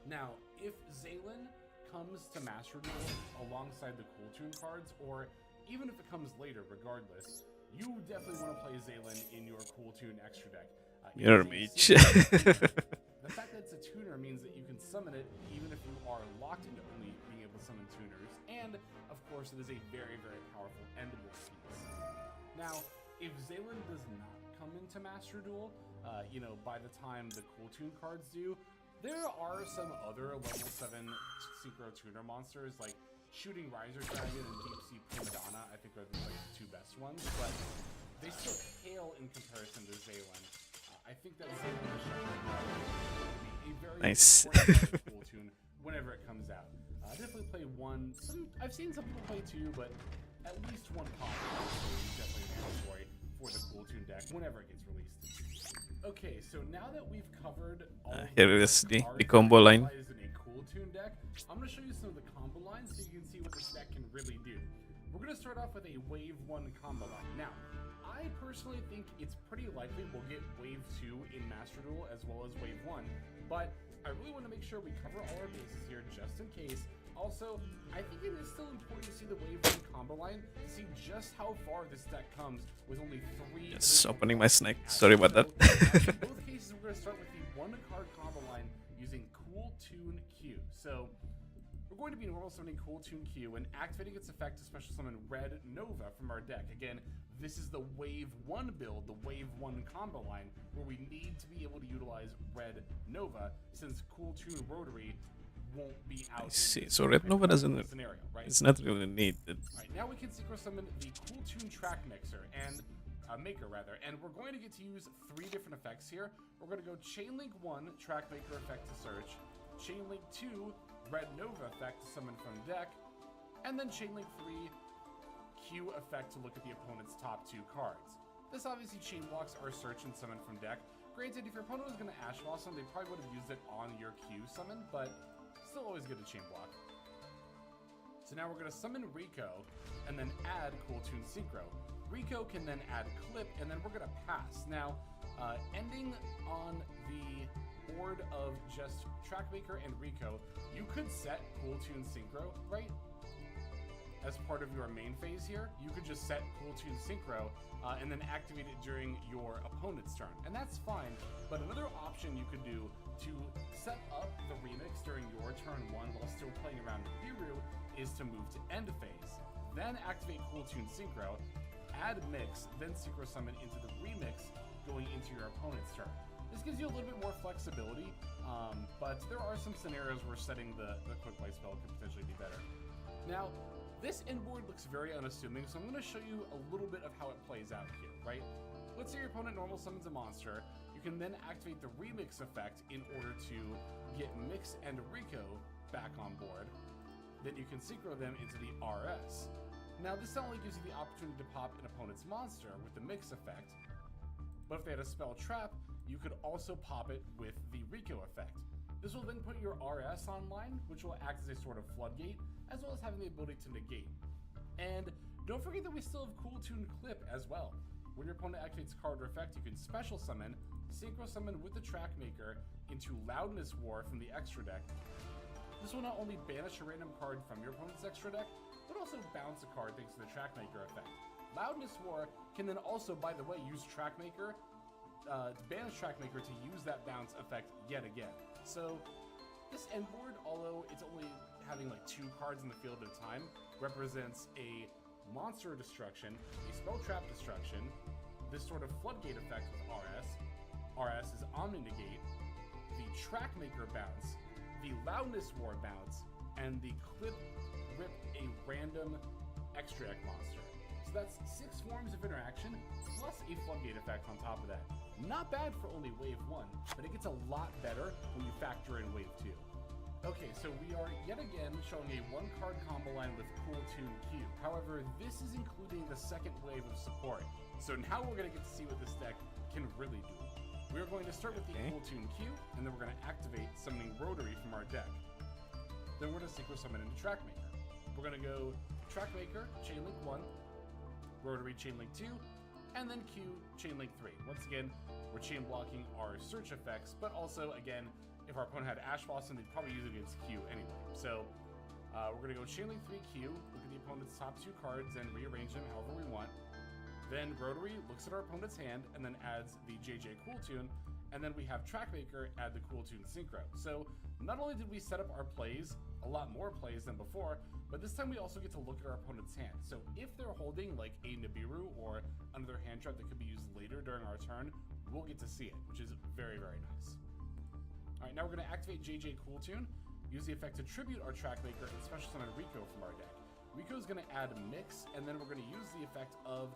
Speaker 3: Now, if Zaylin comes to Master Duel alongside the Cool Tune cards, or even if it comes later, regardless, you definitely want to play Zaylin in your Cool Tune extra deck.
Speaker 1: You're a mage.
Speaker 3: The fact that it's a tuner means that you can summon it even if you are locked into only being able to summon tuners, and of course it is a very, very powerful endable piece. Now, if Zaylin does not come into Master Duel, by the time the Cool Tune cards do, there are some other level 7 Synchro Tuner monsters, like Shooting Riser Dragon and Deep Sea Primadonna, I think are the 2 best ones, but they still pale in comparison to Zaylin. I think that Zaylin the Shackled Dragon will be a very
Speaker 1: Nice.
Speaker 3: important Cool Tune whenever it comes out. Definitely play 1. I've seen some people play 2, but at least 1 copy is definitely mandatory for the Cool Tune deck whenever it gets released. Okay, so now that we've covered all
Speaker 1: Here is the combo line.
Speaker 3: in a Cool Tune deck, I'm going to show you some of the combo lines so you can see what this deck can really do. We're going to start off with a Wave 1 combo line. Now, I personally think it's pretty likely we'll get Wave 2 in Master Duel as well as Wave 1, but I really want to make sure we cover all our bases here just in case. Also, I think it is still important to see the Wave 1 combo line to see just how far this deck comes with only 3.
Speaker 1: Just opening my snack. Sorry about that.
Speaker 3: In both cases, we're going to start with the 1 card combo line using Cool Tune Q. So, we're going to be normal summoning Cool Tune Q and activating its effect to special summon Red Nova from our deck. Again, this is the Wave 1 build, the Wave 1 combo line, where we need to be able to utilize Red Nova, since Cool Tune Rotary won't be out.
Speaker 1: I see. So Red Nova doesn't.
Speaker 3: Scenario, right?
Speaker 1: It's not really needed.
Speaker 3: Alright, now we can synchro summon the Cool Tune Track Mixer and Maker rather, and we're going to get to use 3 different effects here. We're going to go Chainlink 1 Track Maker effect to search, Chainlink 2 Red Nova effect to summon from deck, and then Chainlink 3 Q effect to look at the opponent's top 2 cards. This obviously chain blocks our search and summon from deck. Granted, if your opponent was going to Ash Blossom, they probably would have used it on your Q summon, but still always good to chain block. So now we're going to summon Rico and then add Cool Tune Synchro. Rico can then add Clip, and then we're going to pass. Now, ending on the board of just Trackmaker and Rico, you could set Cool Tune Synchro, right? As part of your main phase here, you could just set Cool Tune Synchro and then activate it during your opponent's turn. And that's fine, but another option you could do to set up the remix during your turn 1 while still playing around with Biru is to move to end phase, then activate Cool Tune Synchro, add Mix, then Synchro Summon into the remix going into your opponent's turn. This gives you a little bit more flexibility, but there are some scenarios where setting the quick play spell could potentially be better. Now, this inboard looks very unassuming, so I'm going to show you a little bit of how it plays out here, right? Let's say your opponent normal summons a monster. You can then activate the remix effect in order to get Mix and Rico back on board. Then you can synchro them into the RS. Now, this not only gives you the opportunity to pop an opponent's monster with the Mix effect, but if they had a spell trap, you could also pop it with the Rico effect. This will then put your RS online, which will act as a sort of floodgate, as well as having the ability to negate. And don't forget that we still have Cool Tune Clip as well. When your opponent activates a card or effect, you can special summon, synchro summon with the Track Maker into Loudness War from the extra deck. This will not only banish a random card from your opponent's extra deck, but also bounce a card thanks to the Track Maker effect. Loudness War can then also, by the way, use Track Maker, banish Track Maker to use that bounce effect yet again. So this end board, although it's only having like 2 cards in the field at a time, represents a monster destruction, a spell trap destruction, this sort of floodgate effect with RS. RS is Omni Negate, the Track Maker bounce, the Loudness War bounce, and the Clip Rip a random extra deck monster. So that's 6 forms of interaction, plus a floodgate effect on top of that. Not bad for only Wave 1, but it gets a lot better when you factor in Wave 2. Okay, so we are yet again showing a 1-card combo line with Cool Tune Q. However, this is including the second wave of support. So now we're going to get to see what this deck can really do. We're going to start with the Cool Tune Q, and then we're going to activate summoning Rotary from our deck. Then we're going to synchro summon into Track Maker. We're going to go Track Maker, Chainlink 1, Rotary Chainlink 2, and then Q Chainlink 3. Once again, we're chain blocking our search effects, but also, again, if our opponent had Ash Blossom, they'd probably use it against Q anyway. So we're going to go Chainlink 3 Q, look at the opponent's top 2 cards and rearrange them however we want. Then Rotary looks at our opponent's hand and then adds the JJ Cool Tune, and then we have Track Maker add the Cool Tune Synchro. So not only did we set up our plays, a lot more plays than before, but this time we also get to look at our opponent's hand. So if they're holding like a Nibiru or another hand trap that could be used later during our turn, we'll get to see it, which is very, very nice. Alright, now we're going to activate JJ Cool Tune, use the effect to tribute our Track Maker, and special summon Rico from our deck. Rico is going to add Mix, and then we're going to use the effect of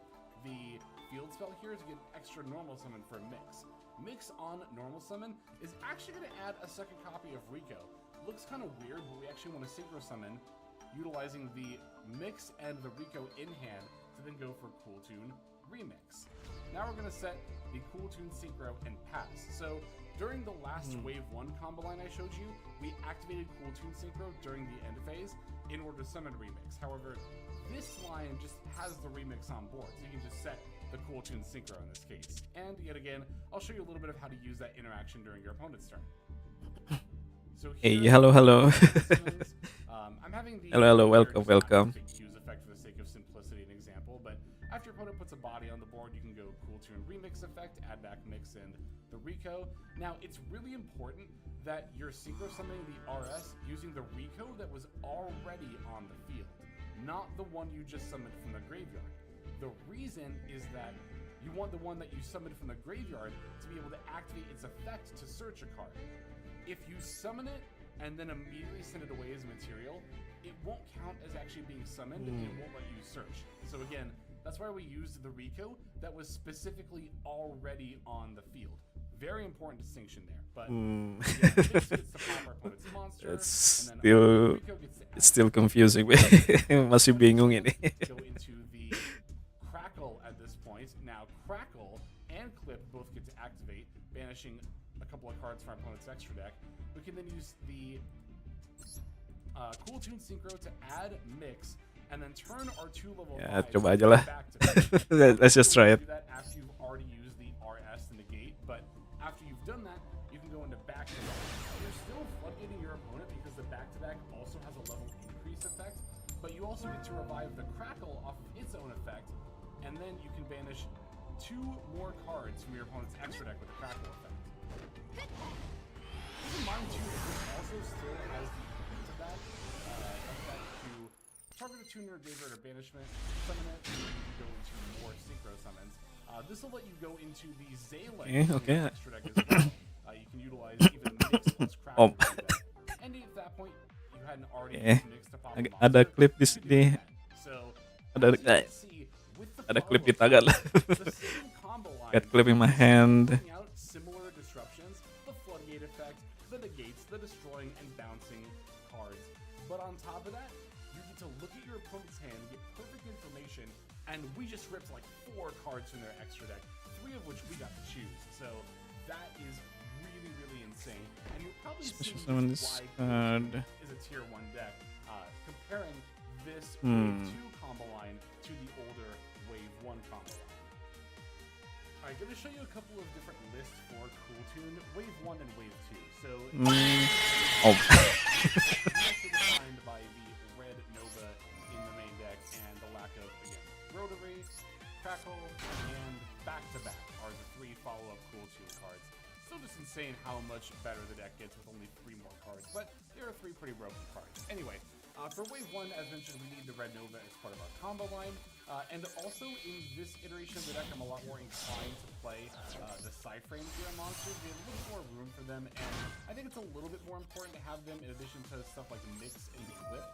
Speaker 3: the field spell here to get extra normal summon for Mix. Mix on normal summon is actually going to add a second copy of Rico. Looks kind of weird, but we actually want to synchro summon utilizing the Mix and the Rico in hand to then go for Cool Tune Remix. Now we're going to set the Cool Tune Synchro and pass. So during the last Wave 1 combo line I showed you, we activated Cool Tune Synchro during the end phase in order to summon Remix. However, this line just has the Remix on board, so you can just set the Cool Tune Synchro in this case. And yet again, I'll show you a little bit of how to use that interaction during your opponent's turn. So
Speaker 1: Hey, hello.
Speaker 3: I'm having the
Speaker 1: Hello, welcome.
Speaker 3: Use effect for the sake of simplicity and example, but after your opponent puts a body on the board, you can go Cool Tune Remix effect, add back Mix and the Rico. Now, it's really important that you're synchro summoning the RS using the Rico that was already on the field, not the one you just summoned from the graveyard. The reason is that you want the one that you summoned from the graveyard to be able to activate its effect to search a card. If you summon it and then immediately send it away as material, it won't count as actually being summoned and it won't let you search. So again, that's why we used the Rico that was specifically already on the field. Very important distinction there. But yeah, Mix gets to pop our opponent's monster,
Speaker 1: It's
Speaker 3: and then
Speaker 1: still
Speaker 3: Rico gets to
Speaker 1: it's still confusing. Masih bingung ini.
Speaker 3: go into the Crackle at this point. Now, Crackle and Clip both get to activate, banishing a couple of cards from our opponent's extra deck. We can then use the Cool Tune Synchro to add Mix, and then turn our 2 level
Speaker 1: Ya,
Speaker 3: 5s
Speaker 1: coba aja lah.
Speaker 3: back to back.
Speaker 1: Let's just try it.
Speaker 3: Do that after you've already used the RS to negate, but after you've done that, you can go into back to back. You're still floodgating your opponent because the back to back also has a level increase effect, but you also get to revive the Crackle off of its own effect, and then you can banish 2 more cards from your opponent's extra deck with the Crackle effect. Keep in mind too, this also still has the back to back effect to target a tuner, graveyard, or banishment, summon it, and then you can go into more synchro summons. This will let you go into the Zayla
Speaker 1: Okay.
Speaker 3: extra deck as well. You can utilize even Mix plus Crackle to do that. And at that point, you hadn't already used Mix to pop a monster.
Speaker 1: Ada klip di
Speaker 3: you could
Speaker 1: sini.
Speaker 3: do that. So,
Speaker 1: Ada
Speaker 3: as you can see, with the
Speaker 1: ada klip di
Speaker 3: follow-up
Speaker 1: tangan.
Speaker 3: the same combo line
Speaker 1: Got clip in my hand.
Speaker 3: bringing out similar disruptions, the floodgate effect, the negates, the destroying and bouncing cards. But on top of that, you get to look at your opponent's hand, get perfect information, and we just ripped like 4 cards from their extra deck, 3 of which we got to choose. So that is really, really insane. And you're probably
Speaker 1: Special
Speaker 3: seeing
Speaker 1: summon this
Speaker 3: why
Speaker 1: card.
Speaker 3: is a tier 1 deck, comparing this
Speaker 1: Hmm.
Speaker 3: Wave 2 combo line to the older Wave 1 combo line. Alright, going to show you a couple of different lists for Cool Tune, Wave 1 and Wave 2. So,
Speaker 1: Oh.
Speaker 3: mostly defined by the red Nova in the main deck and the lack of, again, Rotary, Crackle, and Back-to-Back are the 3 follow-up Cool Tune cards. Still just insane how much better the deck gets with only 3 more cards, but there are 3 pretty broken cards. Anyway, for Wave 1, as mentioned, we need the red Nova as part of our combo line. And also, in this iteration of the deck, I'm a lot more inclined to play the Psyframe tier monsters. We have a little more room for them, and I think it's a little bit more important to have them in addition to stuff like Mix and Clip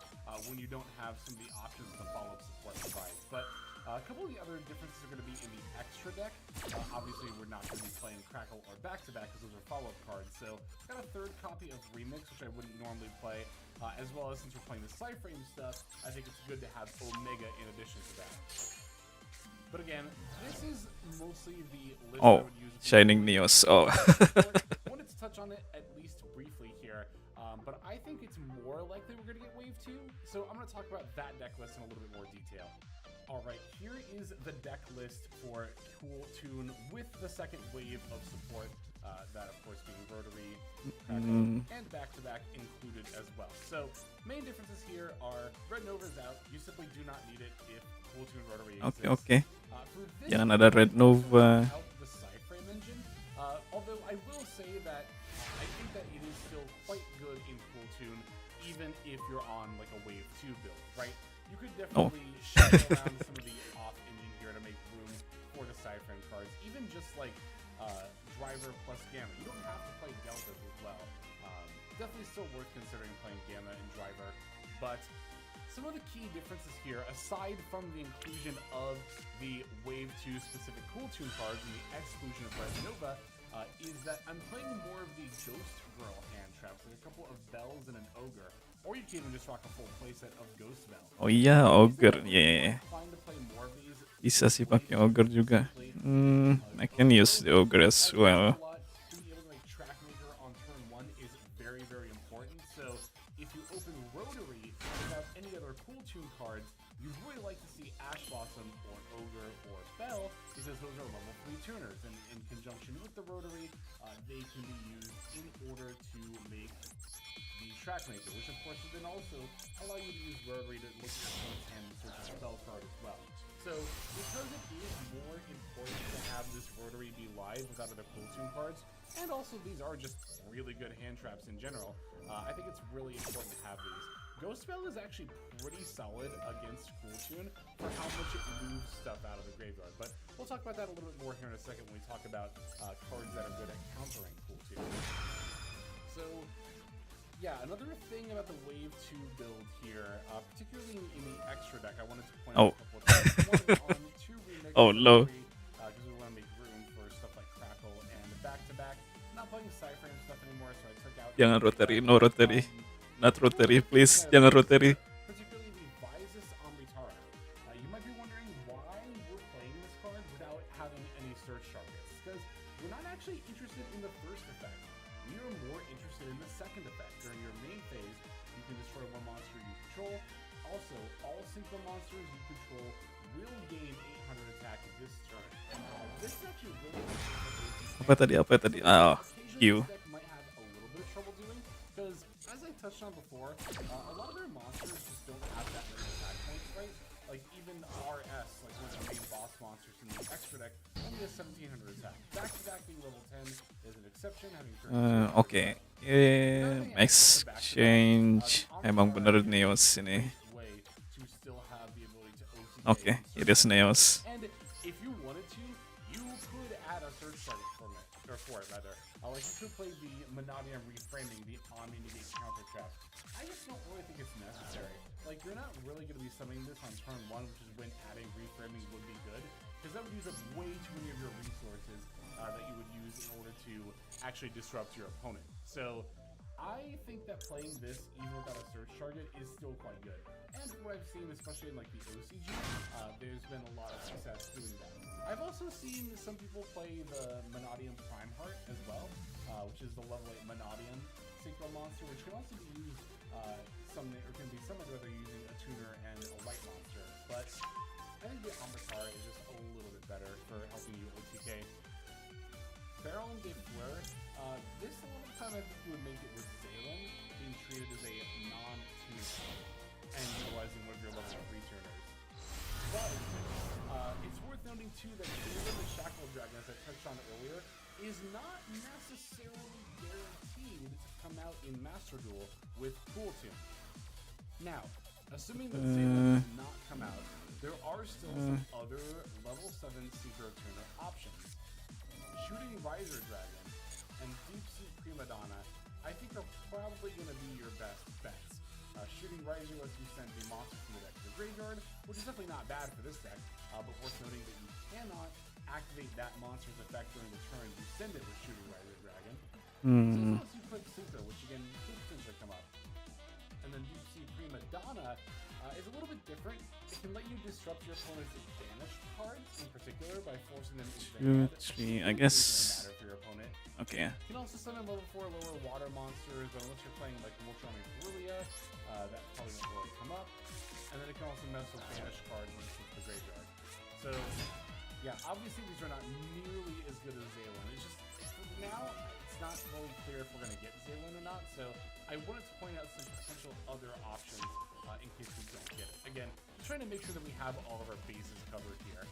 Speaker 3: when you don't have some of the options that the follow-up support provides. But a couple of the other differences are going to be in the extra deck. Obviously, we're not going to be playing Crackle or Back-to-Back because those are follow-up cards. So, got a 3rd copy of Remix, which I wouldn't normally play. As well as, since we're playing the Psyframe stuff, I think it's good to have Omega in addition to that. But again, this is mostly the list I
Speaker 1: Oh,
Speaker 3: would use.
Speaker 1: Shining Neos. Oh.
Speaker 3: I wanted to touch on it at least briefly here, but I think it's more likely we're going to get Wave 2, so I'm going to talk about that deck list in a little bit more detail. Alright, here is the deck list for Cool Tune with the 2nd wave of support, that of course being Rotary, Crackle, and Back-to-Back included as well. So, main differences here are Red Nova's out, you simply do not need it if Cool Tune Rotary exists.
Speaker 1: Okay.
Speaker 3: For this
Speaker 1: Jangan ada Red Nova.
Speaker 3: out the Psyframe engine, although I will say that I think that it is still quite good in Cool Tune, even if you're on like a Wave 2 build, right? You could definitely shuffle around some of the off engine here to make room for the Psyframe cards, even just like Driver plus Gamma. You don't have to play Deltas as well. Definitely still worth considering playing Gamma and Driver, but some of the key differences here, aside from the inclusion of the Wave 2 specific Cool Tune cards and the exclusion of Red Nova, is that I'm playing more of the Ghost Girl hand traps, like a couple of Bells and an Ogre, or you can even just rock a full playset of Ghost Bell.
Speaker 1: Oh iya, Ogre. Yeah.
Speaker 3: Inclined to play more of these.
Speaker 1: Bisa sih pakai Ogre juga. I can use the Ogre as well.
Speaker 3: Being able to make Trackmaker on turn 1 is very, very important. So if you open Rotary without any other Cool Tune cards, you really like to see Ash Blossom or Ogre or Bell, because those are level 3 tuners, and in conjunction with the Rotary, they can be used in order to make the Trackmaker, which of course would then also allow you to use Rotary to look at your opponent's hand and search a spell card as well. So because it is more important to have the this rotary be live without other Cool Tune cards? And also, these are just really good hand traps in general. I think it's really important to have these. Ghost Spell is actually pretty solid against Cool Tune for how much it moves stuff out of the graveyard. But we'll talk about that a little bit more here in a second when we talk about cards that are good at countering Cool Tune. So, yeah, another thing about the Wave 2 build here, particularly in the extra deck, I wanted to point out a couple of things. One, on 2 remix,
Speaker 1: Oh, no.
Speaker 3: because we want to make room for stuff like Crackle and back-to-back. I'm not playing Cypher and stuff anymore, so I took out...
Speaker 1: Jangan rotary, no rotary. Not rotary, please. Jangan rotary.
Speaker 3: Particularly the Visas Amritara. You might be wondering why we're playing this card without having any search targets. Because we're not actually interested in the first effect. We are more interested in the second effect. During your main phase, you can destroy one monster you control. Also, all synchro monsters you control will gain 800 attack this turn. This is actually really
Speaker 1: Apa tadi? Apa tadi? Ah, Q.
Speaker 3: deck might have a little bit of trouble doing because, as I touched on before, a lot of their monsters just don't have that many attack points, right? Like even RS, like one of the main boss monsters in the extra deck, only has 1700 attack. Back-to-back being level 10 is an exception, having 30.
Speaker 1: Oke. Exchange. Emang bener Neos ini.
Speaker 3: way to still have the ability to OTK.
Speaker 1: Oke, it is Neos.
Speaker 3: And if you wanted to, you could add a search target for it rather. Like you could play the Monadium reframing, the Omni negate counter trap. I just don't really think it's necessary. Like you're not really going to be summoning this on turn 1, which is when adding reframing would be good, because that would use up way too many of your resources that you would use in order to actually disrupt your opponent. So I think that playing this even without a search target is still quite good. And from what I've seen, especially in like the OCG, there's been a lot of success doing that. I've also seen some people play the Monadium Prime Heart as well, which is the level 8 Monadium synchro monster, which can also be used can be summoned whether using a tuner and a white monster. But I think the Amritar is just a little bit better for helping you OTK. Barrel and Gate Fleur, this a lot of time I think you would make it with Zalen being treated as a non-tuner and utilizing one of your level 3 tuners. But it's worth noting too that the Shackle Dragon, as I touched on earlier, is not necessarily guaranteed to come out in Master Duel with Cool Tune. Now, assuming that Zalen does not come out, there are still some other level 7 Synchro Tuner options. Shooting Riser Dragon and Deep Sea Prima Donna, I think are probably going to be your best bets. Shooting Riser lets you send the monster from the deck to the graveyard, which is definitely not bad for this deck, but worth noting that you cannot activate that monster's effect during the turn you send it with Shooting Riser Dragon. So unless you click Synchro, which again could potentially come up. And then Deep Sea Prima Donna is a little bit different. It can let you disrupt your opponent's banished cards in particular by forcing them into the hand.
Speaker 1: I guess.
Speaker 3: Matter for your opponent.
Speaker 1: Okay.
Speaker 3: You can also summon level 4 lower water monsters, but unless you're playing like Voltron and Corellia, that probably won't really come up. And then it can also mess with banished cards when it's the graveyard. So, yeah, obviously these are not nearly as good as Zalen. It's just, for now, it's not fully clear if we're going to get Zalen or not. So, I wanted to point out some potential other options in case we don't get it. Again, just trying to make sure that we have all of our bases covered here.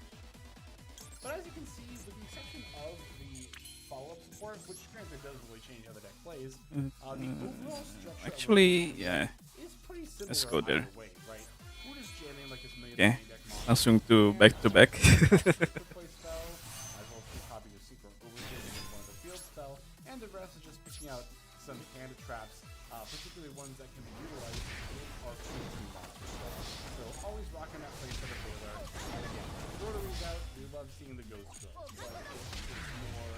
Speaker 3: But as you can see, with the exception of the follow-up support, which granted does really change how the deck plays, the overall structure
Speaker 1: Actually, yeah.
Speaker 3: is pretty similar.
Speaker 1: Let's go there.
Speaker 3: Way, right? We're just jamming like this million
Speaker 1: Okay.
Speaker 3: deck monster.
Speaker 1: Langsung to back to back.
Speaker 3: Play spell, as well as two copies of Secret Overhead and one of the field spell, and the rest is just picking out some hand traps, particularly ones that can be utilized in our Q2 monster spell. So always rocking that place for the Baylor. And again, rotaries out, we love seeing the ghost go. But it's more,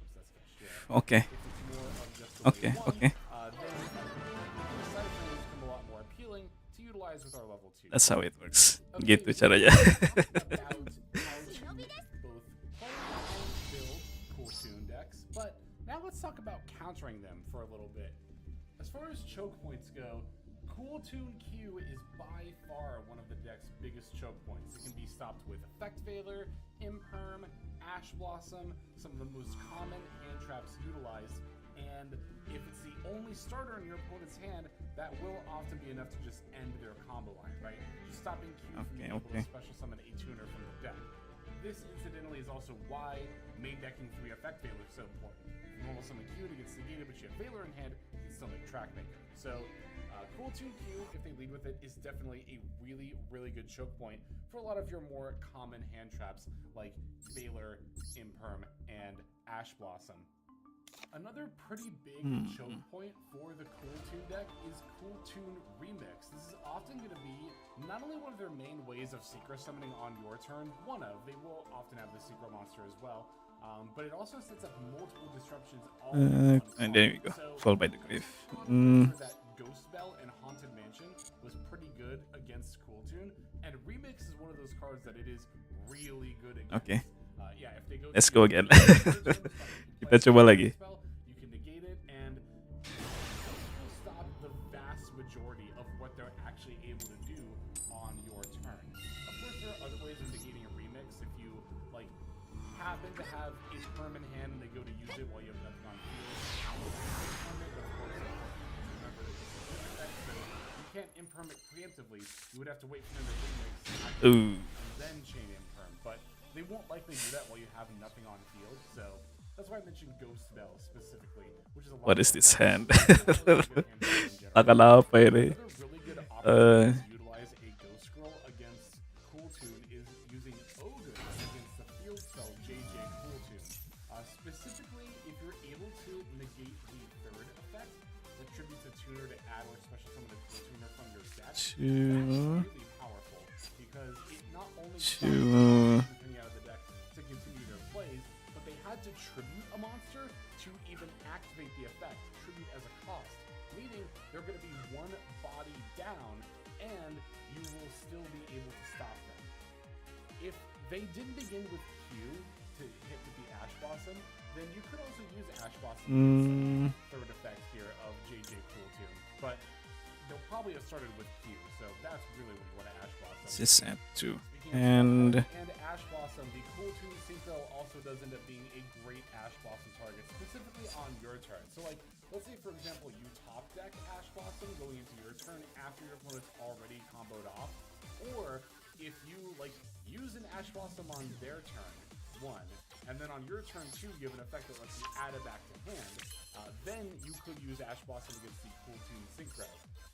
Speaker 3: what's that stuff? Yeah.
Speaker 1: Okay.
Speaker 3: If it's more of just the
Speaker 1: Okay,
Speaker 3: way one,
Speaker 1: okay.
Speaker 3: then the side frames become a lot more appealing to utilize with our level 2.
Speaker 1: That's how it works.
Speaker 3: Okay,
Speaker 1: Gitu caranya.
Speaker 3: about how to both play and build Cool Tune decks, but now let's talk about countering them for a little bit. As far as choke points go, Cool Tune Q is by far one of the deck's biggest choke points. It can be stopped with Effect Veiler, Imperm, Ash Blossom, some of the most common hand traps utilized, and if it's the only starter in your opponent's hand, that will often be enough to just end their combo line, right? Just stopping Q from being able to special summon a tuner from the deck. This, incidentally, is also why main decking 3 effect Veiler is so important. If you normal summon Q, it gets negated, but you have Veiler in hand, you can still make Trackmaker. So, Cool Tune Q, if they lead with it, is definitely a really, really good choke point for a lot of your more common hand traps like Veiler, Imperm, and Ash Blossom. Another pretty big choke point for the Cool Tune deck is Cool Tune Remix. This is often going to be not only one of their main ways of synchro summoning on your turn, they will often have the synchro monster as well, but it also sets up multiple disruptions all in one
Speaker 1: And there we go.
Speaker 3: So,
Speaker 1: Fall by the grave.
Speaker 3: that Ghost Bell and Haunted Mansion was pretty good against Cool Tune, and Remix is one of those cards that it is really good against.
Speaker 1: Okay.
Speaker 3: Yeah, if they go
Speaker 1: Let's
Speaker 3: to
Speaker 1: go
Speaker 3: your
Speaker 1: again.
Speaker 3: turn,
Speaker 1: Kita coba lagi.
Speaker 3: you can negate it, and will stop the vast majority of what they're actually able to do on your turn. Of course, there are other ways of negating a remix. If you happen to have Imperm in hand and they go to use it while you have nothing on field, but of course, remember it's a good effect, so you can't Imperm it preemptively. You would have to wait for them to remix and then chain Imperm, but they won't likely do that while you have nothing on field. So that's why I mentioned Ghost Bell specifically, which is a lot.
Speaker 1: What is this hand?
Speaker 3: Another
Speaker 1: Akan apa ini?
Speaker 3: really good option to utilize a Ghost Scroll against Cool Tune is using Ogre against the field spell JJ Cool Tune. Specifically, if you're able to negate the third effect, that tributes a tuner to add or special summon a Cool Tuner from your set, that's really powerful because it not only coming out of the deck to continue their plays, but they had to tribute a monster to even activate the effect, tribute as a cost, meaning they're going to be one body down and you will still be able to stop them. If they didn't begin with Q to hit with the Ash Blossom, then you could also use Ash Blossom as the third effect here of JJ Cool Tune, but they'll probably have started with Q, so that's really what you want to Ash Blossom.
Speaker 1: This is at 2.
Speaker 3: And
Speaker 1: And
Speaker 3: Ash Blossom, the Cool Tune Synchro also does end up being a great Ash Blossom target, specifically on your turn. So let's say for example you top deck Ash Blossom going into your turn after your opponent's already comboed off, or if you use an Ash Blossom on their turn, 1, and then on your turn 2 you have an effect that lets you add it back to hand, then you could use Ash Blossom against the Cool Tune Synchro.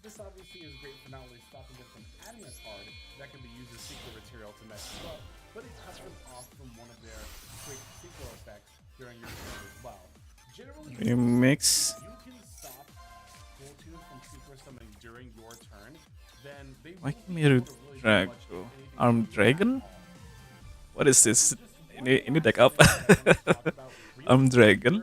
Speaker 3: This obviously is great for not only stopping them from adding a card that can be used as synchro material to mess you up, but it cuts them off from one of their quick synchro effects during your turn as well. Generally,
Speaker 1: you mix.
Speaker 3: you can stop Cool Tune from synchro summoning during your turn, then they
Speaker 1: Why
Speaker 3: won't
Speaker 1: can
Speaker 3: be
Speaker 1: we
Speaker 3: able to really do
Speaker 1: drag
Speaker 3: much
Speaker 1: to
Speaker 3: of anything
Speaker 1: Arm
Speaker 3: to you
Speaker 1: Dragon?
Speaker 3: at all.
Speaker 1: What is this? Ini deck
Speaker 3: Last
Speaker 1: apa?
Speaker 3: thing I wanna talk about
Speaker 1: Arm Dragon.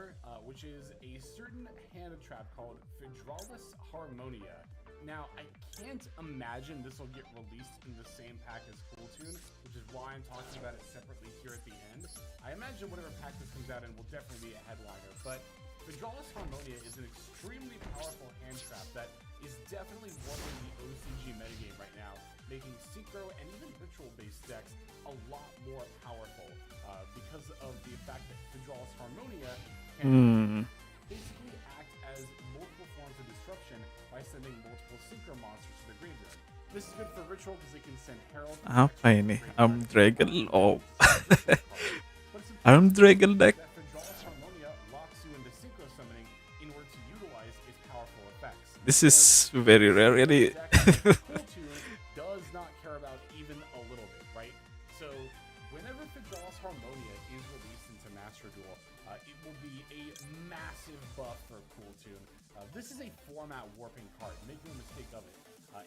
Speaker 3: which is a certain hand trap called Fidralis Harmonia. Now, I can't imagine this will get released in the same pack as Cool Tune, which is why I'm talking about it separately here at the end. I imagine whatever pack this comes out in will definitely be a headliner, but Fidralis Harmonia is an extremely powerful hand trap that is definitely warping the OCG metagame right now, making synchro and even ritual-based decks a lot more powerful because of the fact that Fidralis Harmonia can basically act as multiple forms of disruption by sending multiple synchro monsters to the graveyard. This is good for ritual because it can send heralds.
Speaker 1: Apa ini? Arm Dragon? Oh. Arm Dragon deck.
Speaker 3: That Fidralis Harmonia locks you into synchro summoning in order to utilize its powerful effects.
Speaker 1: This is very rare. Ini
Speaker 3: Cool Tune does not care about even a little bit, right? So whenever Fidralis Harmonia is released into Master Duel, it will be a massive buff for Cool Tune. This is a format warping card, make no mistake of it.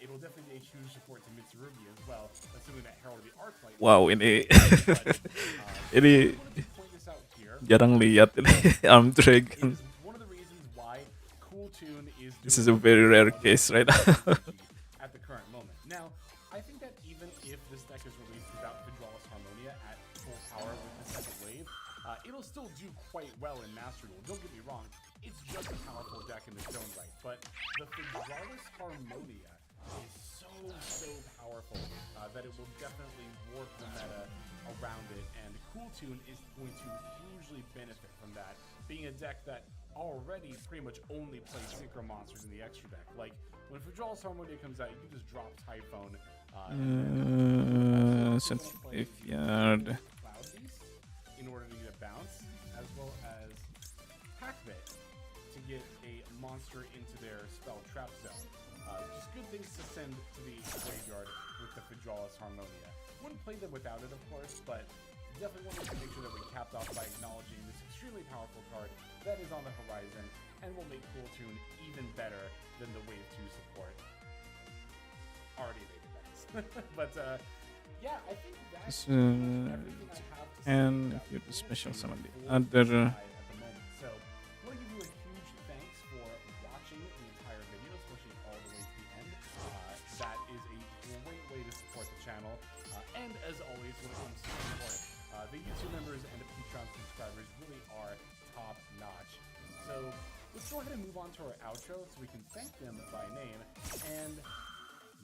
Speaker 3: It'll definitely be a huge support to Mitsurugi as well, assuming that Herald of the Arclight.
Speaker 1: wow, ini
Speaker 3: I
Speaker 1: ini
Speaker 3: wanted to point this out here.
Speaker 1: jarang lihat ini Arm
Speaker 3: It
Speaker 1: Dragon.
Speaker 3: is one of the reasons why Cool Tune is
Speaker 1: This
Speaker 3: doing
Speaker 1: is a very rare case right now.
Speaker 3: at the current moment. Now, I think that even if this deck is released without Fidralis Harmonia at full power with the second wave, it'll still do quite well in Master Duel. Don't get me wrong, it's just a powerful deck in its own right. But the Fidralis Harmonia is so powerful that it will definitely warp the meta around it, and Cool Tune is going to hugely benefit from that, being a deck that already pretty much only plays synchro monsters in the extra deck. Like when Fidralis Harmonia comes out, you can just drop Typhone.
Speaker 1: Central Graveyard.
Speaker 3: Cloud. bit to get a monster into their spell trap zone. Just good things to send to the graveyard with the Fidralis Harmonia. Wouldn't play them without it, of course, but definitely wanted to make sure that we capped off by acknowledging this extremely powerful card that is on the horizon and will make Cool Tune even better than the Wave 2 support. Already made it nice. But yeah, I think that's everything I have to say.
Speaker 1: And if you do special summon the other.
Speaker 3: At the moment. So I want to give you a huge thanks for watching the entire video, especially all the way to the end. That is a great way to support the channel. And as always, when it comes to support, the YouTube members and the Patreon subscribers really are top notch. So let's go ahead and move on to our outro so we can thank them by name and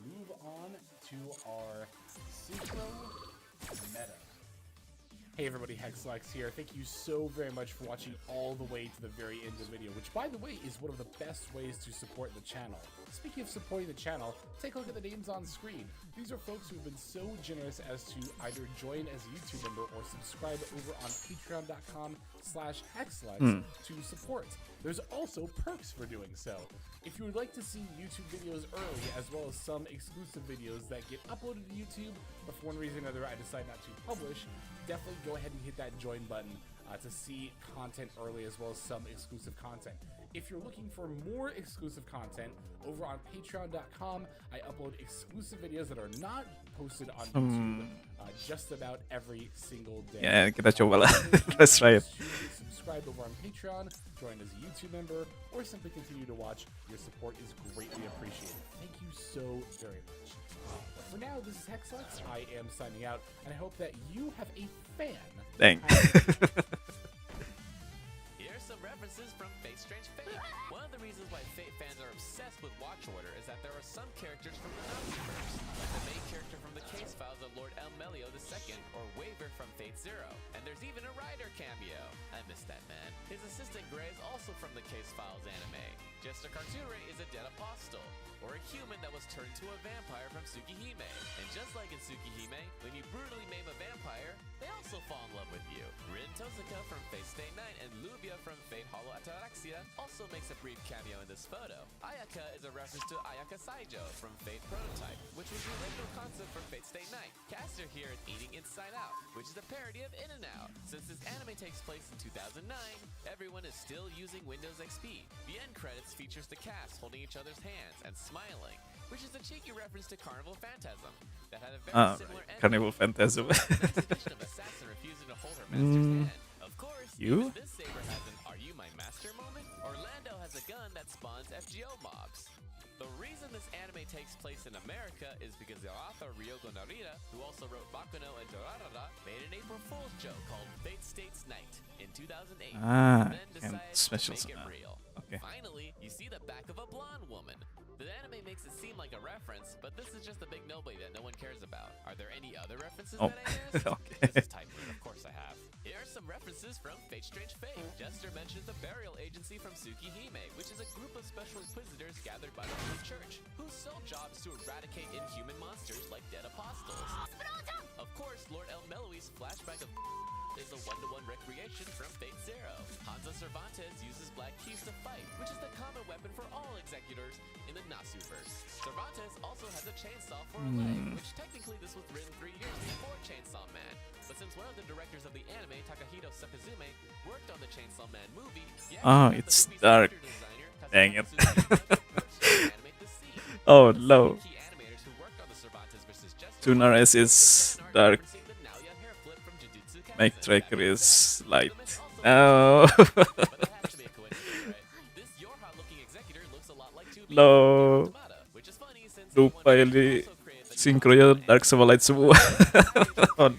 Speaker 3: move on to our synchro meta. Hey everybody, Hexlex here. Thank you so very much for watching all the way to the very end of the video, which by the way is one of the best ways to support the channel. Speaking of supporting the channel, take a look at the names on screen. These are folks who have been so generous as to either join as a YouTube member or subscribe over on patreon.com/Hexlex to support. There's also perks for doing so. If you would like to see YouTube videos early, as well as some exclusive videos that get uploaded to YouTube, but for one reason or another I decide not to publish, definitely go ahead and hit that join button to see content early, as well as some exclusive content. If you're looking for more exclusive content, over on patreon.com, I upload exclusive videos that are not posted on YouTube just about every single day.
Speaker 1: Ya, kita coba lah. Let's try it.
Speaker 3: Subscribe over on Patreon, join as a YouTube member, or simply continue to watch. Your support is greatly appreciated. Thank you so very much. But for now, this is Hexlex. I am signing out, and I hope that you have a fan.
Speaker 1: Dang.
Speaker 4: Here's some references from Fate Strange Fate. One of the reasons why Fate fans are obsessed with Watch Order is that there are some characters from the Naziverse, like the main character from the case files of Lord Elmelio II, or Waver from Fate Zero. And there's even a Rider cameo. I miss that man. His assistant Gray is also from the case files anime. Jester Carture is a dead apostle, or a human that was turned to a vampire from Tsukihime. And just like in Tsukihime, when you brutally maim a vampire, they also fall in love with you. Rin Tosuka from Fate Stay Night and Lubia from Fate Hollow Ataraxia also makes a brief cameo in this photo. Ayaka is a reference to Ayaka Saijo from Fate Prototype, which was the original concept for Fate Stay Night. Caster here is eating Inside Out, which is a parody of In and Out. Since this anime takes place in 2009, everyone is still using Windows XP. The end credits features the cast holding each other's hands and smiling, which is a cheeky reference to Carnival Phantasm that had a very similar ending.
Speaker 1: Carnival Phantasm.
Speaker 4: Of assassin refusing to hold her master's hand. Of course,
Speaker 1: You?
Speaker 4: even this saber has an "Are you my master" moment. Orlando has a gun that spawns FGO mobs. The reason this anime takes place in America is because the author Ryogo Narita, who also wrote Bakuno and Dorarara, made an April Fool's joke called Fate States Night in 2008,
Speaker 1: Ah,
Speaker 4: and then
Speaker 1: and
Speaker 4: decided
Speaker 1: special
Speaker 4: to make it
Speaker 1: summon.
Speaker 4: real.
Speaker 1: Okay.
Speaker 4: Finally, you see the back of a blonde woman. The anime makes it seem like a reference, but this is just a big nobody that no one cares about. Are there any other references
Speaker 1: Oh,
Speaker 4: that I missed?
Speaker 1: okay.
Speaker 4: This is typing, of course I have. Here are some references from Fate Strange Fate. Jester mentions the burial agency from Tsukihime, which is a group of special inquisitors gathered by the Holy Church, whose sole job is to eradicate inhuman monsters like dead apostles. Of course, Lord Elmeloi's flashback of is a one-to-one recreation from Fate Zero. Hansa Cervantes uses black keys to fight, which is the common weapon for all executors in the Nasuverse. Cervantes also has a chainsaw for a leg, which technically this was written 3 years before Chainsaw Man. But since one of the directors of the anime, Takahito Sakazume, worked on the Chainsaw Man movie, he
Speaker 1: Oh,
Speaker 4: actually had
Speaker 1: it's
Speaker 4: the movie's
Speaker 1: dark.
Speaker 4: character designer,
Speaker 1: Dang it.
Speaker 4: Kazuma Tsutsuyama, to animate the scene.
Speaker 1: Oh,
Speaker 4: The
Speaker 1: no.
Speaker 4: key animators who worked on the Cervantes versus Jester
Speaker 1: Tunares is dark.
Speaker 4: referencing the Naoya hair flip from Jujutsu Kaisen.
Speaker 1: Make tracker is light.
Speaker 4: Also
Speaker 1: No.
Speaker 4: but that has to be a coincidence, right? This Yorha-looking executor looks a lot like 2B
Speaker 1: No.
Speaker 4: from Automata, which is funny since
Speaker 1: Lupa
Speaker 4: the one
Speaker 1: ini
Speaker 4: also created the
Speaker 1: sinkronya dark sama light semua. Oh, no.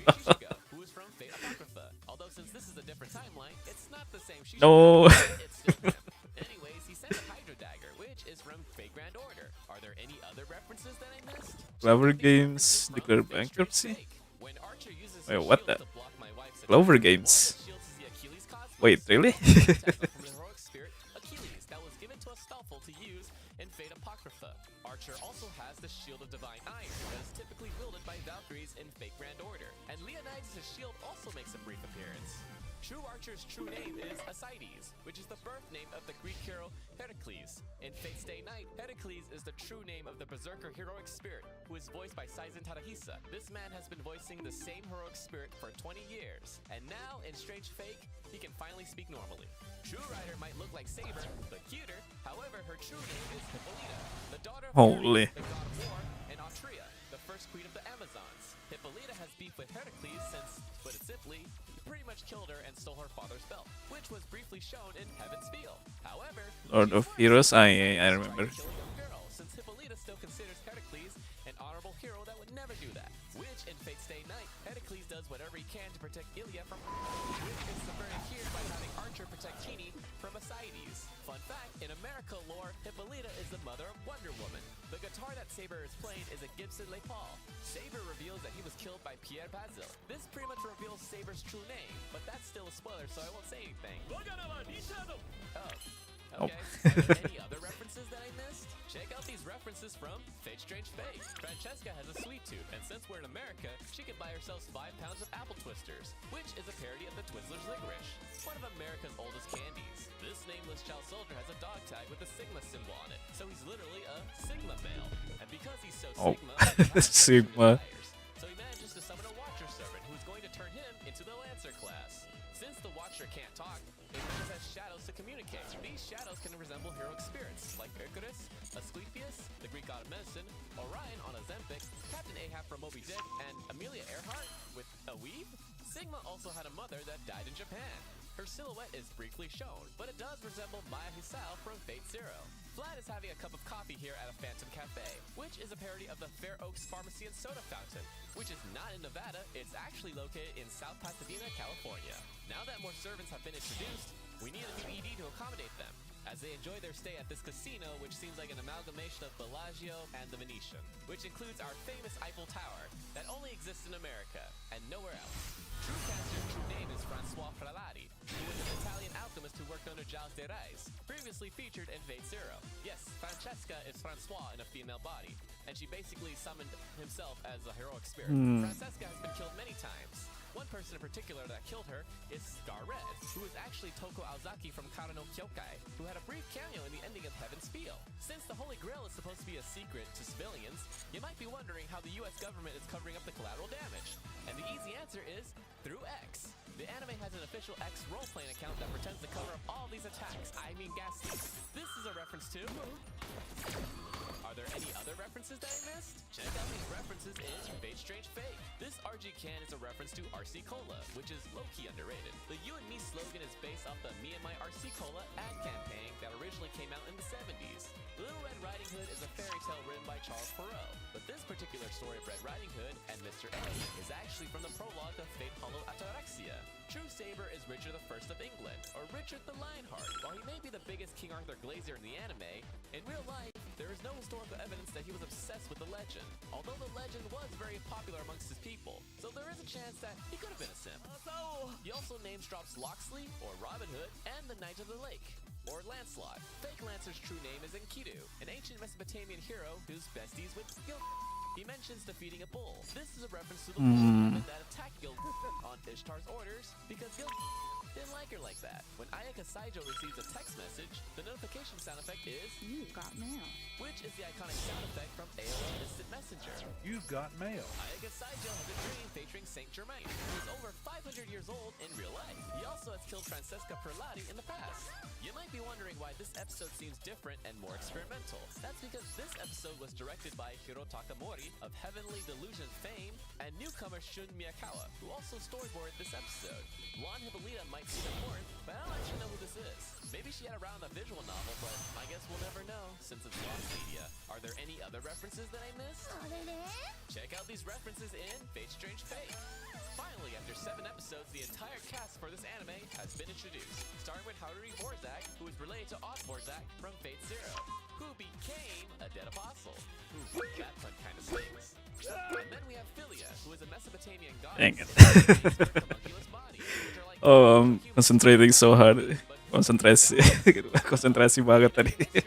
Speaker 4: who is from Fate Apocrypha. Although since this is a different timeline, it's not the same Shishiga,
Speaker 1: No.
Speaker 4: it's still him. Anyways, he sent a Hydro Dagger, which is from Fate Grand Order. Are there any other references that I missed?
Speaker 1: Clover
Speaker 4: Check out
Speaker 1: Games
Speaker 4: these references
Speaker 1: declare
Speaker 4: from Fate Strange
Speaker 1: bankruptcy?
Speaker 4: Fate. When Archer uses
Speaker 1: Wait,
Speaker 4: his
Speaker 1: what
Speaker 4: shield
Speaker 1: the?
Speaker 4: to block my wife's
Speaker 1: Clover
Speaker 4: attack,
Speaker 1: Games?
Speaker 4: one of the shields is the Achilles cosmos.
Speaker 1: Wait, really?
Speaker 4: Phantasm from the heroic spirit Achilles that was given to Astolfo to use in Fate Apocrypha. Archer also has the Shield of Divine Iron that is typically wielded by Valkyries in Fate Grand Order. And Leonidas' shield also makes a brief appearance. True Archer's true name is Ascides, which is the birth name of the Greek hero Heracles. In Fate's Day Night, Heracles is the true name of the berserker heroic spirit, who is voiced by Saizen Tarahisa. This man has been voicing the same heroic spirit for 20 years, and now, in Strange Fake, he can finally speak normally. True Rider might look like Saber, but cuter. However, her true name is Hippolyta, the daughter of
Speaker 1: Holy.
Speaker 4: Ares, the god of war, and Atreia, the first queen of the Amazons. Hippolyta has beef with Heracles since, to put it simply, he pretty much killed her and stole her father's belt, which was briefly shown in Heaven's Feel. However,
Speaker 1: Lord of Heroes, I remember.
Speaker 4: kill a young girl, since Hippolyta still considers Heracles an honorable hero that would never do that. Which, in Fate's Day Night, Heracles does whatever he can to protect Ilya from which is subverted here by having Archer protect Kini from Ascides. Fun fact, in America lore, Hippolyta is the mother of Wonder Woman. The guitar that Saber is playing is a Gibson Les Paul. Saber reveals that he was killed by Pierre Basil. This pretty much reveals Saber's true name, but that's still a spoiler, so I won't say anything. Oh.
Speaker 1: Oh.
Speaker 4: Okay. Are there any other references that I missed? Check out these references from Fate Strange Fate. Francesca has a sweet tooth, and since we're in America, she can buy herself 5 pounds of apple twisters, which is a parody of the Twizzlers licorice, one of America's oldest candies. This nameless child soldier has a dog tag with a Sigma symbol on it, so he's literally a Sigma male. And because he's so
Speaker 1: Oh.
Speaker 4: Sigma,
Speaker 1: Sigma.
Speaker 4: so he manages to summon a Watcher servant who's going to turn him into the Lancer class. Since the Watcher can't talk, it has shadows to communicate. These shadows can resemble heroic spirits, like Icarus, Asclepius, the Greek god of medicine, Orion on Ozempic, Captain Ahab from Moby Dick, and Amelia Earhart with a weave? Sigma also had a mother that died in Japan. Her silhouette is briefly shown, but it does resemble Maya Hisao from Fate Zero. Vlad is having a cup of coffee here at a Phantom Cafe, which is a parody of the Fair Oaks Pharmacy and Soda Fountain, which is not in Nevada, it's actually located in South Pasadena, California. Now that more servants have been introduced, we need a new ED to accommodate them, as they enjoy their stay at this casino, which seems like an amalgamation of Bellagio and the Venetian, which includes our famous Eiffel Tower, that only exists in America, and nowhere else. Truecaster's true name is Francois Fralati, who was an Italian alchemist who worked under Giles de Rais, previously featured in Fate Zero. Yes, Francesca is Francois in a female body, and she basically summoned himself as a heroic spirit. Francesca has been killed many times. One person in particular that killed her is Scar Red, who is actually Toko Aozaki from Kara no Kyokai, who had a brief cameo in the ending of Heaven's Feel. Since the Holy Grail is supposed to be a secret to civilians, you might be wondering how the US government is covering up the collateral damage. And the easy answer is through X. The anime has an official X role-playing account that pretends to cover up all these attacks. I mean gas leaks. This is a reference to... Are there any other references that I missed? Check out these references in Fate Strange Fate. This RG can is a reference to RC Cola, which is low-key underrated. The You and Me slogan is based off the Me and My RC Cola ad campaign that originally came out in the 70s. Little Red Riding Hood is a fairy tale written by Charles Perrault, but this particular story of Red Riding Hood and Mr. A is actually from the prologue of Fate Hollow Ataraxia. True Saber is Richard I of England, or Richard the Lionheart. While he may be the biggest King Arthur glazier in the anime, in real life, there is no historical evidence that he was obsessed with the legend, although the legend was very popular amongst his people, so there is a chance that he could have been a simp. He also names drops Locksley, or Robin Hood, and the Knight of the Lake, or Lancelot. Fake Lancer's true name is Enkidu, an ancient Mesopotamian hero who's besties with Gilgamesh. He mentions defeating a bull. This is a reference to the bull woman that attacked Gilgamesh on Ishtar's orders because Gilgamesh didn't like her like that. When Ayaka Saijo receives a text message, the notification sound effect is
Speaker 5: You've got mail.
Speaker 4: which is the iconic sound effect from AOL Instant Messenger.
Speaker 6: You've got mail.
Speaker 4: Ayaka Saijo has a dream featuring Saint Germain, who is over 500 years old in real life. He also has killed Francesca Perlati in the past. You might be wondering why this episode seems different and more experimental. That's because this episode was directed by Hiro Takamori of Heavenly Delusion fame and newcomer Shun Miyakawa, who also storyboarded this episode. Blonde Hippolyta might seem important, but I don't actually know who this is. Maybe she had around a visual novel, but I guess we'll never know since it's lost media. Are there any other references that I missed? Check out these references in Fate Strange Fate. Finally, after 7 episodes, the entire cast for this anime has been introduced, starting with Haruri Borzak, who is related to Odd Borzak from Fate Zero, who became a dead apostle. Ooh, that pun kind of stings. And then we have Philia, who is a Mesopotamian
Speaker 1: Dang
Speaker 4: goddess
Speaker 1: it.
Speaker 4: with a homunculus body, which are like
Speaker 1: Oh, I'm concentrating so hard. Konsentrasi. Konsentrasi banget tadi.
Speaker 4: then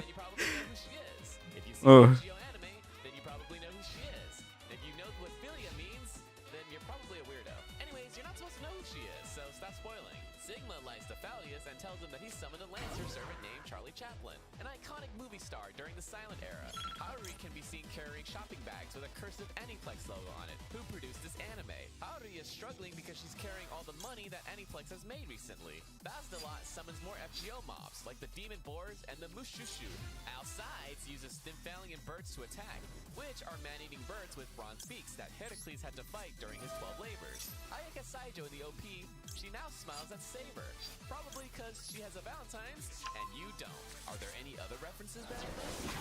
Speaker 4: you probably know who she is. If you see
Speaker 1: Oh.
Speaker 4: the VGen anime, then you probably know who she is. If you know what Philia means, then you're probably a weirdo. Anyways, you're not supposed to know who she is, so stop spoiling. Sigma lies to Thalius and tells him that he summoned a Lancer servant named Charlie Chaplin, an iconic movie star during the silent era. Haori can be seen carrying shopping bags with a cursive Aniplex logo on it. Who produced this anime? Haori is struggling because she's carrying all the money that Aniplex has made recently. Basdelot summons more FGO mobs, like the Demon Boars and the Mushushu. Alcides uses Stymphalian birds to attack, which are man-eating birds with bronze beaks that Heracles had to fight during his 12 labors. Ayaka Saijo in the OP, she now smiles at Saber, probably because she has a Valentine's and you don't. Are there any other references that I missed?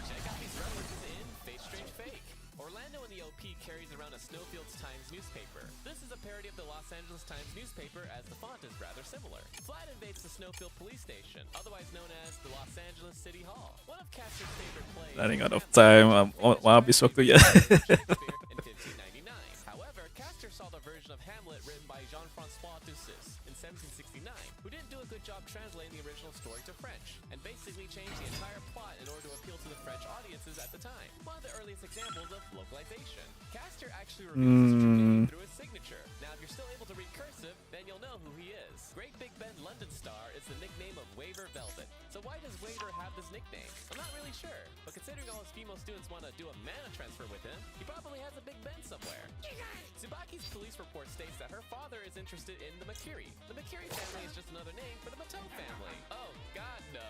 Speaker 4: Check out these references in Fate Strange Fake. Orlando in the OP carries around a Snowfields Times newspaper. This is a parody of the Los Angeles Times newspaper, as the font is rather similar. Flat invades the Snowfield police station, otherwise known as the Los Angeles City Hall. One of Caster's favorite plays.
Speaker 1: Running out of time. Habis waktu ya.
Speaker 4: In 1599. However, Caster saw the version of Hamlet written by Jean-Francois Ducis in 1769, who didn't do a good job translating the original story to French, and basically changed the entire plot in order to appeal to the French audiences at the time. One of the earliest examples of localization. Caster actually reveals his true name through his signature. Now, if you're still able to read cursive, then you'll know who he is. Great Big Ben London Star is the nickname of Waver Velvet. So why does Waver have this nickname? I'm not really sure, but considering all his female students want to do a mana transfer with him, he probably has a Big Ben somewhere. Tsubaki's police report states that her father is interested in the Makiri. The Makiri family is just another name for the Mattel family. Oh, God, no.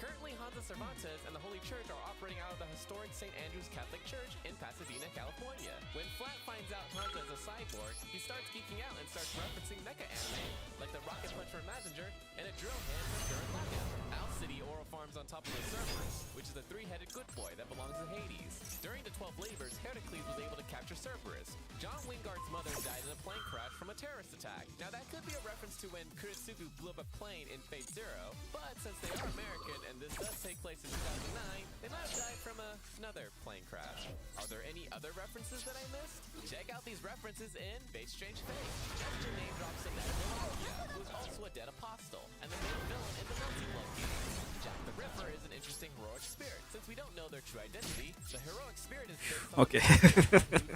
Speaker 4: Currently, Hansa Cervantes and the Holy Church are operating out of the historic St. Andrew's Catholic Church in Pasadena, California. When Flat finds out Hansa is a cyborg, he starts geeking out and starts referencing mecha anime, like the Rocket Punch from Mazinger and a drill hand from Gurren Lagann. Owl City Oro farms on top of the Cerberus, which is a three-headed good boy that belongs to Hades. During the 12 labors, Heracles was able to capture Cerberus. John Wingard's mother died in a plane crash from a terrorist attack. Now, that could be a reference to when Kuretsugu blew up a plane in Fate Zero, but since they are American and this does take place in 2009, they might have died from another plane crash. Are there any other references that I missed? Check out these references in Fate Strange Fate. Jester name drops a dead Valokia, who is also a dead apostle, and the main villain in the Multi-Blood game. Jack the Ripper is an interesting heroic spirit. Since we don't know their true identity, the heroic spirit is based on
Speaker 1: Okay.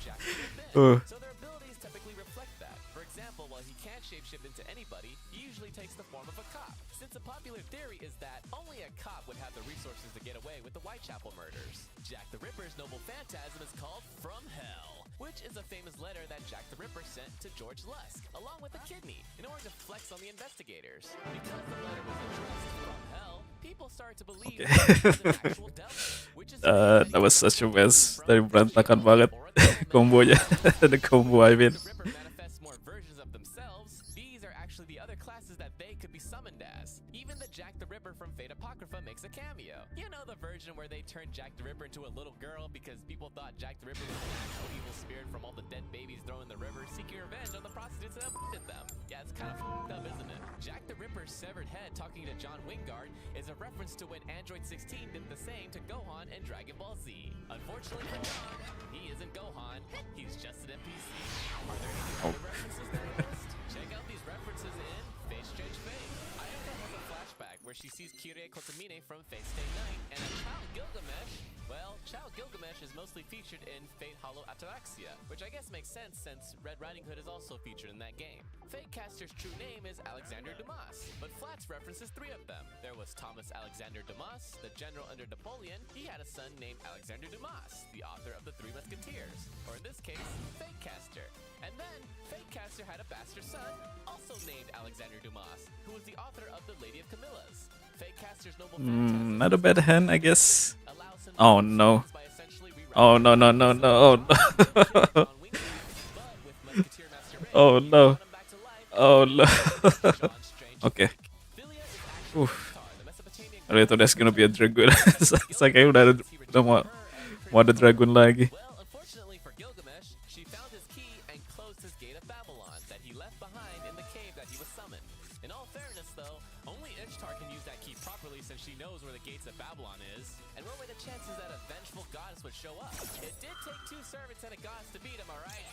Speaker 4: Jack the Ripper. So their abilities typically reflect that. For example, while he can't shapeshift into anybody, he usually takes the form of a cop. Since a popular theory is that only a cop would have the resources to get away with the Whitechapel murders. Jack the Ripper's noble phantasm is called From Hell, which is a famous letter that Jack the Ripper sent to George Lusk, along with a kidney, in order to flex on the investigators. Because the letter was addressed from hell, people started to believe that it was an actual devil, which is
Speaker 1: That was such a mess. Dari berantakan banget kombonya. The combo I mean.
Speaker 4: the Ripper manifests more versions of themselves. These are actually the other classes that they could be summoned as. Even the Jack the Ripper from Fate Apocrypha makes a cameo. You know, the version where they turned Jack the Ripper into a little girl because people thought Jack the Ripper was an actual evil spirit from all the dead babies thrown in the river, seeking revenge on the prostitutes that abducted them. Yeah, it's kind of f***ed up, isn't it? Jack the Ripper's severed head talking to John Wingard is a reference to when Android 16 did the same to Gohan in Dragon Ball Z. Unfortunately for John, he isn't Gohan, he's just an NPC. Are there any other references that I missed? Check out these references in Fate Strange Fate. Ayaka has a flashback where she sees Kirie Kotomine from Fate Stay Night, and a child Gilgamesh. Well, Child Gilgamesh is mostly featured in Fate Hollow Ataraxia, which I guess makes sense since Red Riding Hood is also featured in that game. Fate Caster's true name is Alexander Dumas, but Flats references three of them. There was Thomas Alexander Dumas, the general under Napoleon. He had a son named Alexander Dumas, the author of the Three Musketeers, or in this case, Fate Caster. And then, Fate Caster had a bastard son, also named Alexander Dumas, who was the author of The Lady of Camillas. Fate Caster's noble phantasm
Speaker 1: Not a bad hand, I guess.
Speaker 4: allows him
Speaker 1: Oh,
Speaker 4: to use
Speaker 1: no.
Speaker 4: skills by essentially
Speaker 1: Oh
Speaker 4: rewriting
Speaker 1: no,
Speaker 4: the
Speaker 1: no, no,
Speaker 4: past.
Speaker 1: no. Oh no.
Speaker 4: John Wingard, but with Musketeer Master Ray,
Speaker 1: Oh,
Speaker 4: he
Speaker 1: no.
Speaker 4: brought him back to life.
Speaker 1: Oh no.
Speaker 4: John's strange
Speaker 1: Okay.
Speaker 4: Philia is actually
Speaker 1: Oof.
Speaker 4: Star, the Mesopotamian
Speaker 1: I thought that's gonna be a dragon.
Speaker 4: Gilgamesh
Speaker 1: Sa kayo udah mau ada dragon lagi.
Speaker 4: Well, unfortunately for Gilgamesh, she found his key and closed his gate of Babylon that he left behind in the cave that he was summoned. In all fairness, though, only Ishtar can use that key properly since she knows where the gates of Babylon is. And what were the chances that a vengeful goddess would show up? It did take two servants and a goddess to beat him, alright?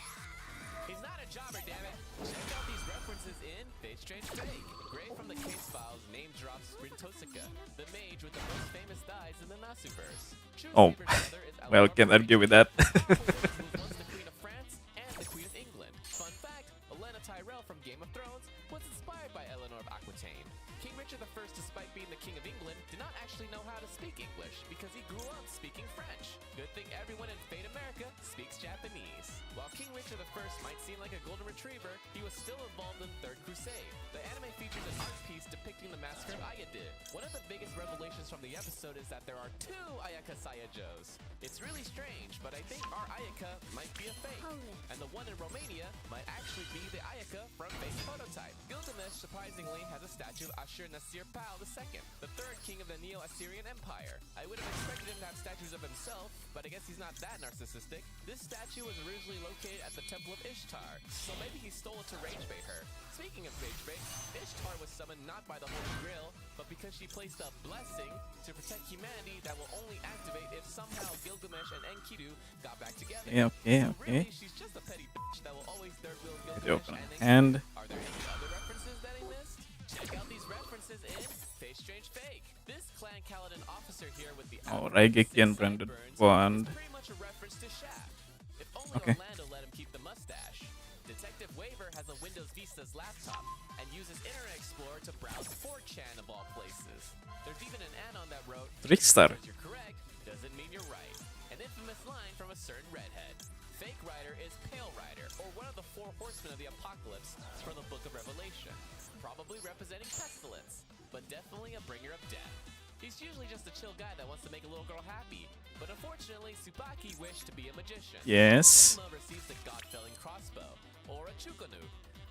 Speaker 4: He's not a jobber, damn it. Check out these references in Fate Strange Fake. Gray from the Case Files name drops Rintosika, the mage with the most famous dies in the Nasuverse. True
Speaker 1: Oh,
Speaker 4: Saber's mother is
Speaker 1: well,
Speaker 4: Eleanor
Speaker 1: can't argue with that.
Speaker 4: who was once the Queen of France and the Queen of England. Fun fact, Elena Tyrell from Game of Thrones was inspired by Eleanor of Aquitaine. King Richard I, despite being the King of England, did not actually know how to speak English because he grew up speaking French. Good thing everyone in Fate America speaks Japanese. While King Richard I might seem like a golden retriever, he was still involved in Third Crusade. The anime features an art piece depicting the massacre of Ayodhya. One of the biggest revelations from the episode is that there are 2 Ayaka Sayajos. It's really strange, but I think our Ayaka might be a fake. And the one in Romania might actually be the Ayaka from Fate's prototype. Gilgamesh surprisingly has a statue of Ashur-nasir-pal II, the 3rd king of the Neo-Assyrian Empire. I would have expected him to have statues of himself, but I guess he's not that narcissistic. This statue was originally located at the Temple of Ishtar, so maybe he stole it to rage bait her. Speaking of rage bait, Ishtar was summoned not by the Holy Grail, but because she placed a blessing to protect humanity that will only activate if somehow Gilgamesh and Enkidu got back together.
Speaker 1: Yeah, okay,
Speaker 4: So
Speaker 1: okay.
Speaker 4: really, she's just a petty bitch that will always third wheel
Speaker 1: Maybe
Speaker 4: Gilgamesh
Speaker 1: open
Speaker 4: and Enkidu.
Speaker 1: hand.
Speaker 4: Are there any other references that I missed? Check out these references in Face Strange Fake. This Clan Kaladin officer here with the
Speaker 1: Oh,
Speaker 4: outfit
Speaker 1: Raigeki
Speaker 4: and
Speaker 1: and branded
Speaker 4: sideburns
Speaker 1: wand.
Speaker 4: is pretty much a reference to Shaft. If only
Speaker 1: Okay.
Speaker 4: Orlando let him keep the mustache. Detective Waver has a Windows Vista's laptop and uses Internet Explorer to browse 4chan of all places. There's even an anon that wrote,
Speaker 1: Trickstar.
Speaker 4: "Because you're correct doesn't mean you're right." An infamous line from a certain redhead. Fake Rider is Pale Rider, or one of the 4 horsemen of the apocalypse from the Book of Revelation. Probably representing pestilence, but definitely a bringer of death. He's usually just a chill guy that wants to make a little girl happy, but unfortunately, Tsubaki wished to be a magician.
Speaker 1: Yes.
Speaker 4: Bulma receives the God-felling crossbow, or a chukonu,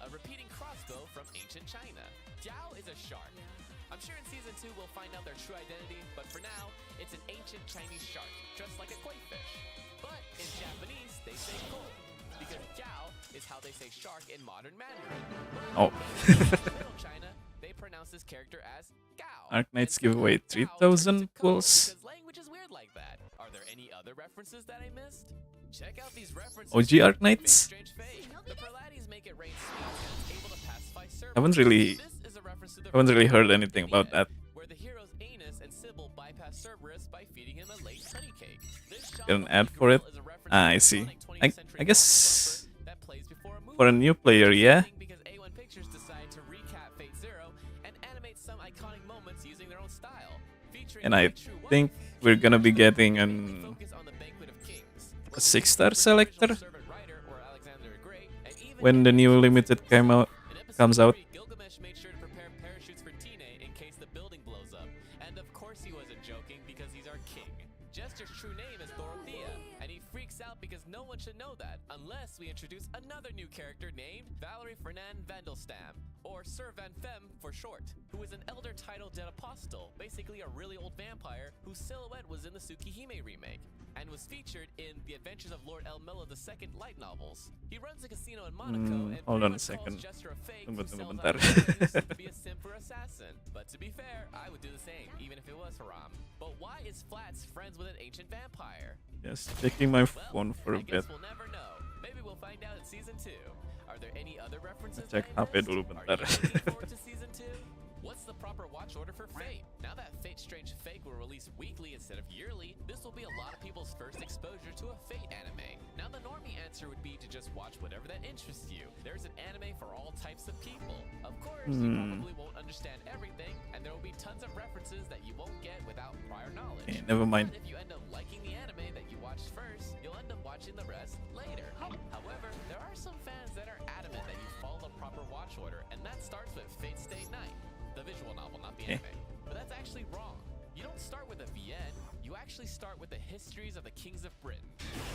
Speaker 4: a repeating crossbow from ancient China. Jiao is a shark. I'm sure in Season 2 we'll find out their true identity, but for now, it's an ancient Chinese shark, dressed like a koi fish. But in Japanese, they say ko, because jiao is how they say shark in modern Mandarin.
Speaker 1: Oh.
Speaker 4: In Middle China, they pronounce this character as gao.
Speaker 1: Arknights
Speaker 4: And
Speaker 1: give
Speaker 4: so
Speaker 1: away
Speaker 4: gao
Speaker 1: 3,000
Speaker 4: turns to ko
Speaker 1: pulls.
Speaker 4: because language is weird like that. Are there any other references that I missed? Check out these references.
Speaker 1: OG
Speaker 4: from
Speaker 1: Arknights?
Speaker 4: Strange Fate. The Perlates make it rain sweets, able to pacify servants.
Speaker 1: Haven't really
Speaker 4: This is a reference to the
Speaker 1: heard anything about that.
Speaker 4: where the heroes Anus and Sybil bypass Cerberus by feeding him a late honey cake. This
Speaker 1: Get an
Speaker 4: shot
Speaker 1: ad
Speaker 4: by
Speaker 1: for it?
Speaker 4: Duel is a reference
Speaker 1: Ah,
Speaker 4: to
Speaker 1: I
Speaker 4: the
Speaker 1: see.
Speaker 4: iconic 20th century
Speaker 1: I guess
Speaker 4: bumper that plays before a movie.
Speaker 1: for a new player, yeah.
Speaker 4: Because A1 Pictures decided to recap Fate Zero and animate some iconic moments using their own style. Featuring
Speaker 1: And I
Speaker 4: a true
Speaker 1: think
Speaker 4: wife,
Speaker 1: we're gonna be
Speaker 4: Shiro,
Speaker 1: getting
Speaker 4: mainly
Speaker 1: an
Speaker 4: focus on the Banquet of Kings,
Speaker 1: a
Speaker 4: where
Speaker 1: 6-star
Speaker 4: the
Speaker 1: selector
Speaker 4: original servant writer, or Alexander the Great, and even
Speaker 1: when the new limited comes out.
Speaker 4: Gilgamesh made sure to prepare parachutes for Tine in case the building blows up. And of course he wasn't joking because he's our king. Jester's true name is Dorothea, and he freaks out because no one should know that unless we introduce another new character named Valerie Fernand Vandelstam, or Sir Van Femme for short, who is an elder titled dead apostle, basically a really old vampire whose silhouette was in the Tsukihime remake, and was featured in The Adventures of Lord El Mello II light novels. He runs a casino in Monaco and
Speaker 1: hold
Speaker 4: pretty
Speaker 1: on a
Speaker 4: much calls
Speaker 1: second.
Speaker 4: Jester a fake
Speaker 1: Tunggu,
Speaker 4: who
Speaker 1: tunggu
Speaker 4: sells
Speaker 1: bentar.
Speaker 4: identities to be a simp or assassin. But to be fair, I would do the same, even if it was Haram. But why is Flats friends with an ancient vampire?
Speaker 1: Just checking my
Speaker 4: Well,
Speaker 1: phone for a
Speaker 4: I
Speaker 1: bit.
Speaker 4: guess we'll never know. Maybe we'll find out in Season 2. Are there any other references
Speaker 1: Check
Speaker 4: that I
Speaker 1: HP
Speaker 4: missed?
Speaker 1: dulu
Speaker 4: Are you
Speaker 1: bentar.
Speaker 4: looking forward to Season 2? What's the proper watch order for Fate? Now that Fate Strange Fake will release weekly instead of yearly, this will be a lot of people's first exposure to a Fate anime. Now the normie answer would be to just watch whatever that interests you. There's an anime for all types of people. Of course, you probably won't understand everything, and there will be tons of references that you won't get without prior knowledge.
Speaker 1: Okay, never mind.
Speaker 4: But if you end up liking the anime that you watched first, you'll end up watching the rest later. However, there are some fans that are adamant that you follow the proper watch order, and that starts with Fate Stay Night, the visual novel, not the
Speaker 1: Okay.
Speaker 4: anime. But that's actually wrong. You don't start with a VGen, you actually start with the histories of the kings of Britain.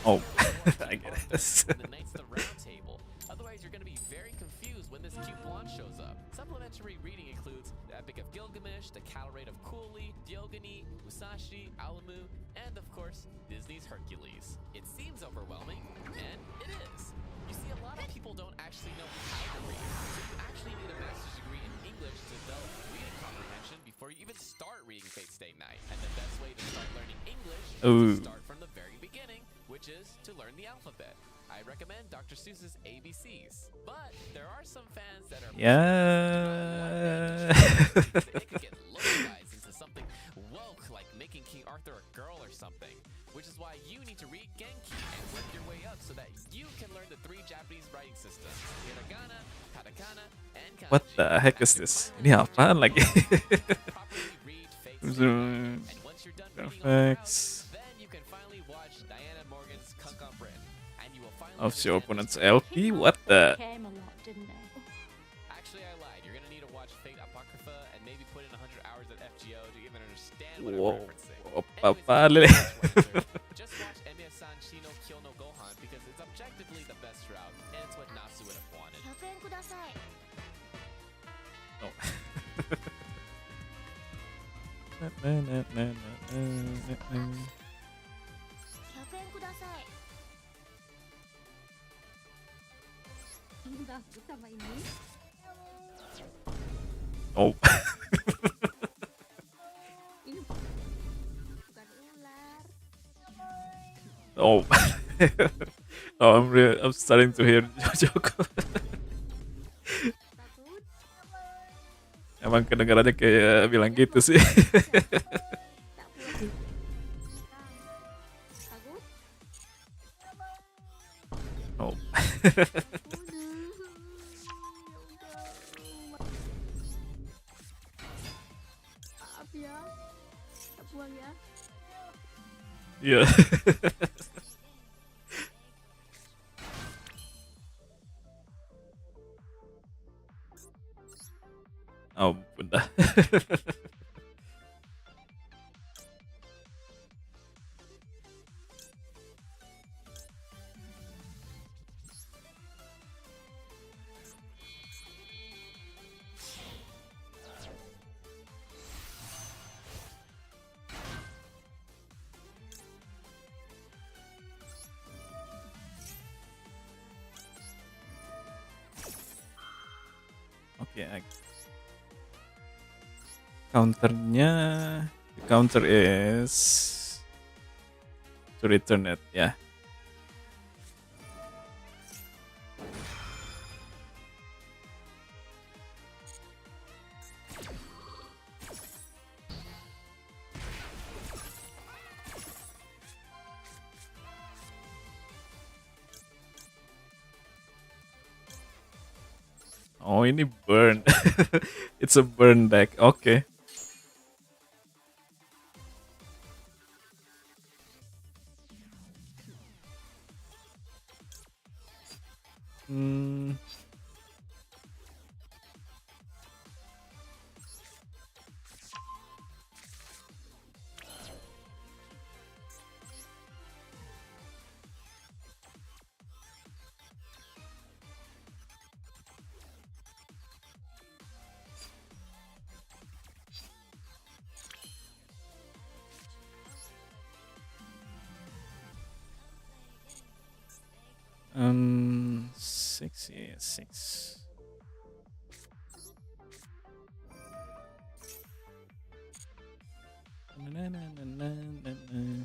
Speaker 1: Oh,
Speaker 4: Arthur,
Speaker 1: I guess.
Speaker 4: and the Knights of the Round Table. Otherwise, you're going to be very confused when this cute blonde shows up. Supplementary reading includes the Epic of Gilgamesh, the Calorate of Cooley, Diogany, Musashi, Alamu, and of course, Disney's Hercules. It seems overwhelming, and it is. You see, a lot of people don't actually know how to read, so you actually need a master's degree in English to develop reading comprehension before you even start reading Fate Stay Night. And the best way to start learning English is
Speaker 1: Ooh.
Speaker 4: to start from the very beginning, which is to learn the alphabet. I recommend Dr. Seuss's ABCs, but there are some fans that are
Speaker 1: Yeah.
Speaker 4: it could get localized into something woke, like making King Arthur a girl or something. which is why you need to read Genki and work your way up so that you can learn the 3 Japanese writing systems: hiragana, katakana, and kanji.
Speaker 1: What the heck is this? Ini apaan lagi?
Speaker 4: Properly read Fate's
Speaker 1: Zoom.
Speaker 4: and once you're done reading all the
Speaker 1: Graphics.
Speaker 4: routes, then you can finally watch Diana Morgan's Kankan Brin, and you will finally
Speaker 1: Of your
Speaker 4: understand
Speaker 1: opponent's
Speaker 4: the story.
Speaker 1: LP? What the?
Speaker 5: Camelot, didn't they?
Speaker 4: Actually, I lied. You're gonna need to watch Fate Apocrypha and maybe put in 100 hours at FGO to even understand what I'm
Speaker 1: Wow.
Speaker 4: referencing.
Speaker 1: Apa
Speaker 4: Anyways,
Speaker 1: lele?
Speaker 4: just watch Emiya-san Shino Kyo no Gohan because it's objectively the best route, and it's what Nasu would have wanted.
Speaker 2: 100円ください。
Speaker 1: Oh. Na, na, na, na, na, na, na.
Speaker 2: 100円ください。
Speaker 5: Ini bagus sama ini.
Speaker 1: Oh.
Speaker 5: Ini bukan ular.
Speaker 1: Oh. Oh, I'm starting to hear Joko.
Speaker 5: Takut?
Speaker 1: Emang kedengarannya kayak bilang gitu sih.
Speaker 5: Tak puas. Takut?
Speaker 1: Oh.
Speaker 5: Maaf ya. Tak buang ya.
Speaker 1: Iya. Ampun dah. Oke, counternya, the counter is to return it, ya. Oh, ini burn. It's a burn deck. Oke. Hmm. Six, yeah, six. Na, na, na, na, na, na.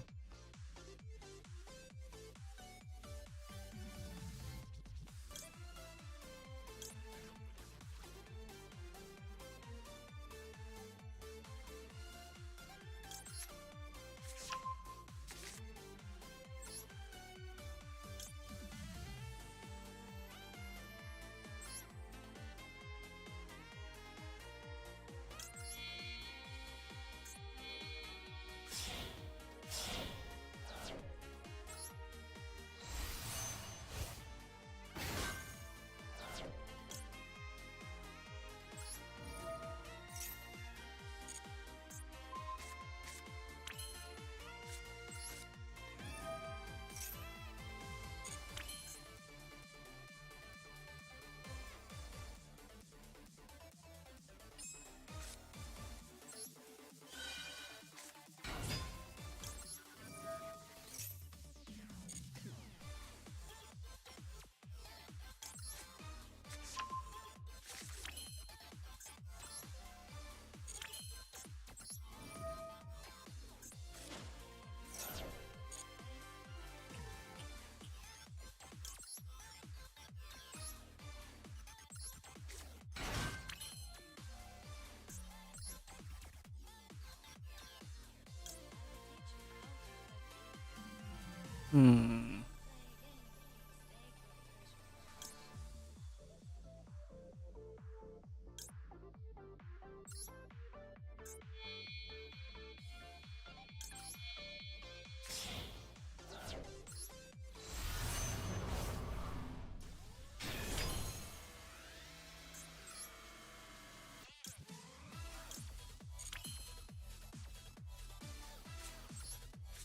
Speaker 1: Hmm.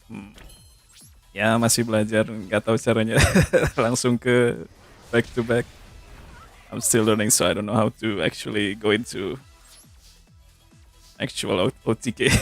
Speaker 1: Hmm. Ya masih belajar, nggak tahu caranya langsung ke back to back. I'm still learning, so I don't know how to actually go into actual OTK.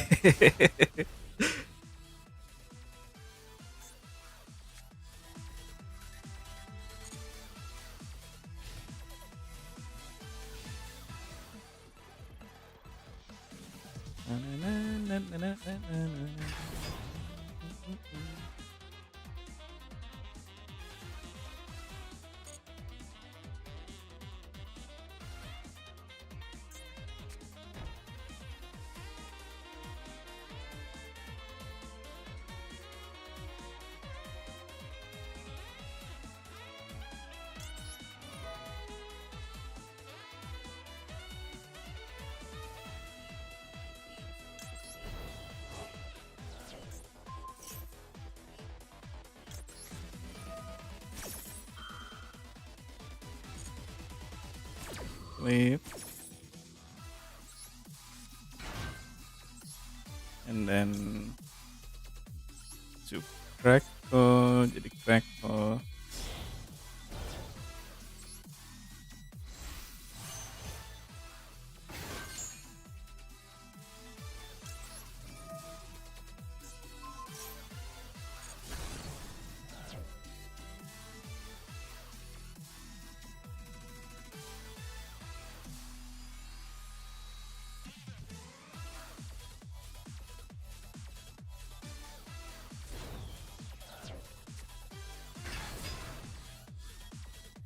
Speaker 1: Flip. And then to crackle, jadi crackle.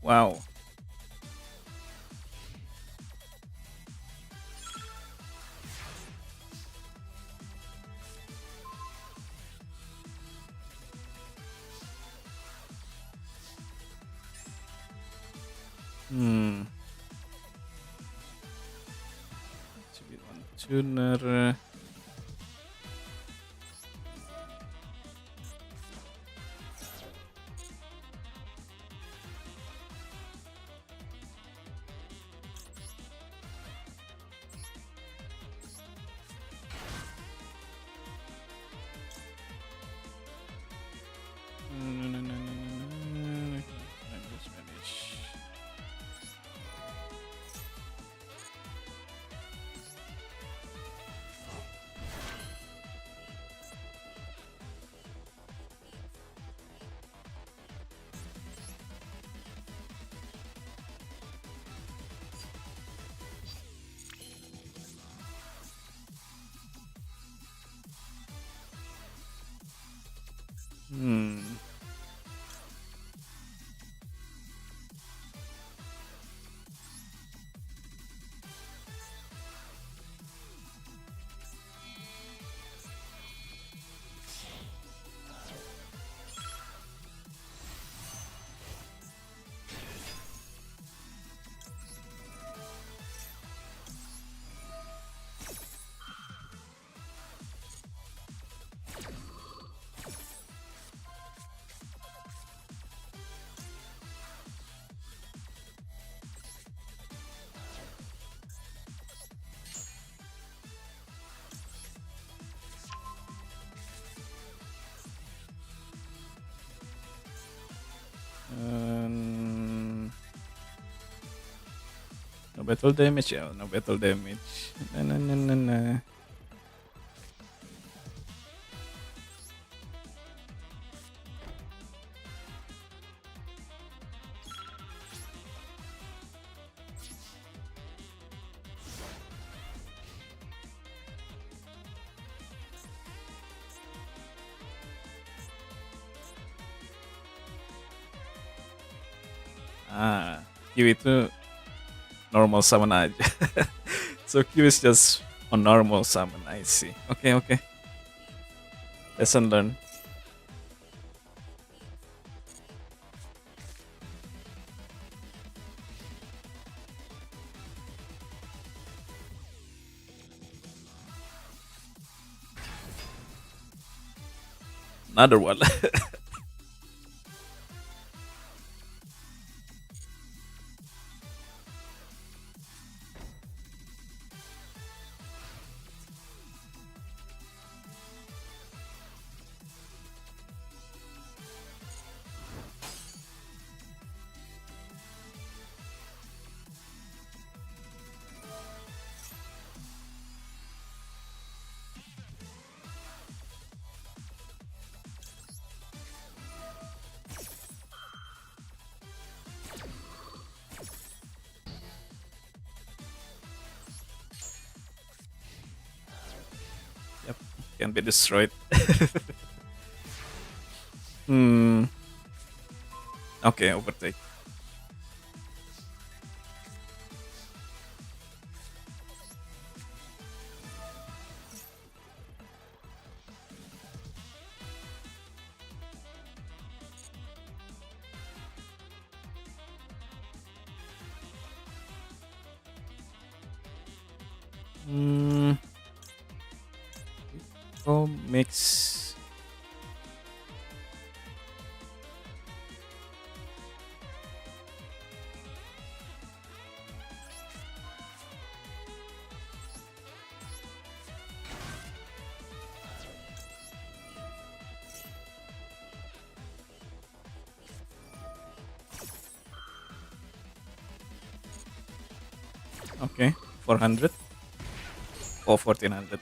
Speaker 1: Wow. Hmm. To be one tuner. Spanish. Hmm. No battle damage ya, no battle damage. Nah. Ah, Q itu normal summon aja. So Q is just a normal summon. I see. Okay. Lesson learned. Another one. Yep, can be destroyed. Hmm. Okay, overtake. Hmm. Oh, mix. Okay, 400. Oh, 1400.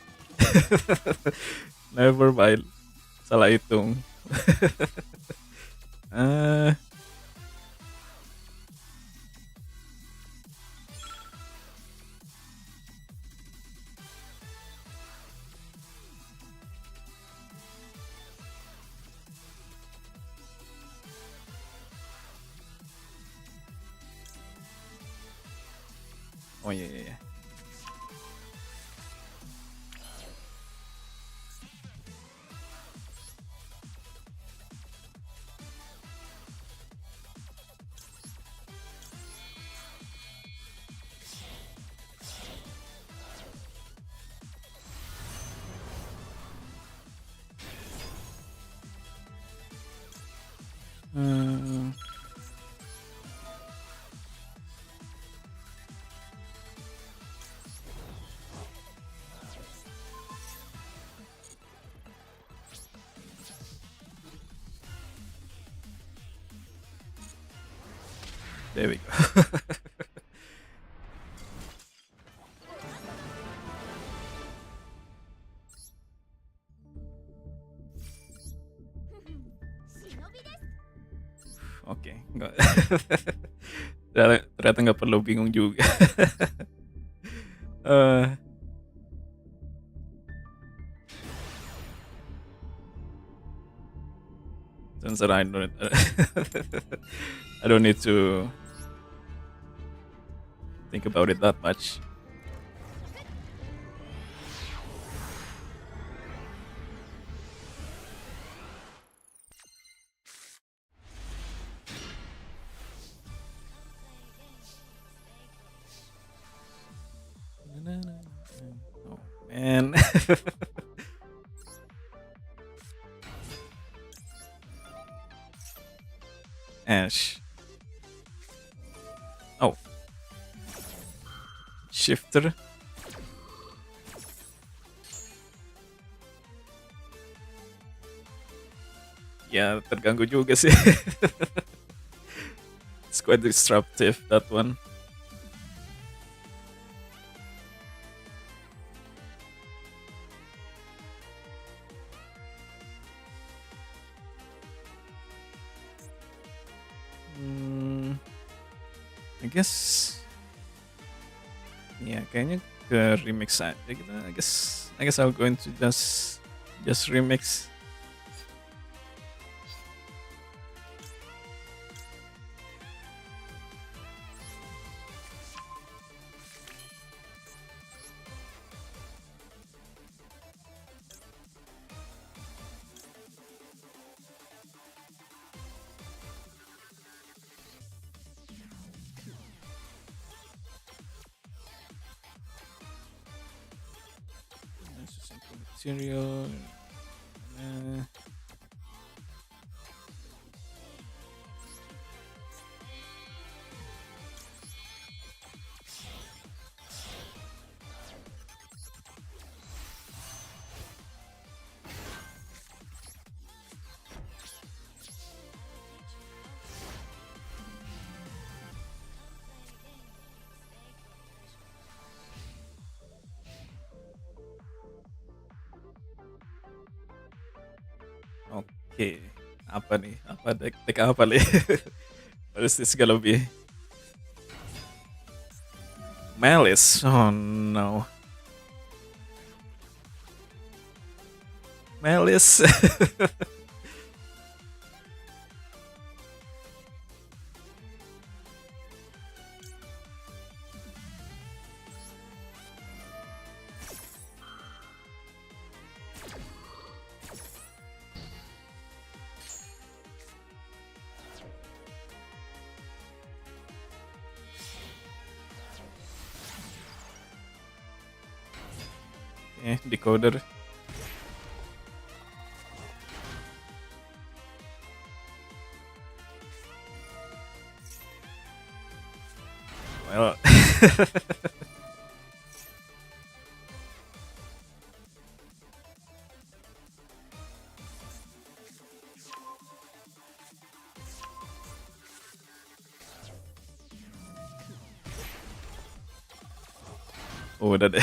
Speaker 1: Never mind. Salah hitung. Eh, oh iya, iya, iya. Hmm, there we go. Oke, nggak. Ternyata nggak perlu bingung juga. Eh, since I don't, I don't need to think about it that much. Oh man. Ash. Oh, shifter. Ya, terganggu juga sih. It's quite disruptive, that one. Hmm, I guess, ya kayaknya ke remix aja gitu. I guess I'm going to just remix. Simple material. Uh, Oke, apa nih? Apa deck apa nih? What is this gonna be? Malice. Oh no. Malice. Decoder. Well. Oh, udah deh.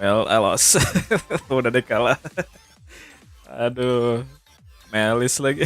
Speaker 1: Well, I lost. Udah deh kalah. Aduh, Melis lagi.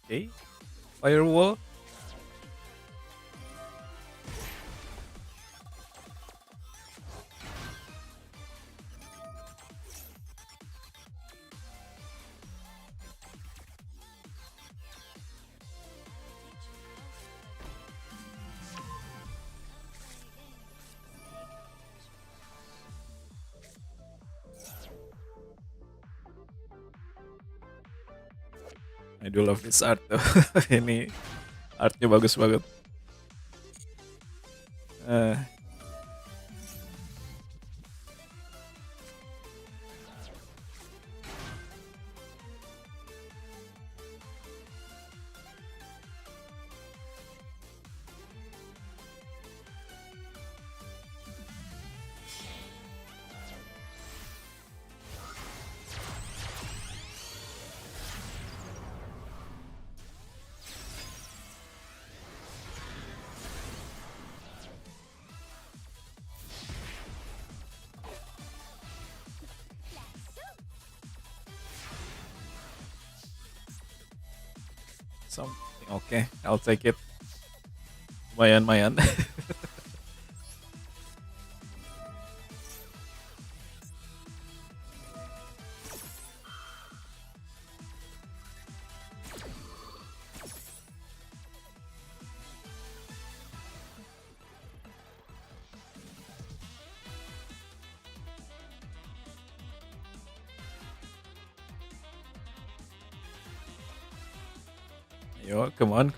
Speaker 1: Oke, firewall. I do love this art tuh. Ini artnya bagus banget. Eh, something. Okay, I'll take it. Lumayan. Yo, come on.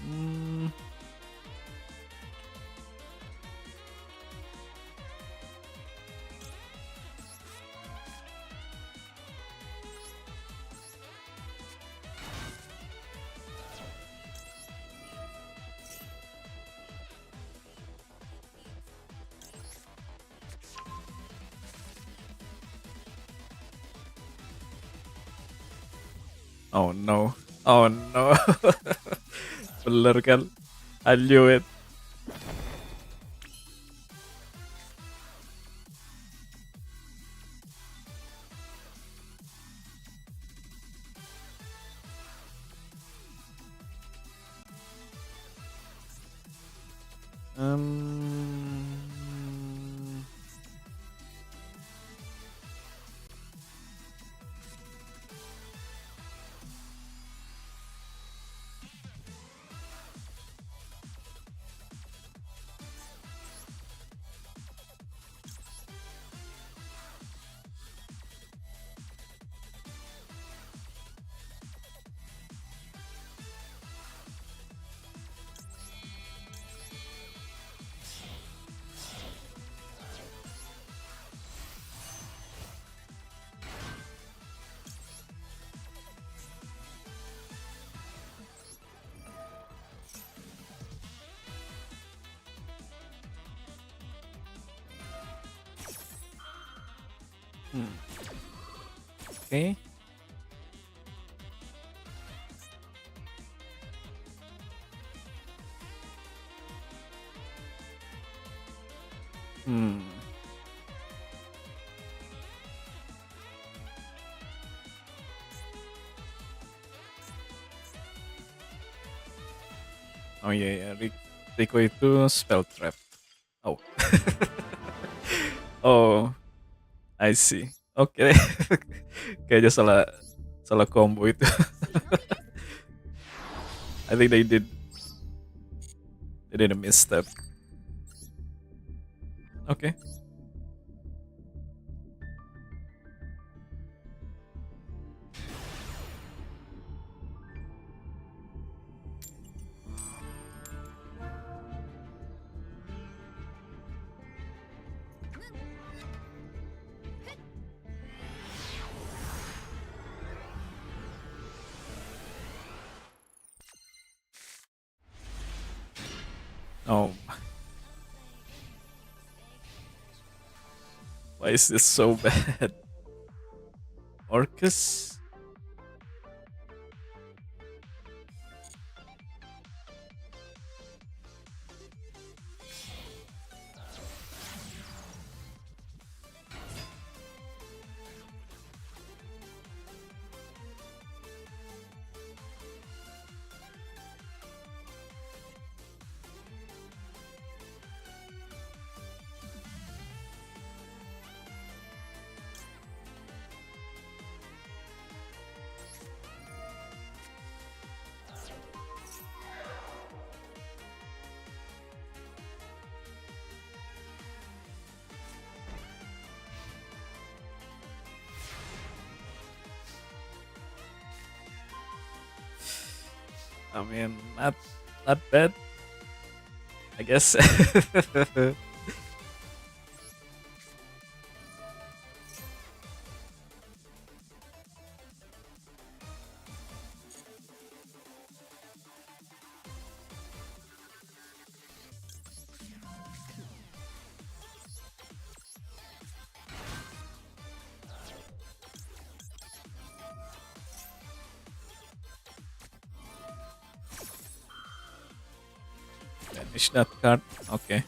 Speaker 1: Hmm, Oh no. Oh no. Bener kan? I knew it. Um, okay. Hmm. Oh iya ya, Rico itu spell trap. Oh. Oh, I see. Oke. Kayaknya salah salah combo itu. I think they did a misstep. Oke. Oh, why is this so bad? Orcus? I mean, not bad, I guess. Banish that card. Okay.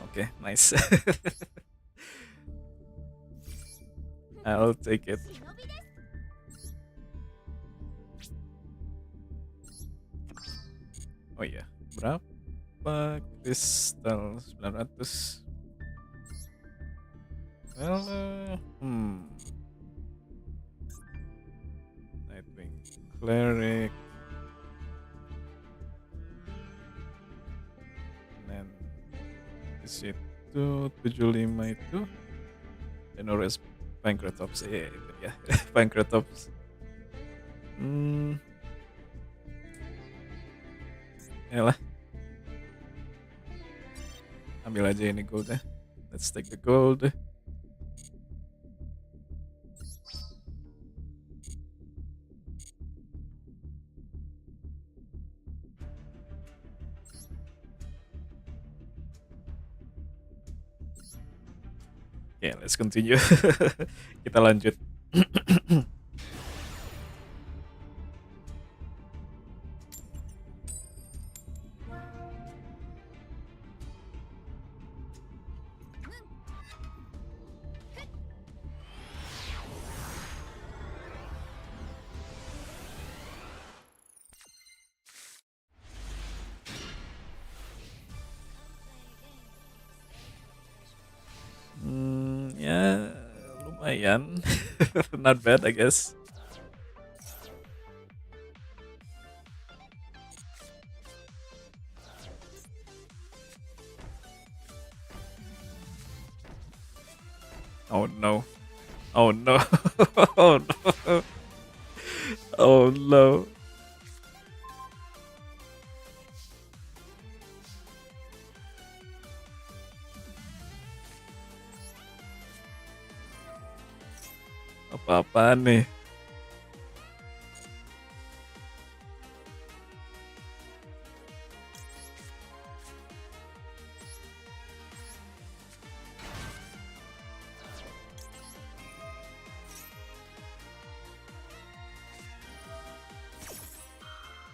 Speaker 1: Okay, nice. I'll take it. Oh iya, berapa kristal? 900. Well, Nightwing Cleric, dan di situ 75 itu Denores Pancratops, iya itu ya. Pancratops. Ya lah, ambil aja ini gold ya. Let's take the gold. Okay, let's continue. Kita lanjut. Ya lumayan. Not bad, I guess. Oh no. Oh no. Oh no. Oh no. Apa-apaan nih?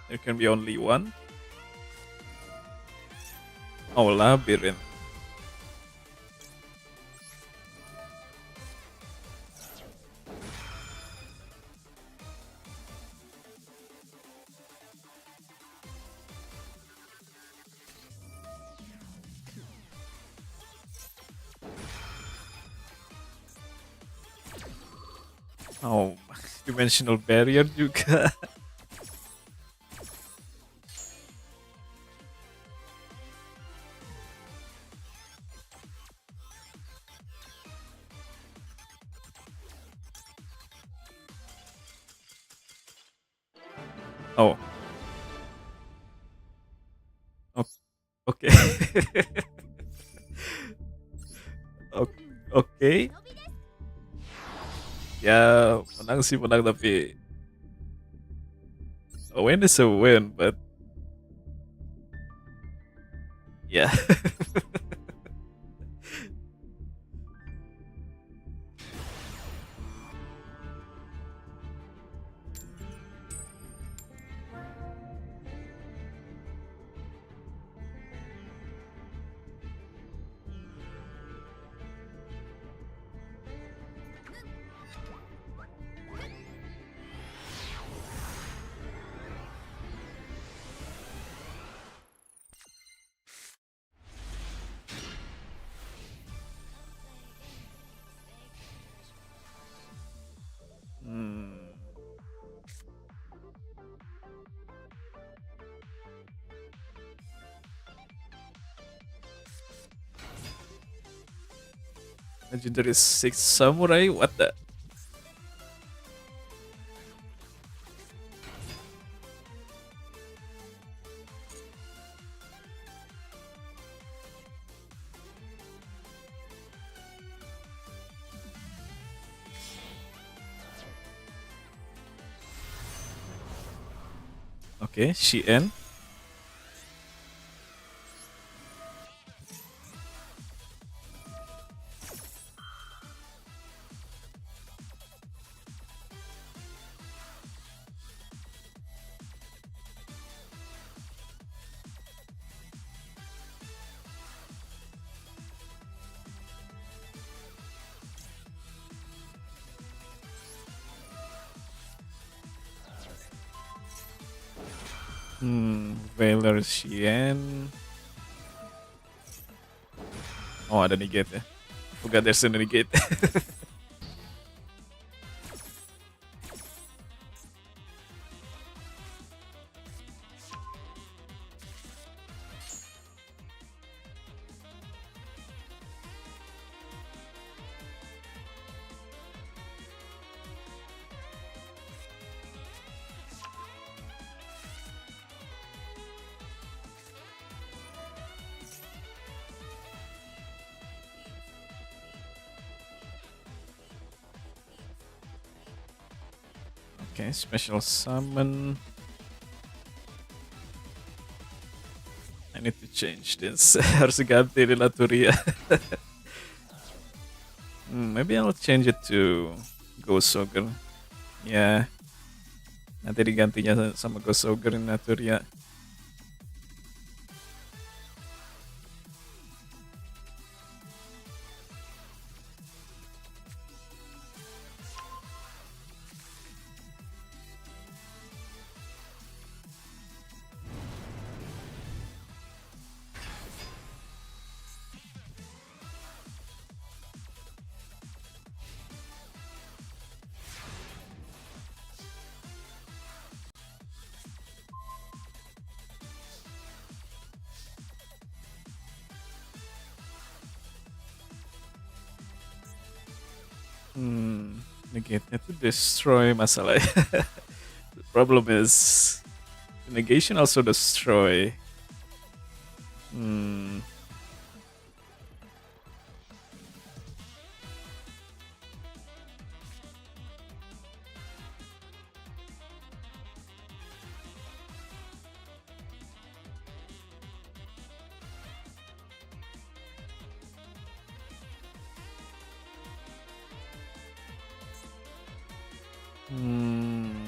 Speaker 1: There can be only one. Oh, labyrinth. Oh, dimensional barrier juga. Oh, oke. Oke. Ya, menang sih menang tapi a win is a win, but yeah. Hmm. Legendary Six Samurai, what the? Oke, Shien. Valor Shien. Oh, ada negate ya. Forgot there's a negate. Okay, special summon. I need to change this. Harus ganti di Laturia. Maybe I'll change it to Ghost Ogre. Ya, nanti digantinya sama Ghost Ogre in Naturia. Negate to destroy masalah. The problem is the negation also destroy. Hmm. Hmm.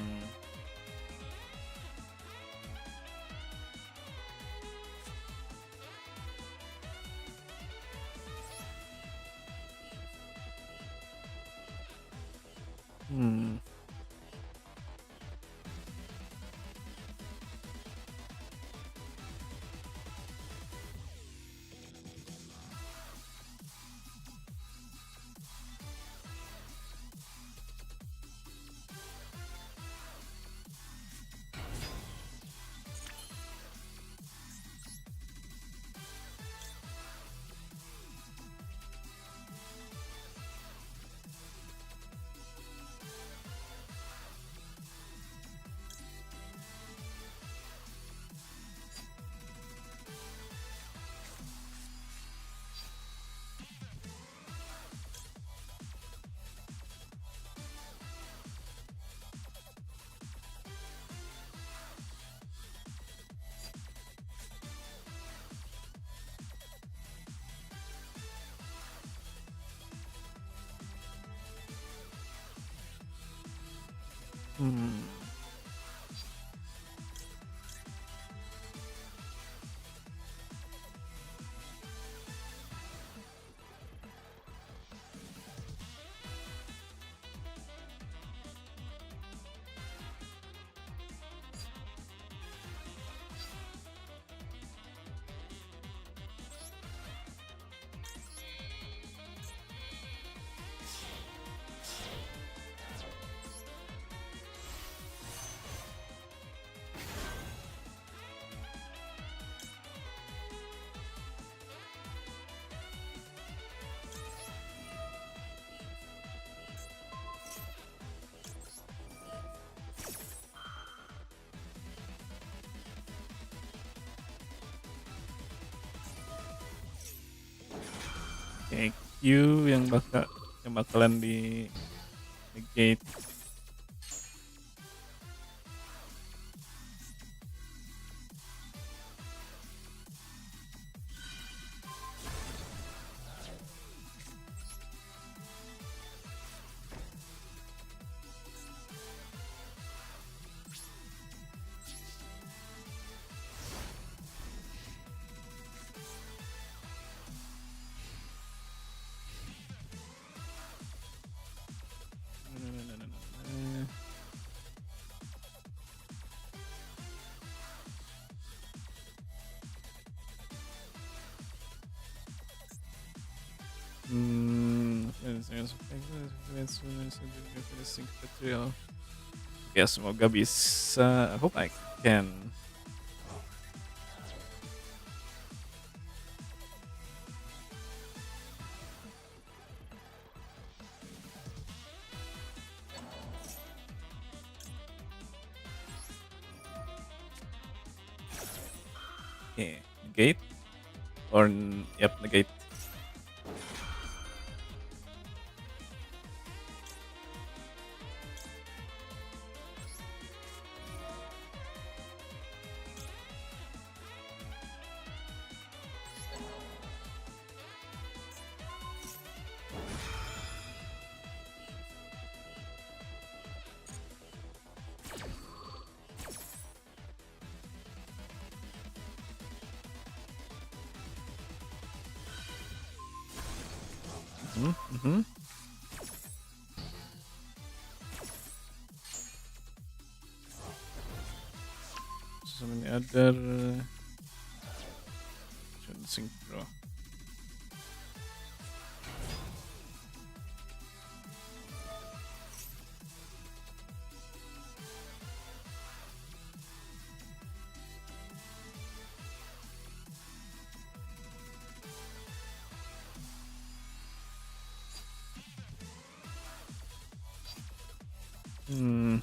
Speaker 1: Hmm. Hmm. Kayak Q yang bakalan di negate. Ya semoga bisa. I hope I can. Okay, negate or yep, negate. Mm-hmm. So many other synchro. Hmm.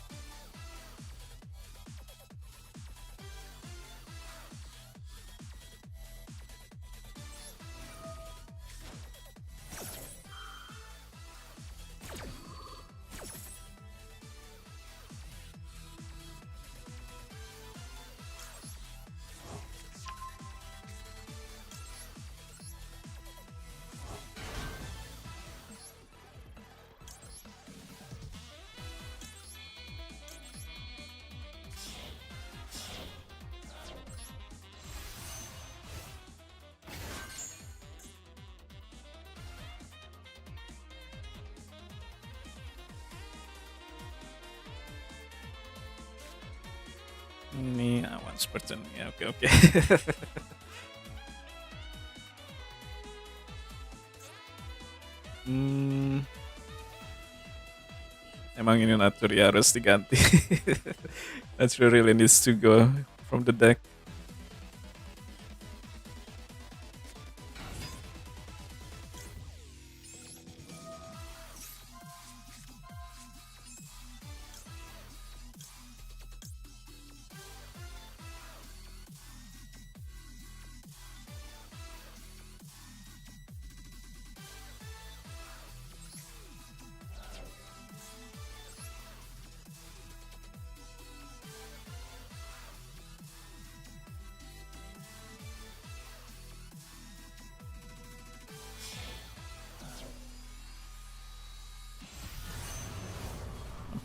Speaker 1: Ini once per turn. Ya, oke oke. Hmm, emang ini Naturi harus diganti. Naturi really needs to go from the deck.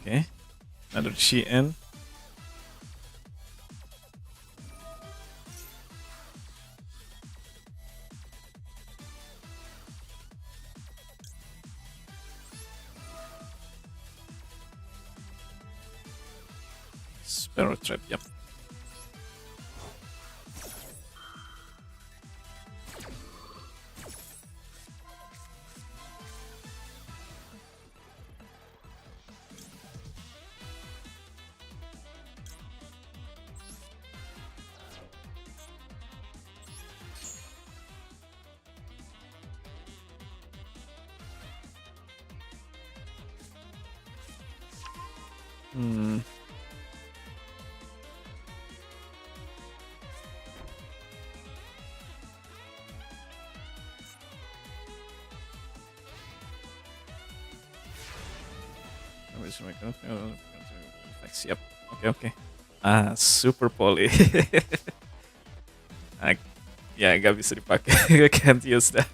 Speaker 1: Okay, another VGen. Sparrow Trap, yep. Hmm. Siap. Oke oke. Ah, super poly. Ah, ya nggak bisa dipakai. I can't use that.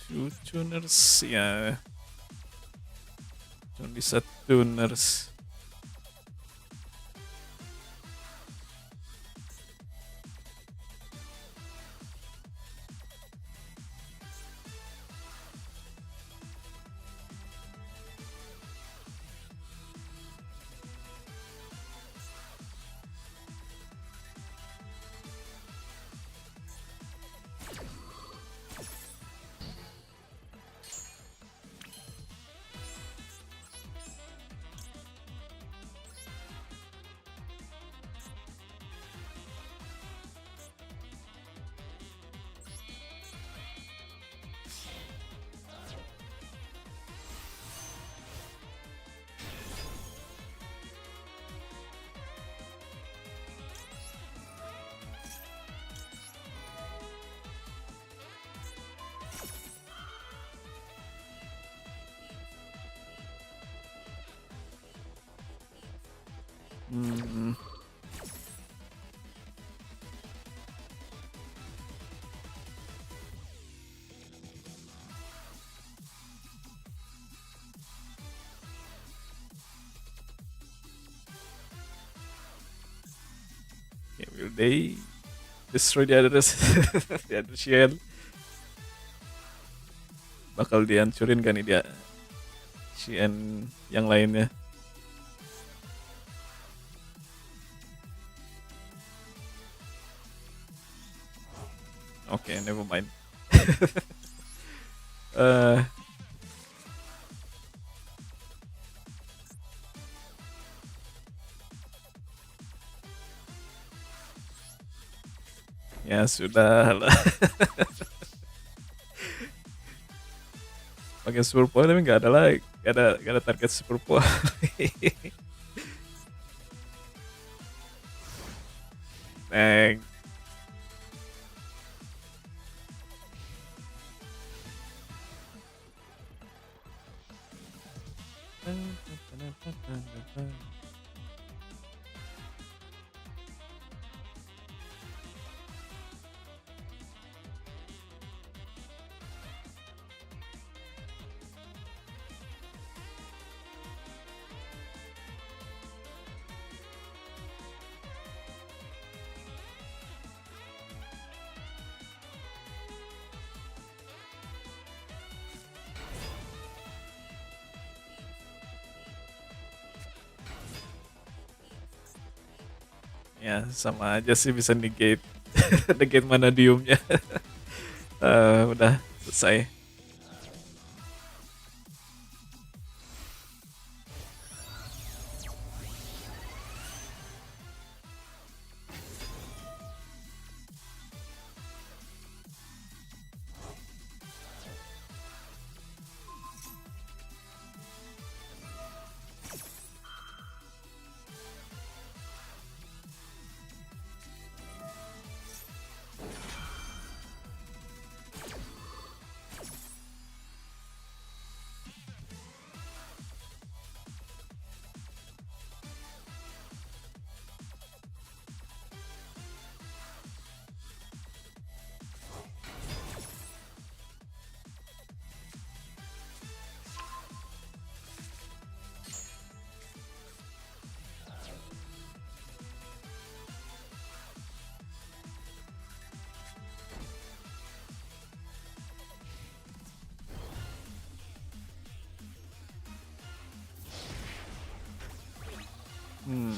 Speaker 1: Two tuners ya. Cuma bisa tuners. Hmm. Okay, will they destroy the others? The other shield? Bakal dihancurin kan nih dia Shield yang lainnya. Oke, never mind. Eh, ya sudah lah. Pakai super power tapi nggak ada lagi, nggak ada target super power. Neng. Ya sama aja sih bisa negate negate manadiumnya. Udah selesai. Hmm.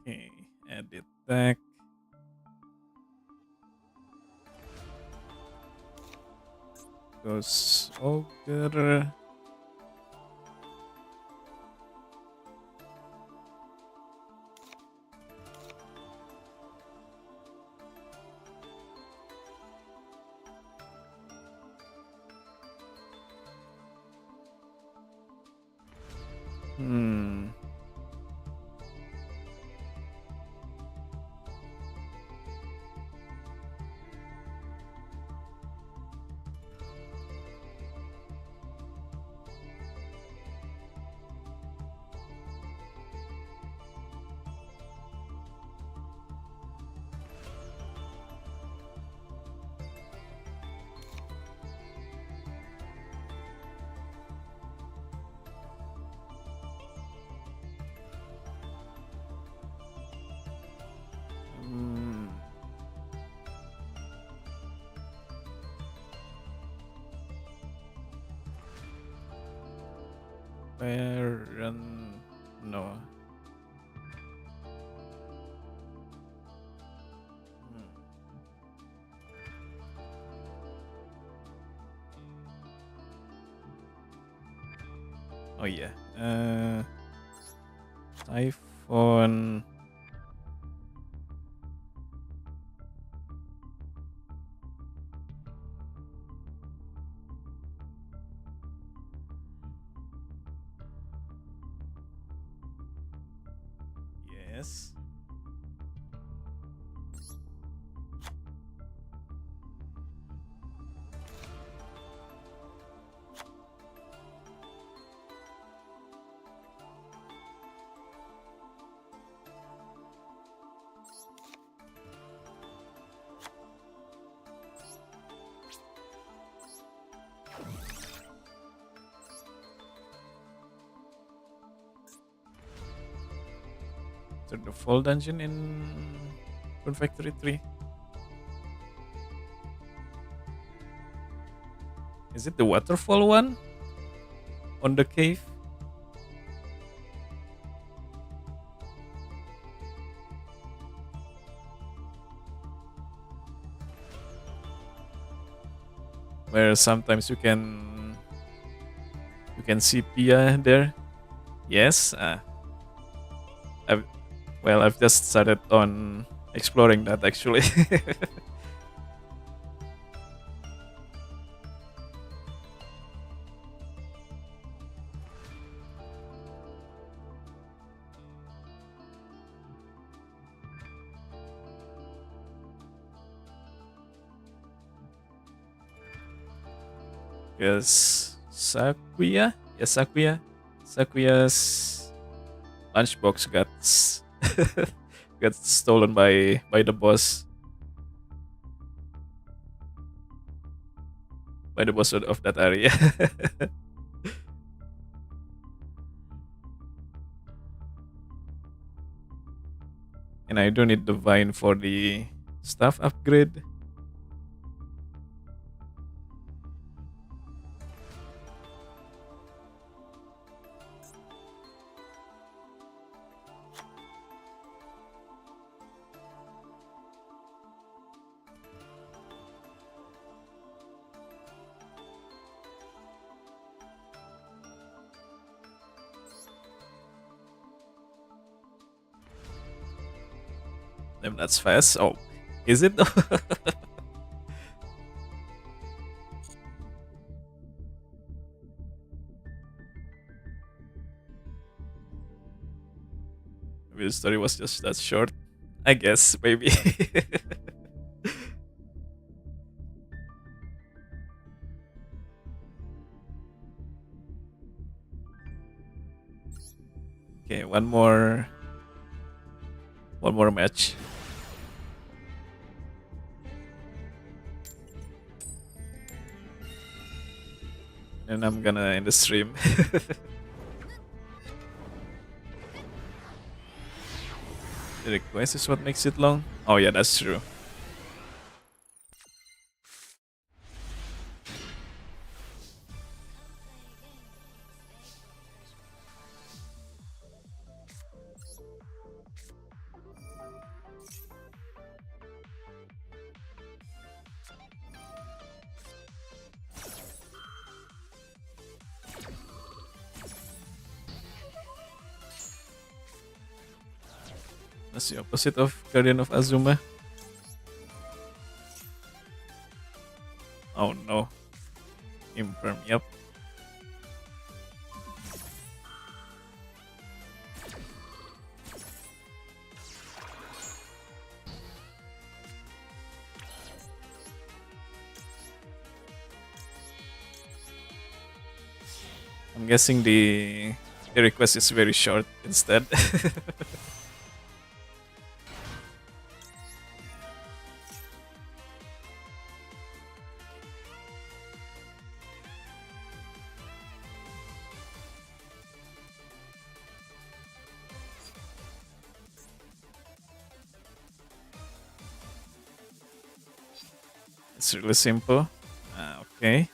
Speaker 1: Oke, edit tag. Terus ogre. Hmm. Hmm. Parent no. Hmm. Oh iya. iPhone. Yes. To the full dungeon in Rune Factory 3. Is it the waterfall one? On the cave? Where sometimes you can see Pia there. Yes. I've I've just started on exploring that actually. Because Sakuya, yes, Sakuya's lunchbox got stolen by the boss, of that area. And I don't need the vine for the staff upgrade. Damn, that's fast. Oh, is it? Maybe the story was just that short. I guess, maybe. Okay, one more match. And I'm gonna end the stream. The request is what makes it long. Oh yeah, that's true. That's the opposite of Guardian of Azuma. Oh no. Imperm, yep. I'm guessing the request is very short instead. It's really simple. Okay.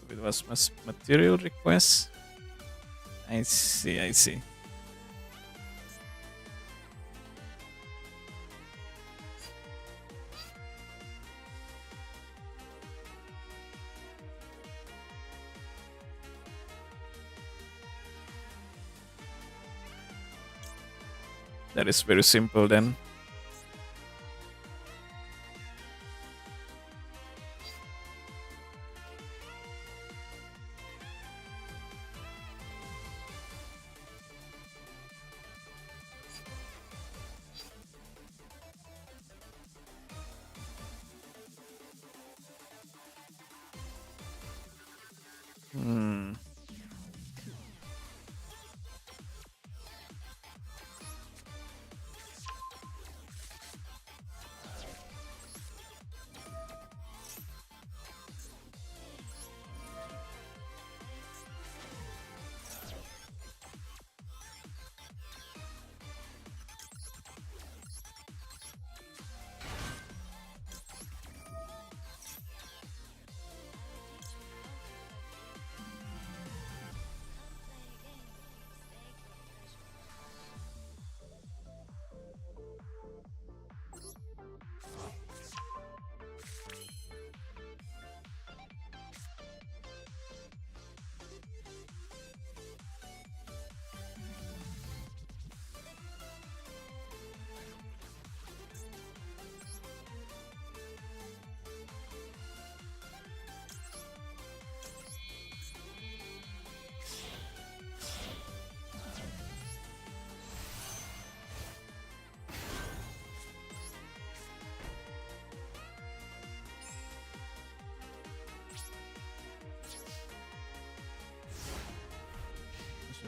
Speaker 1: It was material request. I see, I see. That is very simple then. Hmm.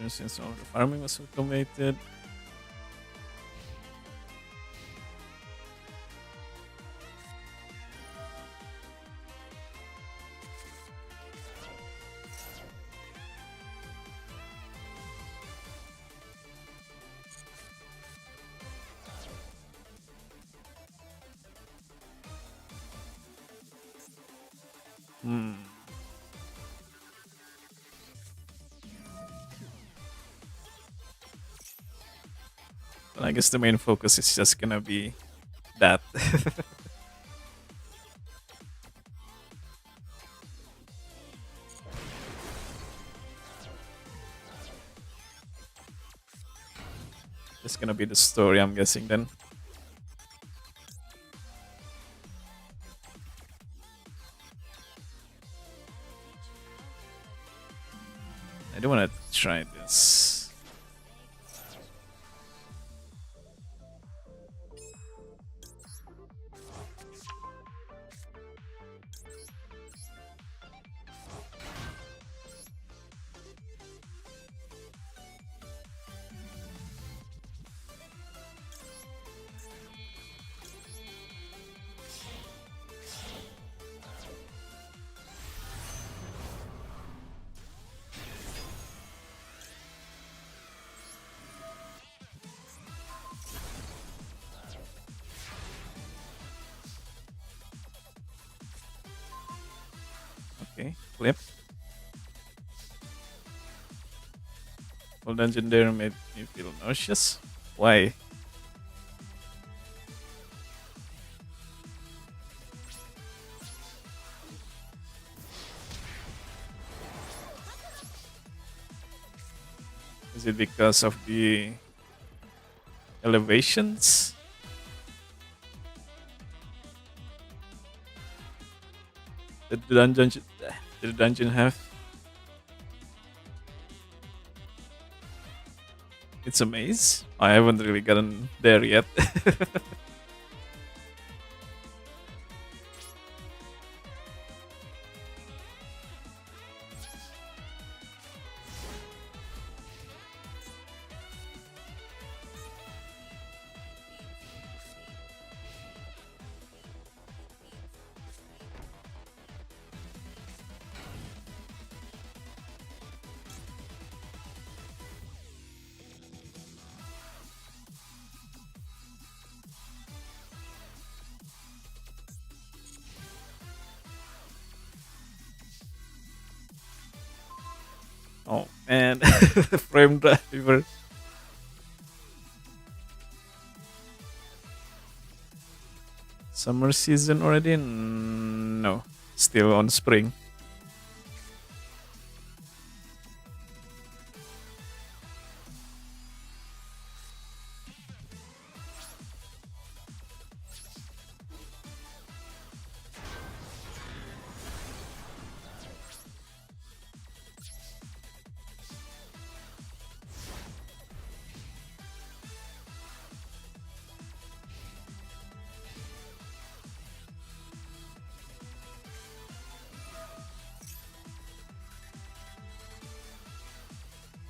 Speaker 1: Since all the farming was automated. Hmm. Well, I guess the main focus is just gonna be that. It's gonna be the story, I'm guessing then. I do wanna try this. Okay, flip. Full dungeon there made me feel nauseous. Why? Is it because of the elevations? Did the dungeon have? It's a maze. I haven't really gotten there yet. Oh man, frame driver. Summer season already? No, still on spring.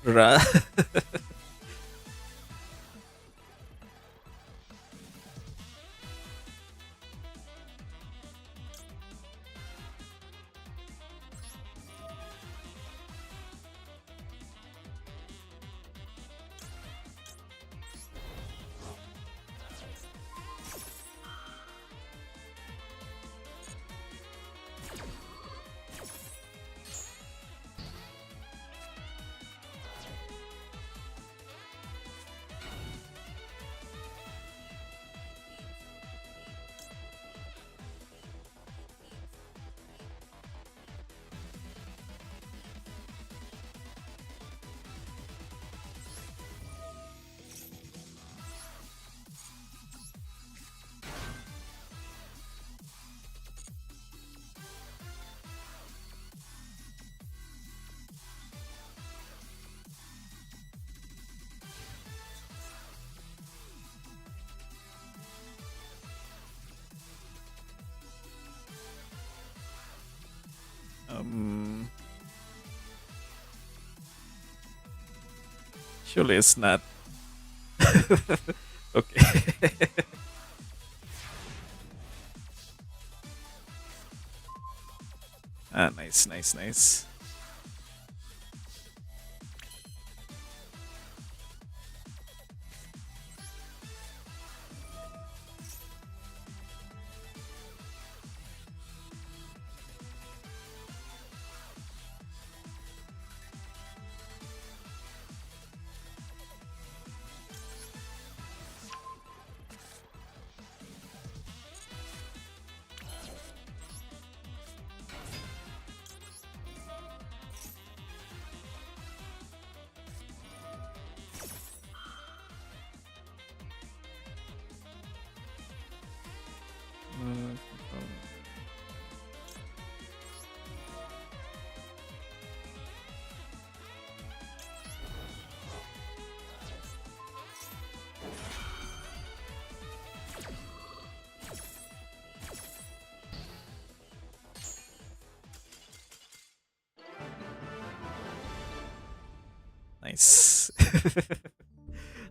Speaker 1: Ra. Um, Surely it's not. Okay. Ah, nice, nice, nice. Uh, Nice.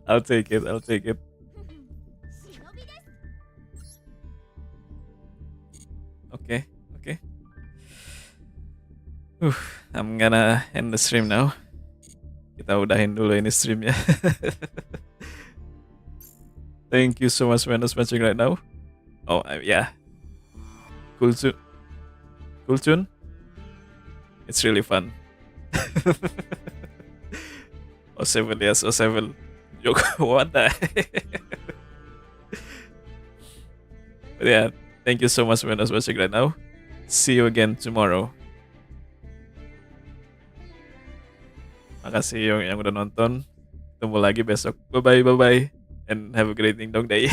Speaker 1: I'll take it. I'll take it. Okay. Okay. I'm gonna end the stream now. Kita udahin dulu ini streamnya. Thank you so much for watching right now. Oh yeah, cool tune. Cool tune. It's really fun. O7, yes, O7. Joko, what the heck? But yeah, thank you so much for watching right now. See you again tomorrow. Makasih yang udah nonton. Ketemu lagi besok. Bye bye, bye bye, and have a great Ding Dong Day.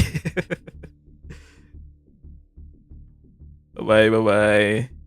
Speaker 1: Bye bye, bye bye.